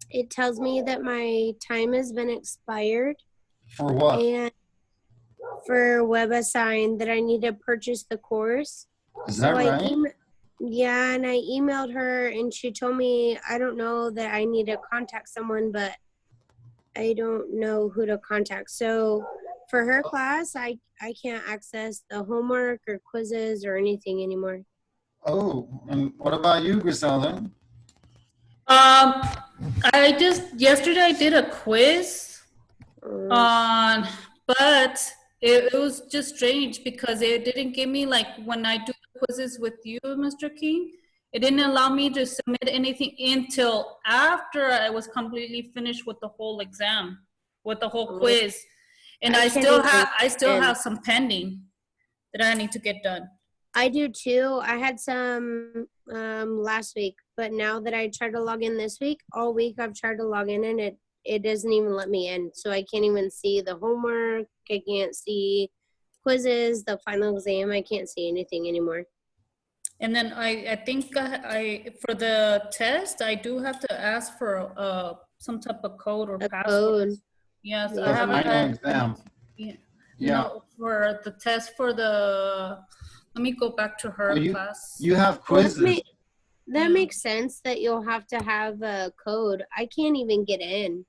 it tells me that my time has been expired, For what? and for WebAssign that I need to purchase the course. Is that right? Yeah, and I emailed her and she told me, I don't know, that I need to contact someone, but I don't know who to contact. So for her class, I can't access the homework or quizzes or anything anymore. Oh, and what about you, Griselda? Yesterday I did a quiz on, but it was just strange because it didn't give me, like, when I do quizzes with you, Mr. King, it didn't allow me to submit anything until after I was completely finished with the whole exam, with the whole quiz. And I still have some pending that I need to get done. I do too. I had some last week, but now that I tried to log in this week, all week I've tried to log in and it doesn't even let me in. So I can't even see the homework. I can't see quizzes, the final exam. I can't see anything anymore. And then I think I for the test, I do have to ask for some type of code or password. Code. Yes, Yeah. I haven't had. Exam. Yeah. Yeah. No, for the test for the, let me go back to her class. You have quizzes. That makes sense that you'll have to have a code. I can't even get in.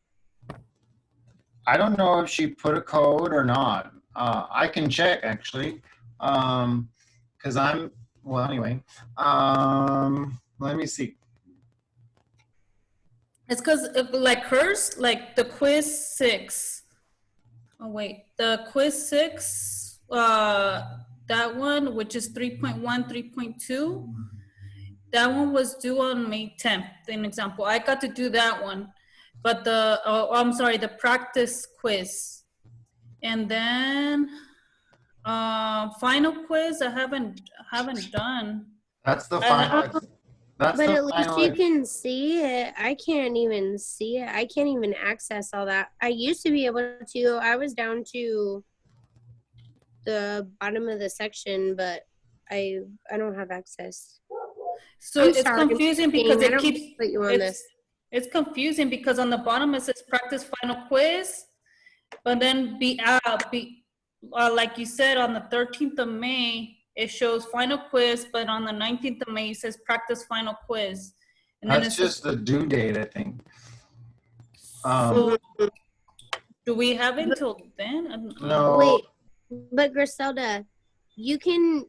I don't know if she put a code or not. I can check actually, because anyway, let me see. It's because like hers, like the quiz 6. Oh wait, the quiz 6, that one, which is 3.1, 3.2, that one was due on May 10th, an example. I got to do that one, but the practice quiz. And then final quiz, I haven't done. That's the final. But at least you can see it. I can't even see it. I can't even access all that. I used to be able to. I was down to the bottom of the section, but I don't have access. So it's confusing because it keeps put you on this. It's confusing because on the bottom it says practice final quiz, but then like you said, on the 13th of May, it shows final quiz, but on the 19th of May, it says practice final quiz. And that's just the due date, I think. So do we have it until then? No. Wait, but Griselda, you can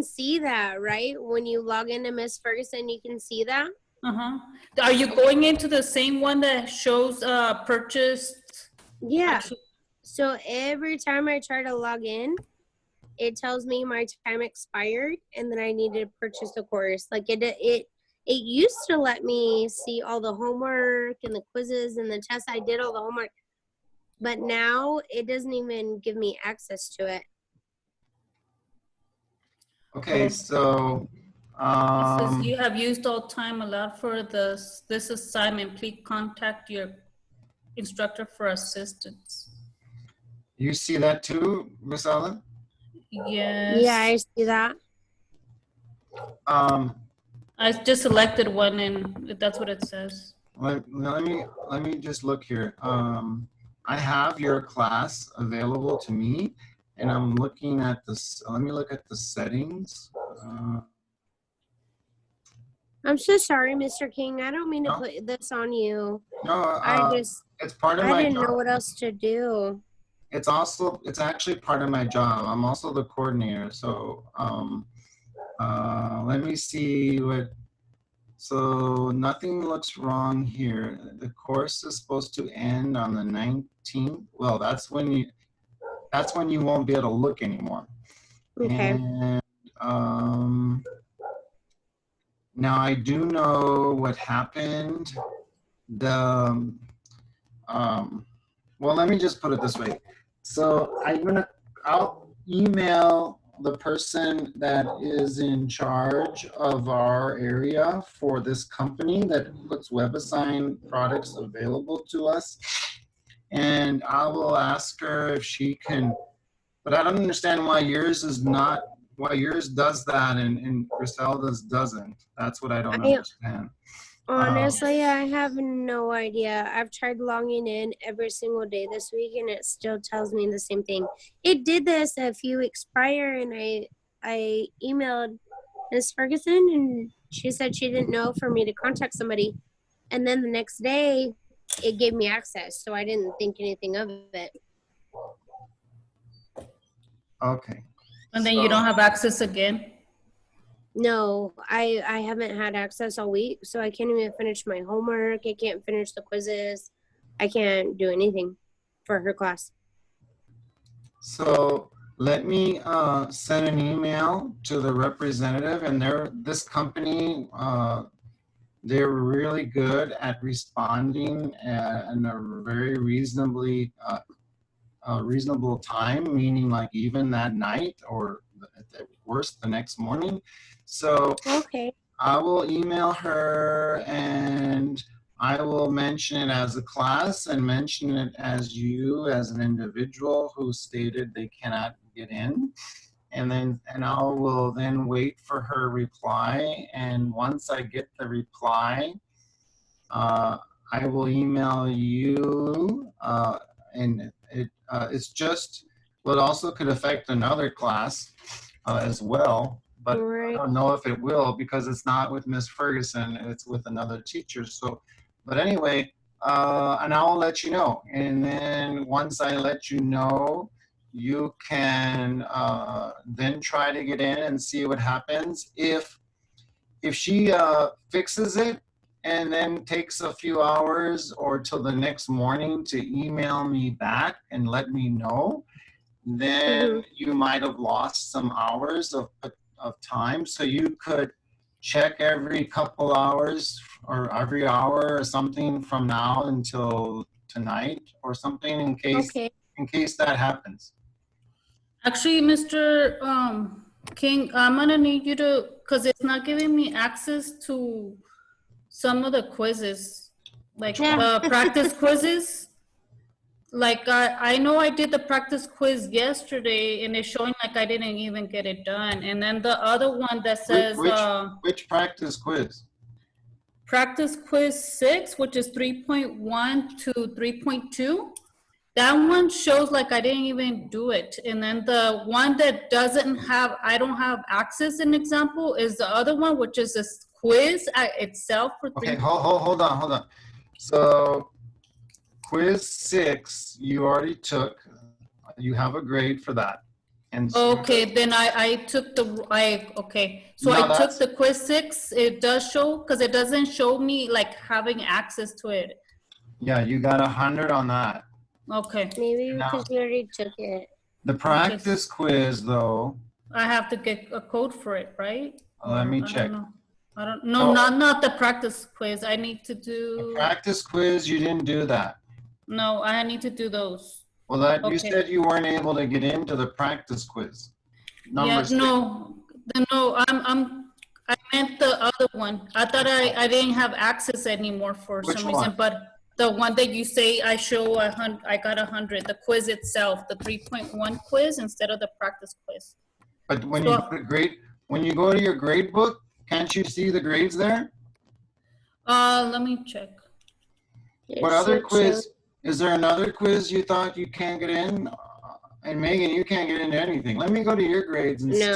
see that, right? When you log into Miss Ferguson, you can see that? Uh-huh. Are you going into the same one that shows purchased? Yeah. So every time I try to log in, it tells me my time expired and then I need to purchase the course. Like it used to let me see all the homework and the quizzes and the tests. I did all the homework, but now it doesn't even give me access to it. Okay, so it says you have used all time allowed for this assignment. Please contact your instructor for assistance. You see that too, Miss Ellen? Yes. Yeah, I see that. I just selected one and that's what it says. Let me just look here. I have your class available to me, and I'm looking at this. Let me look at the settings. I'm so sorry, Mr. King. I don't mean to put this on you. No, it's part of my job. I didn't know what else to do. It's actually part of my job. I'm also the coordinator. So let me see what. So nothing looks wrong here. The course is supposed to end on the 19th. Well, that's when you won't be able to look anymore. Okay. And now I do know what happened. The well, let me just put it this way. So I'll email the person that is in charge of our area for this company that puts WebAssign products available to us. And I will ask her if she can, but I don't understand why yours does that and Griselda's doesn't. That's what I don't understand. Honestly, I have no idea. I've tried logging in every single day this week and it still tells me the same thing. It did this a few weeks prior and I emailed Ms. Ferguson and she said she didn't know for me to contact somebody. And then the next day it gave me access, so I didn't think anything of it. Okay. And then you don't have access again? No, I haven't had access all week, so I can't even finish my homework. I can't finish the quizzes. I can't do anything for her class. So let me send an email to the representative, and this company, they're really good at responding in a very reasonable time, meaning like even that night or at worst the next morning. So Okay. I will email her and I will mention it as a class and mention it as you as an individual who stated they cannot get in. And I will then wait for her reply. And once I get the reply, I will email you. And it's just, well, it also could affect another class as well. But I don't know if it will because it's not with Miss Ferguson, it's with another teacher. So, but anyway, and I'll let you know. And then once I let you know, you can then try to get in and see what happens. If she fixes it and then takes a few hours or till the next morning to email me back and let me know, then you might have lost some hours of time. So you could check every couple hours or every hour or something from now until tonight or something in case that happens. Actually, Mr. King, I'm gonna need you to, because it's not giving me access to some of the quizzes, like the practice quizzes. Like I know I did the practice quiz yesterday and it's showing like I didn't even get it done. And then the other one that says which practice quiz? Practice quiz 6, which is 3.1 to 3.2. That one shows like I didn't even do it. And then the one that I don't have access, an example, is the other one, which is this quiz itself for 3. Okay, hold on. So quiz 6, you already took. You have a grade for that. And so okay, then I took okay. So no, I took the quiz 6. It does show, because it doesn't show me like having access to it. Yeah, you got 100 on that. Okay. Maybe because you already took it. The practice quiz, though. I have to get a code for it, right? Let me check. I don't know. No, not the practice quiz. I need to do. The practice quiz, you didn't do that. No, I need to do those. Well, you said you weren't able to get into the practice quiz. No, I meant the other one. I thought I didn't have access anymore for some reason, but the one that you say I got 100, the quiz itself, the 3.1 quiz instead of the practice quiz. But when you go to your grade book, can't you see the grades there? Let me check. What other quiz? Is there another quiz you thought you can't get in? And Megan, you can't get into anything. Let me go to your grades and see.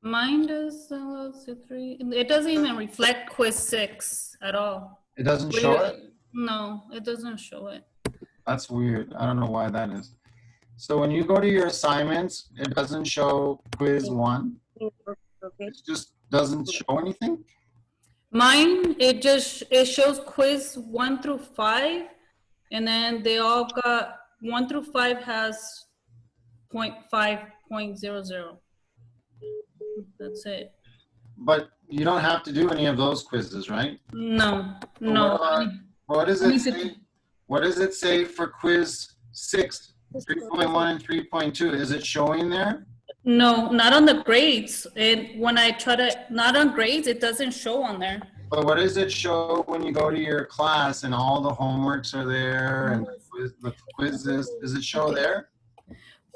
Mine does 3. It doesn't even reflect quiz 6 at all. It doesn't show it? No, it doesn't show it. That's weird. I don't know why that is. So when you go to your assignments, it doesn't show quiz 1. It just doesn't show anything. Mine, it shows quiz 1 through 5, and then they all got 1 through 5 has 0.5 .00. That's it. But you don't have to do any of those quizzes, right? No, But no. what does I it need to- say? What does it say for quiz 6, 3.1 and 3.2? Is it showing there? No, not on the grades. When I try to, not on grades, it doesn't show on there. But what does it show when you go to your class and all the homeworks are there and the quizzes? Does it show there?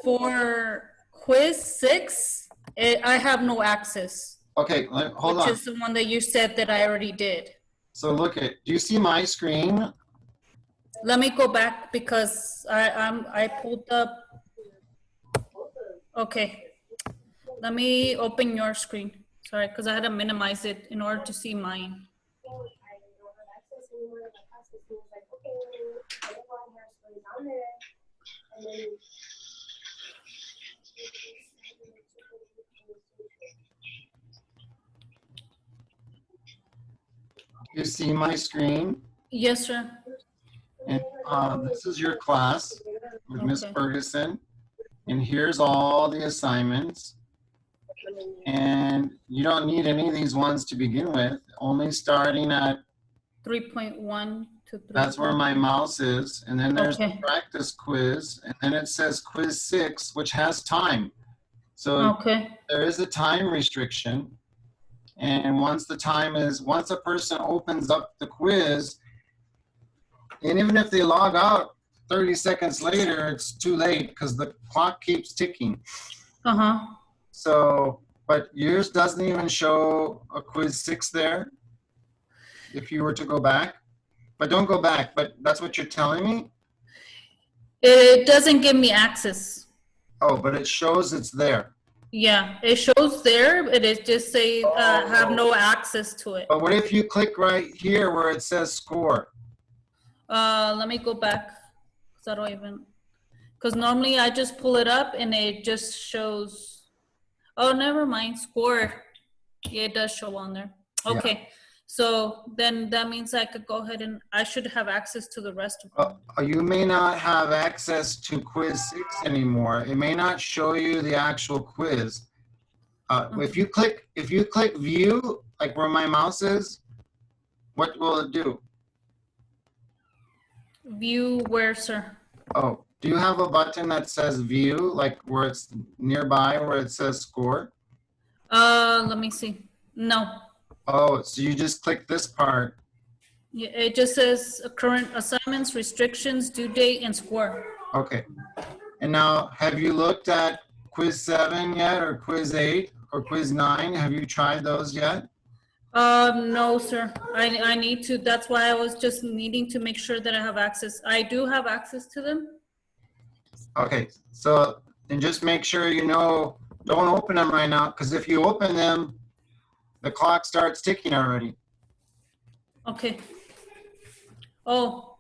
For quiz 6, I have no access. Okay, hold which on. is the one that you said that I already did. So look at, do you see my screen? Let me go back because I pulled up. Okay. Let me open your screen. Sorry, because I had to minimize it in order to see mine. You see my screen? Yes, sir. And this is your class with Miss Okay. Ferguson. And here's all the assignments. And you don't need any of these ones to begin with, only starting at, 3.1 to 3. that's where my mouse is. And then there's the Okay. practice quiz. And then it says quiz 6, which has time. So Okay. there is a time restriction. And once a person opens up the quiz, and even if they log out 30 seconds later, it's too late because the clock keeps ticking. Uh-huh. So, but yours doesn't even show a quiz 6 there if you were to go back. But don't go back, but that's what you're telling me? It doesn't give me access. Oh, but it shows it's there. Yeah, it shows there, but it just say have no access to it. But what if you click right here where it says score? Let me go back because I don't even, because normally I just pull it up and it just shows, oh, never mind, score. Yeah, it does show on there. Okay, so then that means I could go ahead and I should have access to the rest of them. You may not have access to quiz 6 anymore. It may not show you the actual quiz. If you click view, like where my mouse is, what will it do? View where, sir? Oh, do you have a button that says view, like where it's nearby, where it says score? Let me see. No. Oh, so you just click this part. Yeah, it just says current assignments, restrictions, due date, and score. Okay. And now, have you looked at quiz 7 yet, or quiz 8, or quiz 9? Have you tried those yet? No, sir. I need to. That's why I was just needing to make sure that I have access. I do have access to them. Okay, so then just make sure you know, don't open them right now, because if you open them, the clock starts ticking already. Okay. Oh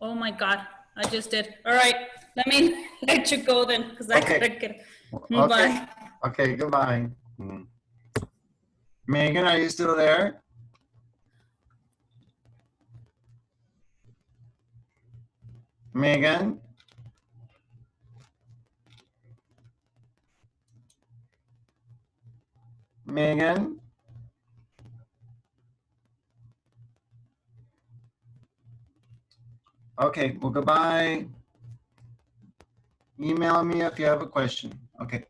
my God. I just did. All right. Let me let you go then, because I Okay. gotta get. Okay. Bye. Okay, goodbye. Megan, are you still there? Megan? Megan? Okay, well, goodbye. Email me if you have a question. Okay.